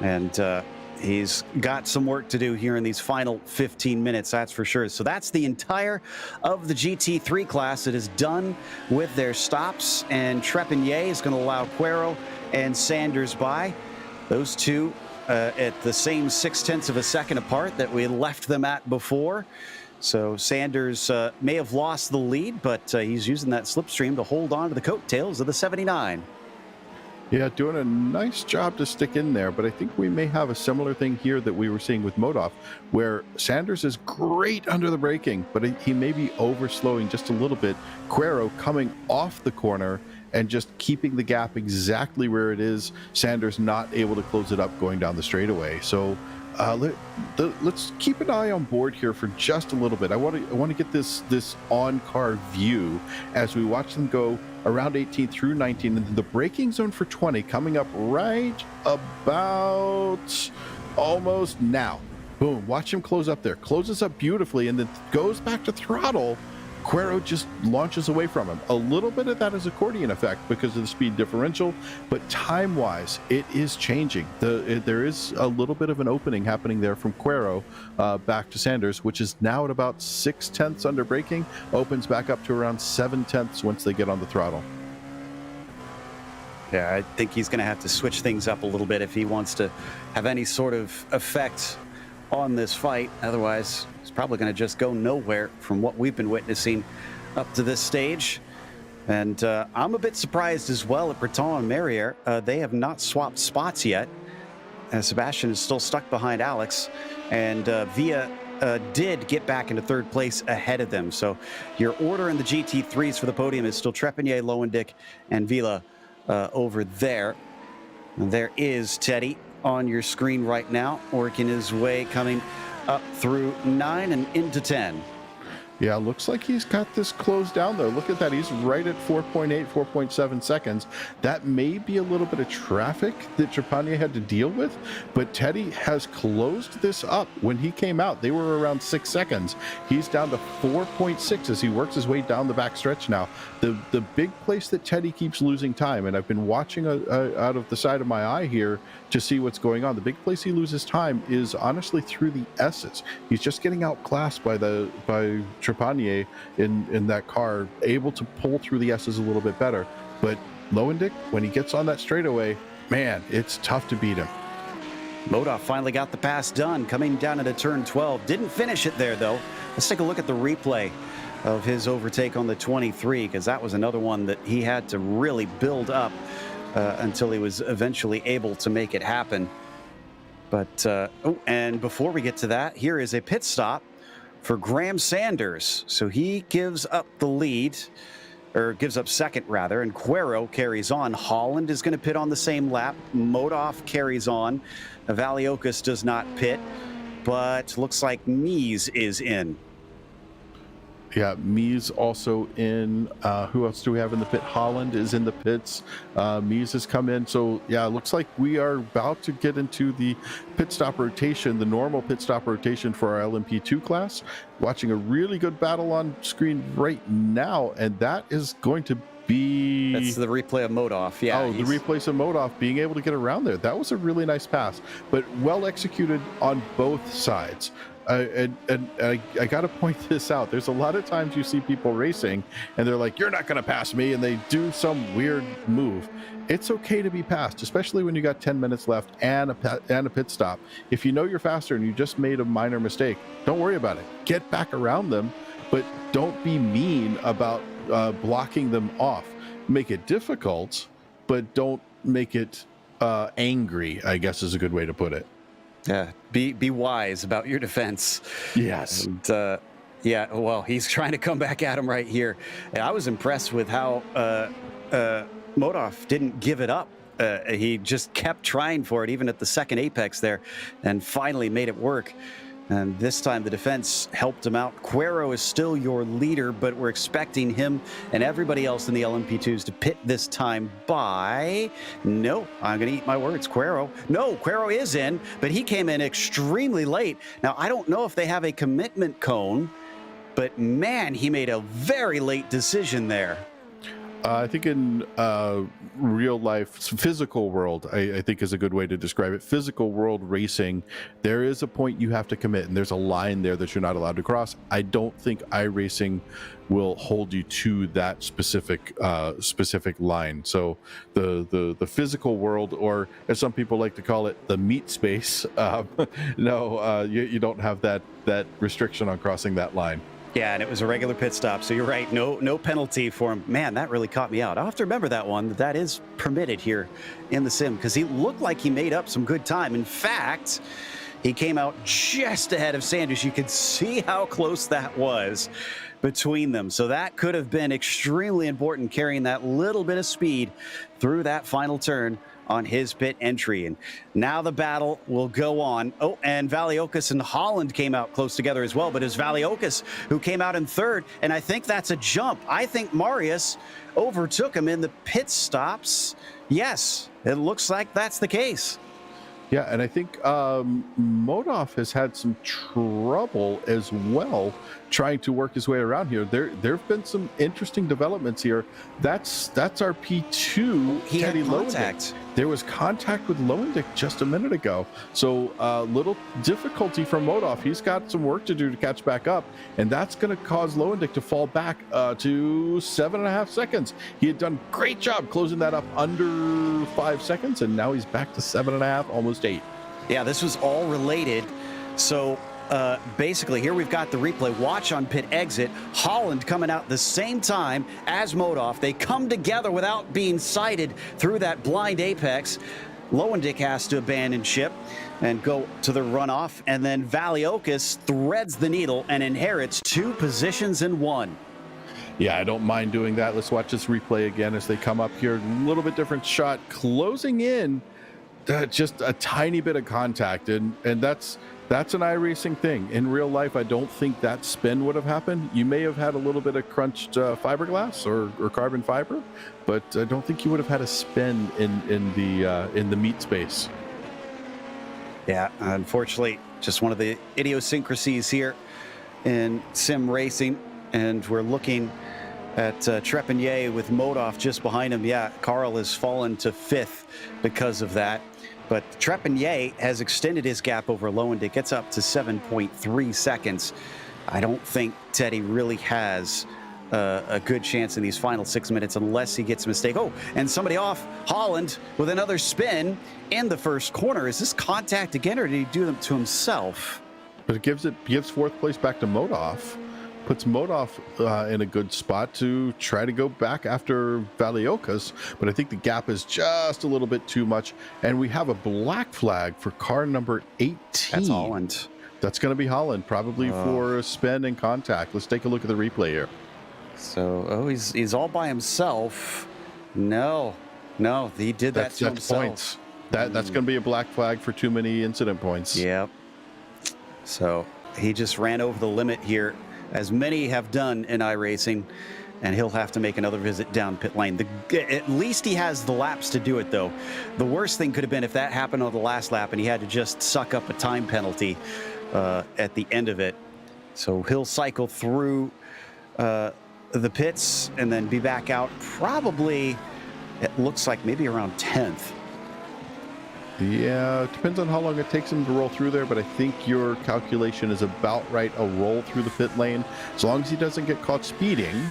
And he's got some work to do here in these final 15 minutes, that's for sure. So that's the entire of the GT3 class that is done with their stops, and Trepanier is going to allow Quero and Sanders by. Those two at the same 0.6 of a second apart that we left them at before. So Sanders may have lost the lead, but he's using that slipstream to hold on to the coattails of the 79. Yeah, doing a nice job to stick in there, but I think we may have a similar thing here that we were seeing with Modov, where Sanders is great under the braking, but he may be overslowing just a little bit. Quero coming off the corner and just keeping the gap exactly where it is. Sanders not able to close it up going down the straightaway. So let's keep an eye on board here for just a little bit. I want to get this on-car view as we watch them go around 18 through 19, and the braking zone for 20 coming up right about almost now. Boom, watch him close up there. Closes up beautifully and then goes back to throttle. Quero just launches away from him. A little bit of that is accordion effect because of the speed differential, but time-wise, it is changing. There is a little bit of an opening happening there from Quero back to Sanders, which is now at about 0.6 under braking, opens back up to around 0.7 once they get on the throttle. Yeah, I think he's going to have to switch things up a little bit if he wants to have any sort of effect on this fight. Otherwise, it's probably going to just go nowhere from what we've been witnessing up to this stage. And I'm a bit surprised as well at Breton and Merrier. They have not swapped spots yet. Sebastian is still stuck behind Alex, and Villa did get back into third place ahead of them. So your order in the GT3s for the podium is still Trepanier, Lowendick, and Villa over there. And there is Teddy on your screen right now, working his way coming up through 9 and into 10. Yeah, looks like he's got this closed down though. Look at that, he's right at 4.8, 4.7 seconds. That may be a little bit of traffic that Trepanier had to deal with, but Teddy has closed this up. When he came out, they were around 6 seconds. He's down to 4.6 as he works his way down the back stretch now. The big place that Teddy keeps losing time, and I've been watching out of the side of my eye here to see what's going on. The big place he loses time is honestly through the S's. He's just getting outclassed by Trepanier in that car, able to pull through the S's a little bit better. But Lowendick, when he gets on that straightaway, man, it's tough to beat him. Modov finally got the pass done, coming down into turn 12. Didn't finish it there, though. Let's take a look at the replay of his overtake on the 23, because that was another one that he had to really build up until he was eventually able to make it happen. But, and before we get to that, here is a pit stop for Graham Sanders. So he gives up the lead, or gives up second rather, and Quero carries on. Holland is going to pit on the same lap. Modov carries on. Valiokas does not pit, but looks like Mies is in. Yeah, Mies also in. Who else do we have in the pit? Holland is in the pits. Mies has come in. So, yeah, it looks like we are about to get into the pit stop rotation, the normal pit stop rotation for our LMP2 class. Watching a really good battle on screen right now, and that is going to That's the replay of Modoff. Yeah. Oh, the replay of Modoff being able to get around there. That was a really nice pass, but well executed on both sides. And I got to point this out. There's a lot of times you see people racing and they're like, you're not going to pass me. And they do some weird move. It's okay to be passed, especially when you got 10 minutes left and a pit stop. If you know you're faster and you just made a minor mistake, don't worry about it. Get back around them, but don't be mean about blocking them off. Make it difficult, but don't make it angry, I guess is a good way to put it. Yeah, be wise about your defense. Yes. And, yeah, well, he's trying to come back at him right here. And I was impressed with how Modoff didn't give it up. He just kept trying for it, even at the second apex there, and finally made it work. And this time the defense helped him out. Cuero is still your leader, but we're expecting him and everybody else in the LMP2s to pit this time by... No, I'm going to eat my words. Cuero. No, Cuero is in, but he came in extremely late. Now, I don't know if they have a commitment cone, but man, he made a very late decision there. I think in real life, physical world, I think is a good way to describe it. Physical world racing, there is a point you have to commit, and there's a line there that you're not allowed to cross. I don't think iRacing will hold you to that specific line. So the physical world, or as some people like to call it, the meat space, no, you don't have that restriction on crossing that line. Yeah, and it was a regular pit stop, so you're right. No penalty for him. Man, that really caught me out. I'll have to remember that one. That is permitted here in the sim, because he looked like he made up some good time. In fact, he came out just ahead of Sanders. You could see how close that was between them. So that could have been extremely important, carrying that little bit of speed through that final turn on his pit entry. And now the battle will go on. Oh, and Valiokas and Holland came out close together as well, but it's Valiokas who came out in third, and I think that's a jump. I think Marius overtook him in the pit stops. Yes, it looks like that's the case. Yeah, and I think Modoff has had some trouble as well trying to work his way around here. There have been some interesting developments here. That's our P2. He Teddy had contact. Lowendick. There was contact with Lowendick just a minute ago. So little difficulty from Modoff. He's got some work to do to catch back up, and that's going to cause Lowendick to fall back to 7.5 seconds. He had done a great job closing that up under 5 seconds, and now he's back to 7.5, almost 8. Yeah, this was all related. So basically, here we've got the replay. Watch on pit exit. Holland coming out the same time as Modoff. They come together without being sighted through that blind apex. Lowendick has to abandon ship and go to the runoff. And then Valiokas threads the needle and inherits 2 positions in 1. Yeah, I don't mind doing that. Let's watch this replay again as they come up here. A little bit different shot, closing in just a tiny bit of contact. And that's an iRacing thing. In real life, I don't think that spin would have happened. You may have had a little bit of crunched fiberglass or carbon fiber, but I don't think you would have had a spin in the meat space. Yeah, unfortunately, just one of the idiosyncrasies here in sim racing, and we're looking at Trepanier with Modoff just behind him. Yeah, Carl has fallen to 5th because of that. But Trepanier has extended his gap over Lowendick. Gets up to 7.3 seconds. I don't think Teddy really has a good chance in these final 6 minutes unless he gets a mistake. Oh, and somebody off. Holland with another spin in the first corner. Is this contact again, or did he do them to himself? But it gives 4th place back to Modoff. Puts Modoff in a good spot to try to go back after Valiokas, but I think the gap is just a little bit too much, and we have a black flag for car number 18. That's Holland. That's going to be Holland, probably for a spin and contact. Let's take a look at the replay here. So, he's all by himself. No, he did that to himself. Points. That's going to be a black flag for too many incident points. Yep. So he just ran over the limit here, as many have done in iRacing, and he'll have to make another visit down pit lane. At least he has the laps to do it, though. The worst thing could have been if that happened on the last lap and he had to just suck up a time penalty at the end of it. So he'll cycle through the pits and then be back out probably, it looks like maybe around 10th. Yeah, it depends on how long it takes him to roll through there, but I think your calculation is about right. A roll through the pit lane, as long as he doesn't get caught speeding,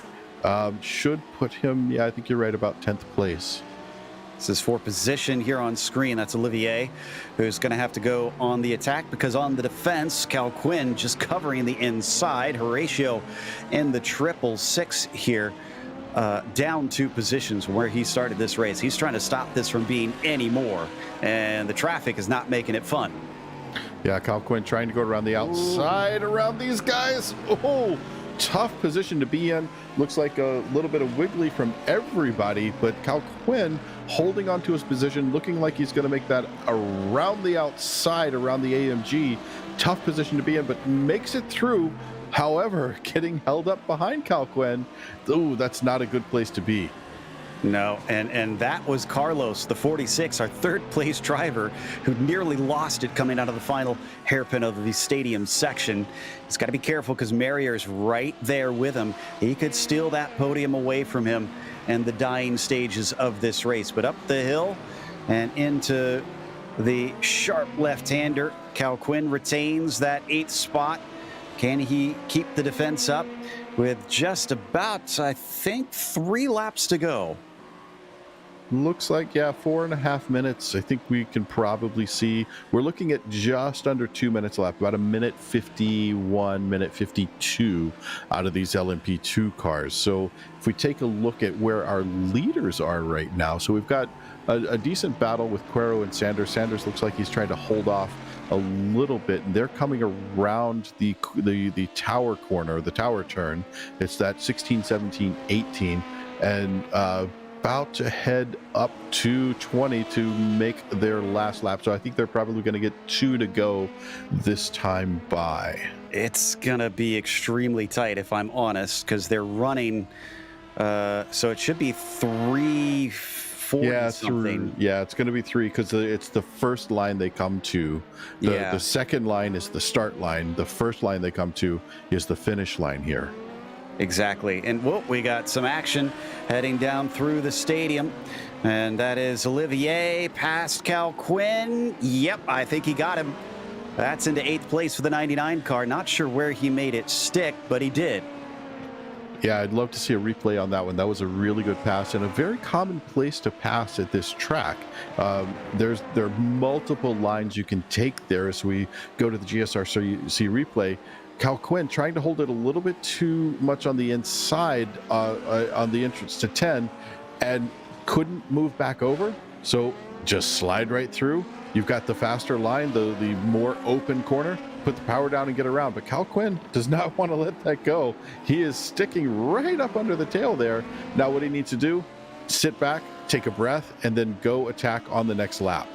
should put him, yeah, I think you're right, about 10th place. This is for position here on screen. That's Olivier, who's going to have to go on the attack, because on the defense, Cal Quinn just covering the inside. Horatio in the 666 here. Down 2 positions where he started this race. He's trying to stop this from being any more, and the traffic is not making it fun. Yeah, Cal Quinn trying to go around the outside around these guys. Oh, tough position to be in. Looks like a little bit of wiggly from everybody, but Cal Quinn holding on to his position, looking like he's going to make that around the outside, around the AMG. Tough position to be in, but makes it through. However, getting held up behind Cal Quinn, ooh, that's not a good place to be. No, and that was Carlos, the 46, our 3rd place driver, who nearly lost it coming out of the final hairpin of the stadium section. He's got to be careful because Marrier's right there with him. He could steal that podium away from him in the dying stages of this race. But up the hill and into the sharp left-hander, Cal Quinn retains that 8th spot. Can he keep the defense up with just about, I think, 3 laps to go? Looks like, yeah, 4.5 minutes. I think we can probably see. We're looking at just under 2 minutes left, about 1:51, 1:52 out of these LMP2 cars. So if we take a look at where our leaders are right now, so we've got a decent battle with Cuero and Sanders. Sanders looks like he's trying to hold off a little bit, and they're coming around the tower corner, the tower turn. It's that 16, 17, 18, and about to head up to 20 to make their last lap. So I think they're probably going to get 2 to go this time by. It's going to be extremely tight, if I'm honest, because they're running, so it should be 340 something. Yeah, it's going to be 3 because it's the first line they come to. The second line is the start line. The first line they come to is the finish line here. Exactly. And we got some action heading down through the stadium. And that is Olivier past Cal Quinn. Yep, I think he got him. That's into 8th place for the 99 car. Not sure where he made it stick, but he did. Yeah, I'd love to see a replay on that one. That was a really good pass and a very common place to pass at this track. There are multiple lines you can take there as we go to the GSR, so you see replay. Cal Quinn trying to hold it a little bit too much on the inside on the entrance to 10 and couldn't move back over. So just slide right through. You've got the faster line, the more open corner, put the power down and get around. But Cal Quinn does not want to let that go. He is sticking right up under the tail there. Now what he needs to do, sit back, take a breath, and then go attack on the next lap.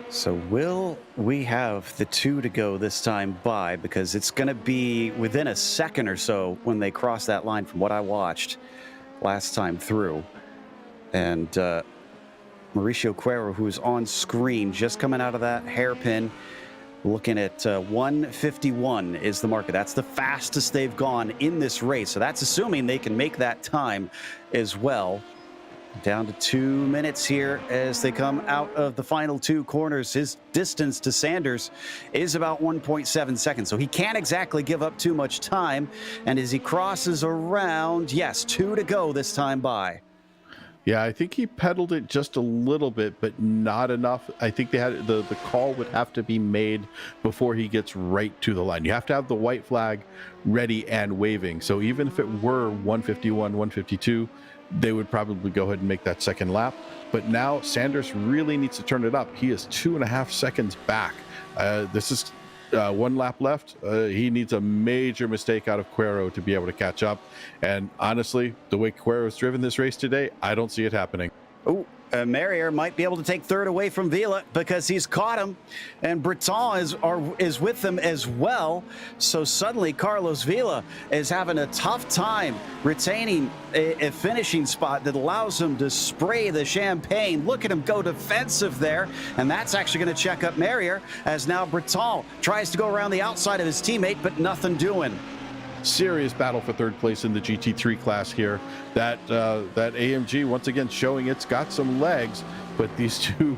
So will we have the 2 to go this time by? Because it's going to be within a second or so when they cross that line from what I watched last time through. And Mauricio Cuero, who's on screen, just coming out of that hairpin, looking at 1:51 is the marker. That's the fastest they've gone in this race. So that's assuming they can make that time as well. Down to 2 minutes here as they come out of the final 2 corners. His distance to Sanders is about 1.7 seconds, so he can't exactly give up too much time. And as he crosses around, yes, 2 to go this time by. Yeah, I think he pedaled it just a little bit, but not enough. I think they had the call would have to be made before he gets right to the line. You have to have the white flag ready and waving. So even if it were 1:51, 1:52, they would probably go ahead and make that second lap. But now Sanders really needs to turn it up. He is 2.5 seconds back. This is 1 lap left. He needs a major mistake out of Cuero to be able to catch up. And honestly, the way Cuero's driven this race today, I don't see it happening. Oh, Marrier might be able to take 3rd away from Vila because he's caught him, and Breton is with them as well. So suddenly Carlos Vila is having a tough time retaining a finishing spot that allows him to spray the champagne. Look at him go defensive there, and that's actually going to check up Marrier as now Breton tries to go around the outside of his teammate, but nothing doing. serious battle for third place in the GT3 class here. That AMG once again showing it's got some legs, but these two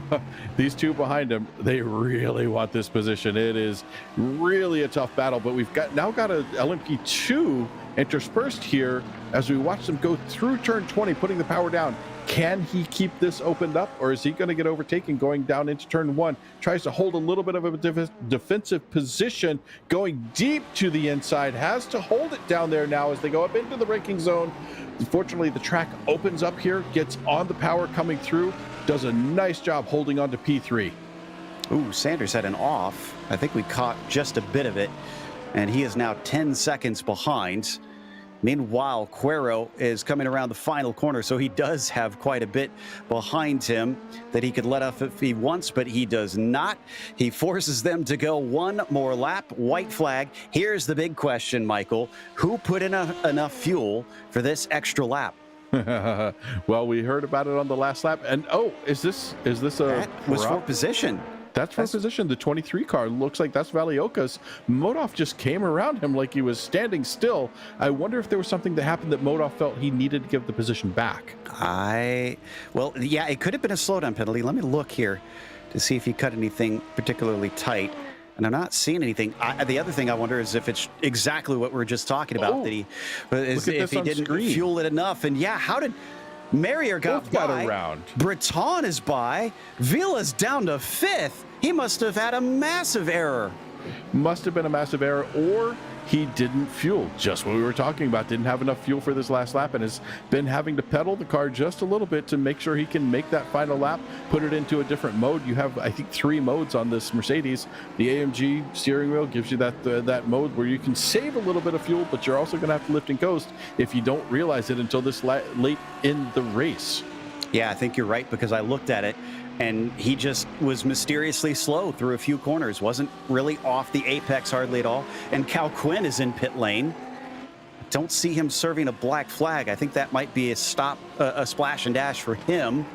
behind him, they really want this position. It is really a tough battle, but we've now got a LMP2 interspersed here as we watch them go through turn 20, putting the power down. Can he keep this opened up, or is he going to get overtaken going down into turn 1? Tries to hold a little bit of a defensive position, going deep to the inside, has to hold it down there now as they go up into the braking zone. Unfortunately, the track opens up here, gets on the power coming through, does a nice job holding on to P3. Ooh, Sanders had an off. I think we caught just a bit of it, and he is now 10 seconds behind. Meanwhile, Cuero is coming around the final corner, so he does have quite a bit behind him that he could let off if he wants, but he does not. He forces them to go one more lap. White flag. Here's the big question, Michael. Who put in enough fuel for this extra lap? Well, we heard about it on the last lap, and is this a that was for position? That's for position. The 23 car looks like that's Valioka's. Modov just came around him like he was standing still. I wonder if there was something that happened that Modov felt he needed to give the position back. Well, yeah, it could have been a slowdown penalty. Let me look here to see if he cut anything particularly tight. And I'm not seeing anything. The other thing I wonder is if it's exactly what we were just talking about. That if he didn't fuel it enough. And yeah, how did Merrier got around? Breton is by. Vila's down to 5th. He must have had a massive error. Must have been a massive error, or he didn't fuel. Just what we were talking about. Didn't have enough fuel for this last lap and has been having to pedal the car just a little bit to make sure he can make that final lap, put it into a different mode. You have, I think, 3 modes on this Mercedes. The AMG steering wheel gives you that mode where you can save a little bit of fuel, but you're also going to have to lift and coast if you don't realize it until this late in the race. Yeah, I think you're right, because I looked at it and he just was mysteriously slow through a few corners. Wasn't really off the apex hardly at all. And Cal Quinn is in pit lane. Don't see him serving a black flag. I think that might be a splash and dash for him.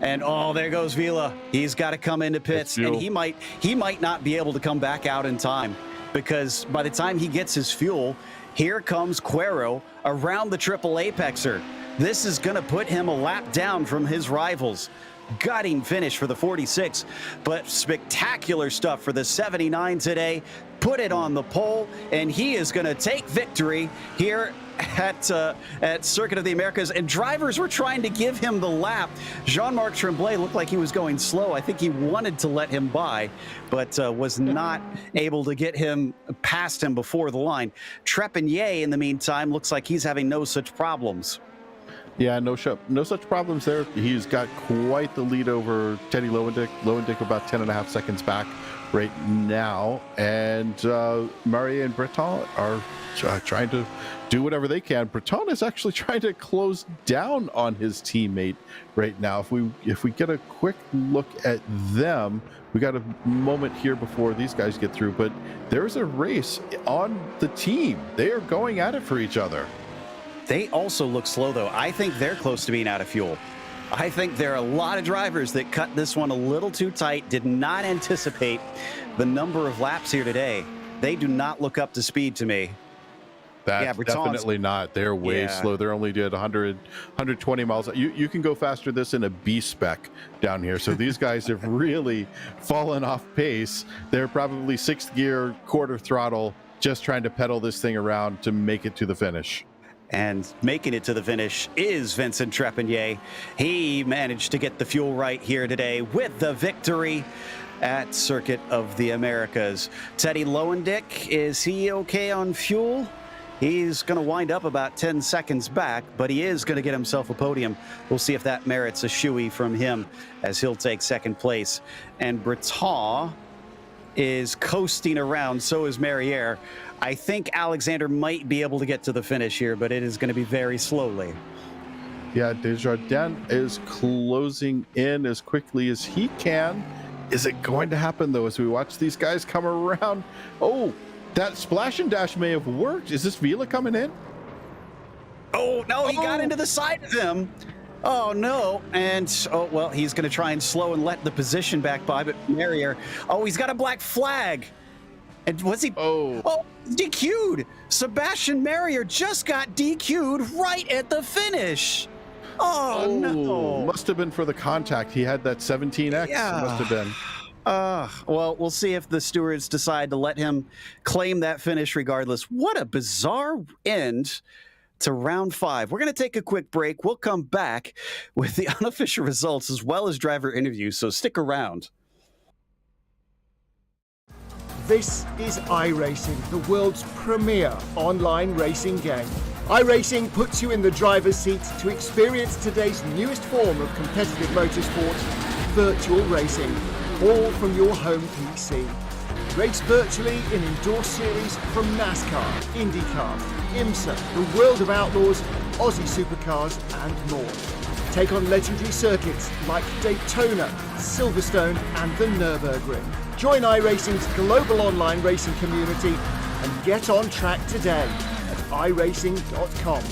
And there goes Vila. He's got to come into pits, and he might not be able to come back out in time, because by the time he gets his fuel, here comes Cuero around the triple apexer. This is going to put him a lap down from his rivals. Gutting finish for the 46, but spectacular stuff for the 79 today. Put it on the pole, and he is going to take victory here at Circuit of the Americas. And drivers were trying to give him the lap. Jean-Marc Tremblay looked like he was going slow. I think he wanted to let him by, but was not able to get him past him before the line. Trepanier, in the meantime, looks like he's having no such problems. Yeah, no such problems there. He's got quite the lead over Teddy Lowendick. Lowendick about 10.5 seconds back right now. And Marie and Breton are trying to do whatever they can. Breton is actually trying to close down on his teammate right now. If we get a quick look at them, we got a moment here before these guys get through, but there's a race on the team. They are going at it for each other. They also look slow, though. I think they're close to being out of fuel. I think there are a lot of drivers that cut this one a little too tight, did not anticipate the number of laps here today. They do not look up to speed to me. That's definitely not. They're way slow. They're only did 100, 120 miles. You can go faster this in a B spec down here. So these guys have really fallen off pace. They're probably 6th gear, quarter throttle, just trying to pedal this thing around to make it to the finish. And making it to the finish is Vincent Trepanier. He managed to get the fuel right here today with the victory at Circuit of the Americas. Teddy Lowendick, is he okay on fuel? He's going to wind up about 10 seconds back, but he is going to get himself a podium. We'll see if that merits a shoey from him, as he'll take 2nd place. And Breton is coasting around, so is Merrier. I think Alexander might be able to get to the finish here, but it is going to be very slowly. Yeah, Desjardins is closing in as quickly as he can. Is it going to happen, though, as we watch these guys come around? Oh, that splash and dash may have worked. Is this Vila coming in? Oh, no, he got into the side of him. Oh, no. And, well, he's going to try and slow and let the position back by, but Merrier, he's got a black flag. And was he? Oh, DQ'd. Sebastian Merrier just got DQ'd right at the finish. Oh, no. Must have been for the contact. He had that 17X. Yeah. Must have been. Well, we'll see if the stewards decide to let him claim that finish regardless. What a bizarre end to round 5. We're going to take a quick break. We'll come back with the unofficial results as well as driver interviews, so stick around. This is iRacing, the world's premier online racing game. iRacing puts you in the driver's seat to experience today's newest form of competitive motorsport, virtual racing, all from your home PC. Race virtually in indoor series from NASCAR, IndyCar, IMSA, the World of Outlaws, Aussie Supercars and more. Take on legendary circuits like Daytona, Silverstone and the Nürburgring. Join iRacing's global online racing community and get on track today at iRacing.com.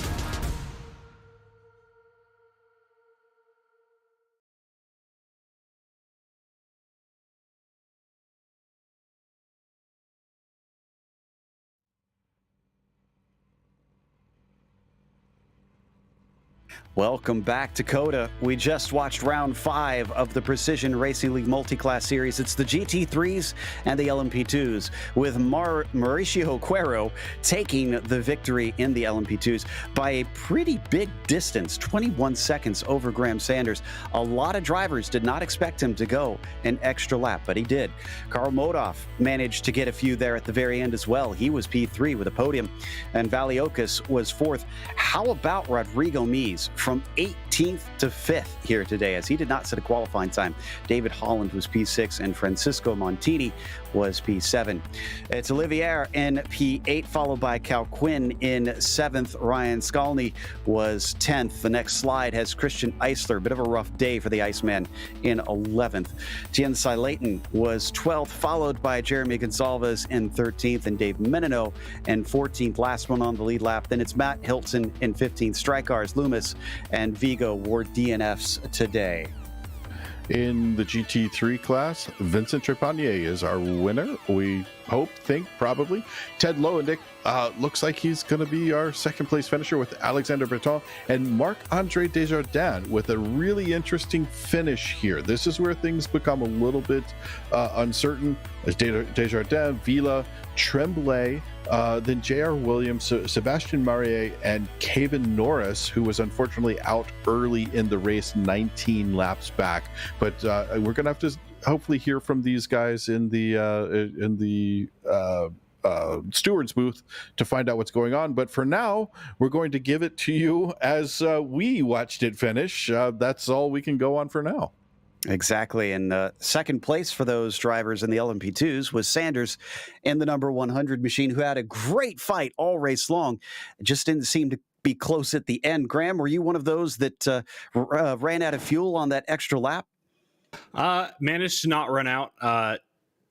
Welcome back to COTA. We just watched round 5 of the Precision Racing League Multiclass Series. It's the GT3s and the LMP2s, with Mauricio Cuero taking the victory in the LMP2s by a pretty big distance, 21 seconds over Graham Sanders. A lot of drivers did not expect him to go an extra lap, but he did. Karl Modoff managed to get a few there at the very end as well. He was P3 with a podium, and Valiokis was 4th. How about Rodrigo Mies from 18th to 5th here today, as he did not set a qualifying time? David Holland was P6 and Francisco Montini was P7. It's Olivier in P8, followed by Cal Quinn in 7th. Ryan Skalny was 10th. The next slide has Christian Eisler, a bit of a rough day for the Iceman, in 11th. Tiensai Leighton was 12th, followed by Jeremy Gonsalves in 13th and Dave Menino in 14th. Last one on the lead lap. Then it's Matt Hilton in 15th. Strykars, Loomis, and Vigo wore DNFs today. In the GT3 class, Vincent Trepanier is our winner. We think, probably. Ted Lowendick looks like he's going to be our second place finisher with Alexander Breton, and Marc-Andre Desjardins with a really interesting finish here. This is where things become a little bit uncertain. Desjardins, Villa, Tremblay, then J.R. Williams, Sebastian Marier, and Caven Norris, who was unfortunately out early in the race, 19 laps back. But we're going to have to hopefully hear from these guys in the steward's booth to find out what's going on. But for now, we're going to give it to you as we watched it finish. That's all we can go on for now. Exactly. And second place for those drivers in the LMP2s was Sanders in the number 100 machine, who had a great fight all race long. It just didn't seem to be close at the end. Graham, were you one of those that ran out of fuel on that extra lap? Managed to not run out. I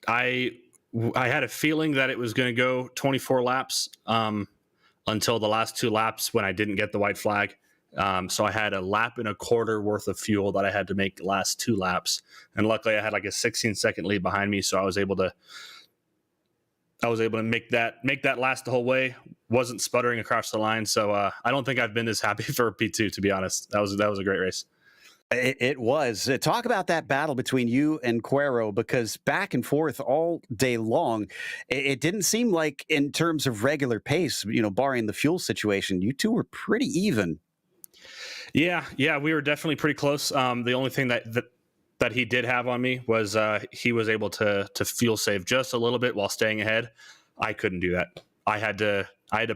had a feeling that it was going to go 24 laps until the last 2 laps when I didn't get the white flag. So I had a lap and a quarter worth of fuel that I had to make the last 2 laps. And luckily I had like a 16-second lead behind me. So I was able to make that last the whole way. Wasn't sputtering across the line. So I don't think I've been this happy for P2, to be honest. That was a great race. It was. Talk about that battle between you and Cuero, because back and forth all day long, it didn't seem like, in terms of regular pace, barring the fuel situation, you two were pretty even. Yeah, we were definitely pretty close. The only thing that he did have on me was he was able to fuel save just a little bit while staying ahead. I couldn't do that. I had to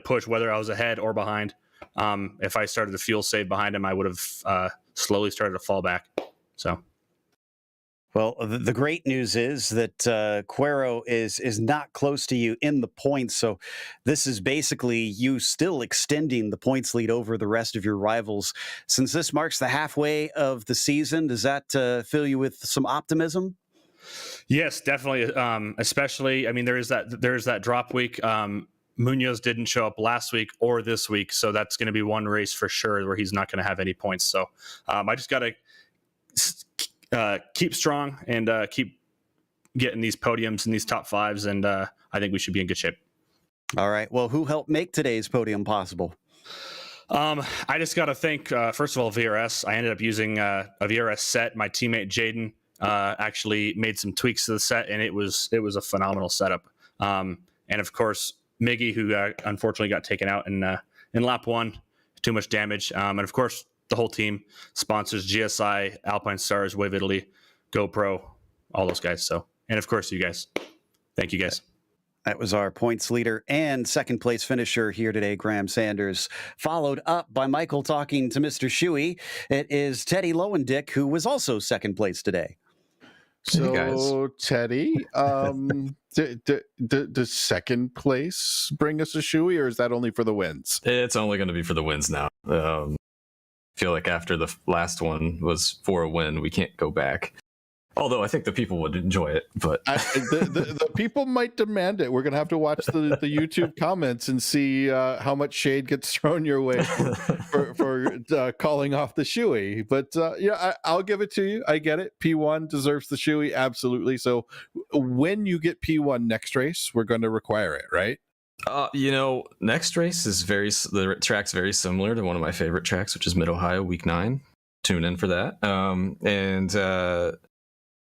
push whether I was ahead or behind. If I started to fuel save behind him, I would have slowly started to fall back. So, well, the great news is that Cuero is not close to you in the points. So this is basically you still extending the points lead over the rest of your rivals. Since this marks the halfway of the season, does that fill you with some optimism? Yes, definitely. Especially, I mean, there's that drop week. Munoz didn't show up last week or this week, so that's going to be one race for sure where he's not going to have any points. So I just got to keep strong and keep getting these podiums and these top fives, and I think we should be in good shape. All right. Well, who helped make today's podium possible? I just got to thank, first of all, VRS. I ended up using a VRS set. My teammate Jaden actually made some tweaks to the set, and it was a phenomenal setup. And of course, Miggy, who unfortunately got taken out in lap 1, too much damage. And of course, the whole team, sponsors, GSI, Alpine Stars, Wave Italy, GoPro, all those guys. So, and of course, you guys. Thank you, guys. That was our points leader and second place finisher here today, Graham Sanders, followed up by Michael talking to Mr. Shuey. It is Teddy Lowendick, who was also second place today. So, Teddy, does second place bring us a shoey, or is that only for the wins? It's only going to be for the wins now. I feel like after the last one was for a win, we can't go back. Although I think the people would enjoy it, but the people might demand it. We're going to have to watch the YouTube comments and see how much shade gets thrown your way for calling off the shoey. But I'll give it to you. I get it. P1 deserves the shoey, absolutely. So when you get P1 next race, we're going to require it, right? Next race is the track's very similar to one of my favorite tracks, which is Mid Ohio, Week 9. Tune in for that.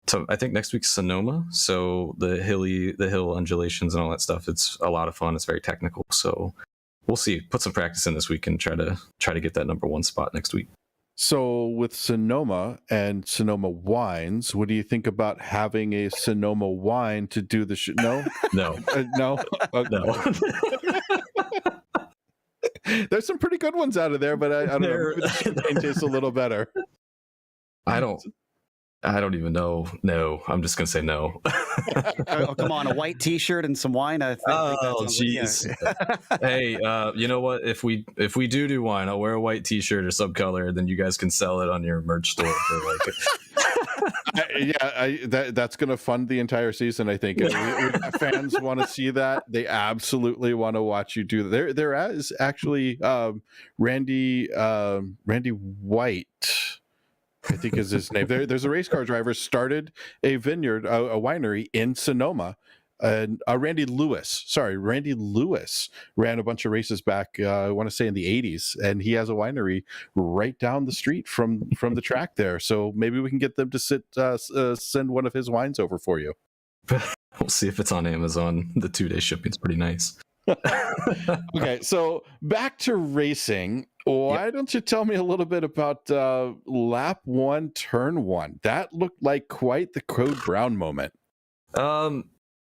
So I think next week's Sonoma. So the hill undulations and all that stuff. It's a lot of fun. It's very technical. So we'll see. Put some practice in this week and try to get that number 1 spot next week. So with Sonoma and Sonoma wines, what do you think about having a Sonoma wine to do the no? No. No. No. There's some pretty good ones out of there, but I don't know. Maybe the champagne tastes a little better. I don't even know. No, I'm just gonna say no. Oh, come on, a white T-shirt and some wine. Oh, jeez. Hey, you know what? If we do wine, I'll wear a white T-shirt or some color, then you guys can sell it on your merch store for that's gonna fund the entire season. I think fans want to see that. They absolutely want to watch you do that. There is actually Randy White, I think is his name. There's a race car driver started a vineyard, a winery in Sonoma. And Randy Lewis ran a bunch of races back, I want to say in the 80s, and he has a winery right down the street from the track there. So maybe we can get them to send one of his wines over for you. We'll see if it's on Amazon. The 2-day shipping's pretty nice. Okay, so back to racing. Why don't you tell me a little bit about lap 1, turn 1? That looked like quite the Code Brown moment.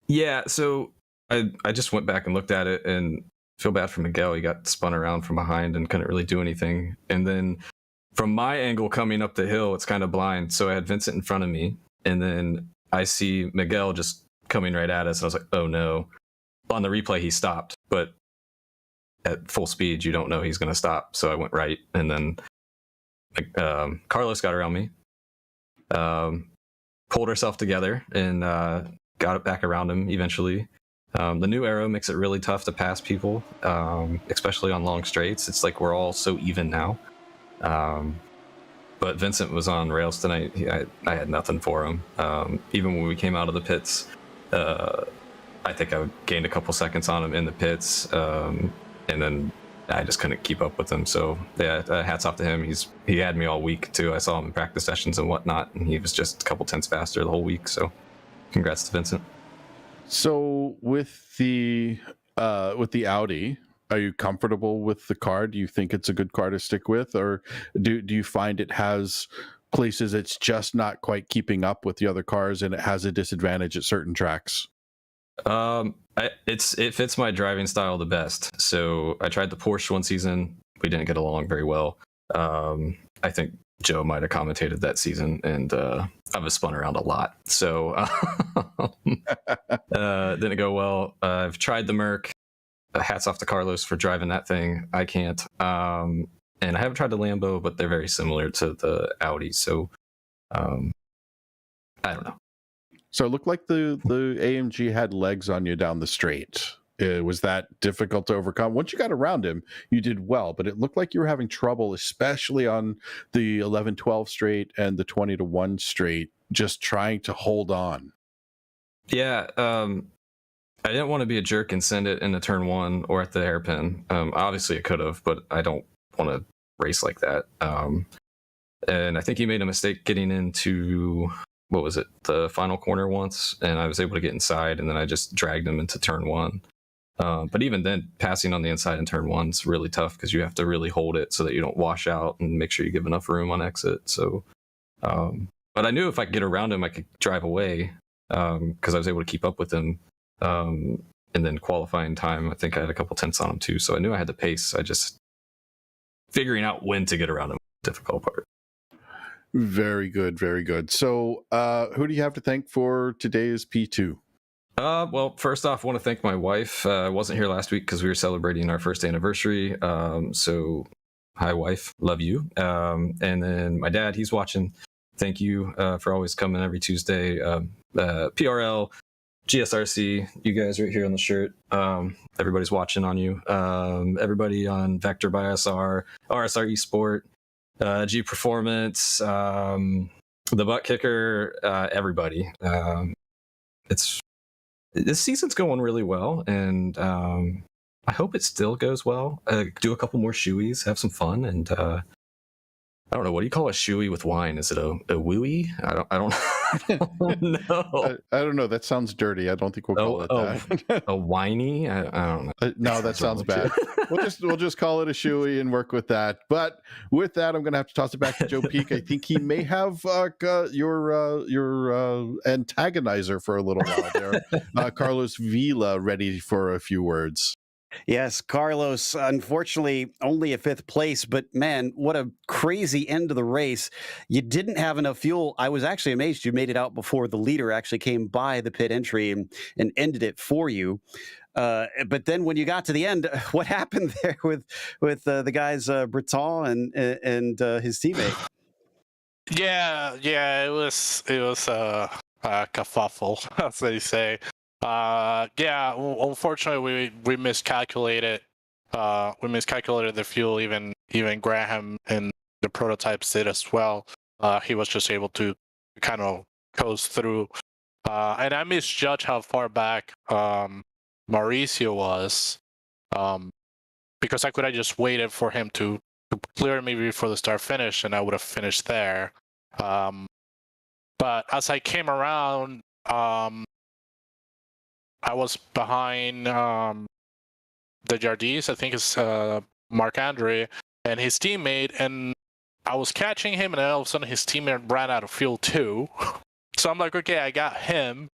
Yeah, so I just went back and looked at it and feel bad for Miguel. He got spun around from behind and couldn't really do anything. And then from my angle coming up the hill, it's kind of blind. So I had Vincent in front of me, and then I see Miguel just coming right at us. And I was like, oh no. On the replay, he stopped, but at full speed, you don't know he's going to stop. So I went right, and then Carlos got around me, pulled herself together, and got it back around him eventually. The new aero makes it really tough to pass people, especially on long straights. It's like we're all so even now. But Vincent was on rails tonight. I had nothing for him. Even when we came out of the pits, I think I gained a couple seconds on him in the pits, and then I just couldn't keep up with him. So yeah, hats off to him. He had me all week too. I saw him in practice sessions and whatnot, and he was just a couple tenths faster the whole week. So congrats to Vincent. So with the Audi, are you comfortable with the car? Do you think it's a good car to stick with, or do you find it has places it's just not quite keeping up with the other cars and it has a disadvantage at certain tracks? It fits my driving style the best. So I tried the Porsche one season. We didn't get along very well. I think Joe might have commentated that season, and I was spun around a lot. So didn't go well. I've tried the Merc. Hats off to Carlos for driving that thing. I can't. And I haven't tried the Lambo, but they're very similar to the Audi. So I don't know. So it looked like the AMG had legs on you down the straight. Was that difficult to overcome? Once you got around him, you did well, but it looked like you were having trouble, especially on the 11-12 straight and the 20-1 straight, just trying to hold on. Yeah, I didn't want to be a jerk and send it into turn one or at the hairpin. Obviously, it could have, but I don't want to race like that. And I think he made a mistake getting into, what was it, the final corner once, and I was able to get inside, and then I just dragged him into turn one. But even then, passing on the inside in turn one is really tough because you have to really hold it so that you don't wash out and make sure you give enough room on exit. So, but I knew if I could get around him, I could drive away because I was able to keep up with him. And then qualifying time, I think I had a couple tenths on him too. So I knew I had the pace. I just figuring out when to get around him, difficult part. Very good, very good. So who do you have to thank for today's P2? Well, first off, I want to thank my wife. I wasn't here last week because we were celebrating our first anniversary. So hi, wife. Love you. And then my dad, he's watching. Thank you for always coming every Tuesday. PRL, GSRC, you guys right here on the shirt. Everybody's watching on you. Everybody on Vector by SR, RSR Esport, G Performance, the ButtKicker, everybody. This season's going really well, and I hope it still goes well. Do a couple more shoeys, have some fun, and I don't know, what do you call a shoey with wine? Is it a wooey? I don't know. I don't know. That sounds dirty. I don't think we'll call it that. A whiny? I don't know. No, that sounds bad. We'll just call it a shoey and work with that. But with that, I'm going to have to toss it back to Joe Peak. I think he may have your antagonizer for a little while there, Carlos Vila, ready for a few words. Yes, Carlos, unfortunately, only a fifth place, but man, what a crazy end of the race. You didn't have enough fuel. I was actually amazed you made it out before the leader actually came by the pit entry and ended it for you. But then when you got to the end, what happened there with the guys Breton and his teammate? Yeah, it was a kerfuffle, as they say. Unfortunately, we miscalculated. We miscalculated the fuel. Even Graham and the prototypes did as well. He was just able to kind of coast through. And I misjudged how far back Mauricio was, because I could have just waited for him to clear me before the start finish, and I would have finished there. But as I came around, I was behind the Jardis, I think it's Marc Andre, and his teammate, and I was catching him, and then all of a sudden his teammate ran out of fuel too. So I'm like, okay, I got him.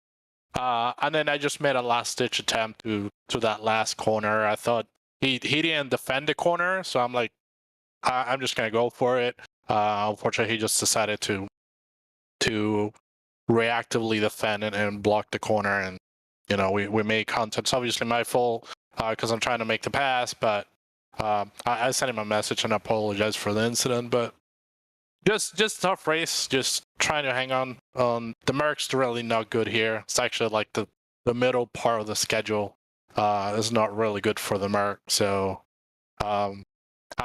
And then I just made a last-ditch attempt to that last corner. I thought he didn't defend the corner, so I'm like, I'm just going to go for it. Unfortunately, he just decided to reactively defend and block the corner, and we made contact. It's obviously my fault because I'm trying to make the pass, but I sent him a message and apologized for the incident. But just tough race, just trying to hang on. The Merc's really not good here. It's actually like the middle part of the schedule is not really good for the Merc. So I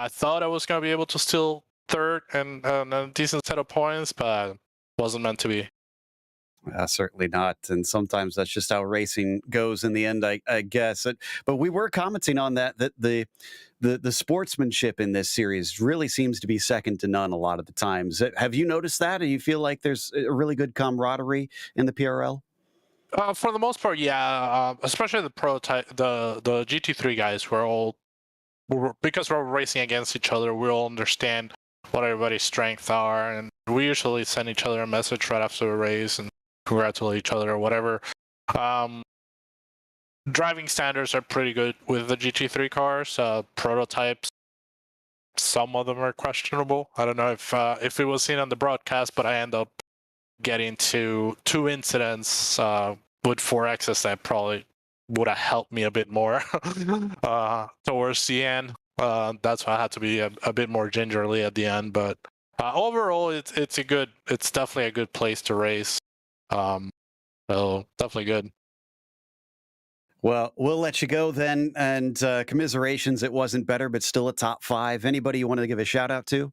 thought I was going to be able to steal third and a decent set of points, but wasn't meant to be. Certainly not. And sometimes that's just how racing goes in the end, I guess. But we were commenting on that the sportsmanship in this series really seems to be second to none a lot of the times. Have you noticed that? Do you feel like there's a really good camaraderie in the PRL? For the most part, yeah. Especially the prototype, the GT3 guys, because we're racing against each other, we all understand what everybody's strengths are, and we usually send each other a message right after a race and congratulate each other or whatever. Driving standards are pretty good with the GT3 cars. Prototypes, some of them are questionable. I don't know if it was seen on the broadcast, but I end up getting to two incidents with 4Xs that probably would have helped me a bit more towards the end. That's why I had to be a bit more gingerly at the end. But overall, it's definitely a good place to race. So definitely good. Well, we'll let you go then, and commiserations. It wasn't better, but still a top 5. Anybody you want to give a shout out to?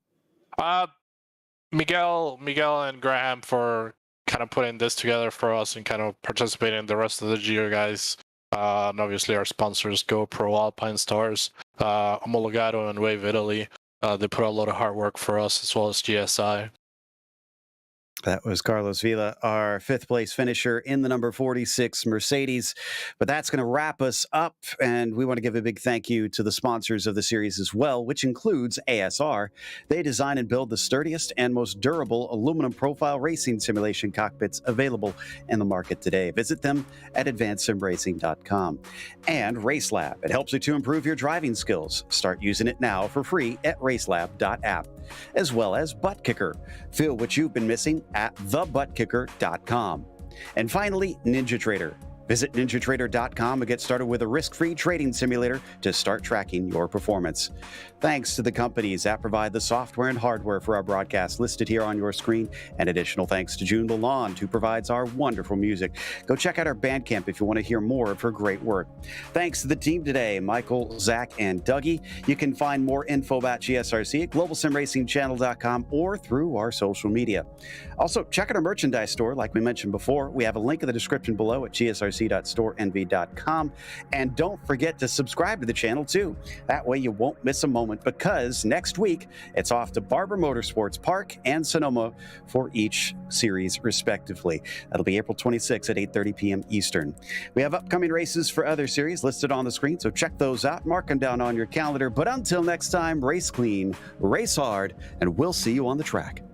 Miguel and Graham for kind of putting this together for us and kind of participating in the rest of the Geo guys. And obviously our sponsors, GoPro, Alpine Stars, Omologato, and Wave Italy. They put a lot of hard work for us, as well as GSI. That was Carlos Vila, our fifth place finisher in the number 46 Mercedes. But that's going to wrap us up. And we want to give a big thank you to the sponsors of the series as well, which includes ASR. They design and build the sturdiest and most durable aluminum profile racing simulation cockpits available in the market today. Visit them at advancedsimracing.com. And RaceLab. It helps you to improve your driving skills. Start using it now for free at RaceLab.app. As well as ButtKicker. Feel what you've been missing at thebuttkicker.com. And finally, NinjaTrader. Visit NinjaTrader.com and get started with a risk-free trading simulator to start tracking your performance. Thanks to the companies that provide the software and hardware for our broadcast listed here on your screen, and additional thanks to June Lalonde, who provides our wonderful music. Go check out our Bandcamp if you want to hear more of her great work. Thanks to the team today, Michael, Zach, and Dougie. You can find more info about GSRC at globalsimracingchannel.com or through our social media. Also, check out our merchandise store, like we mentioned before. We have a link in the description below at gsrc.storenv.com. And don't forget to subscribe to the channel, too. That way you won't miss a moment, because next week, it's off to Barber Motorsports Park and Sonoma for each series, respectively. That'll be April 26th at 8:30 p.m. Eastern. We have upcoming races for other series listed on the screen, so check those out. Mark them down on your calendar. But until next time, race clean, race hard, and we'll see you on the track.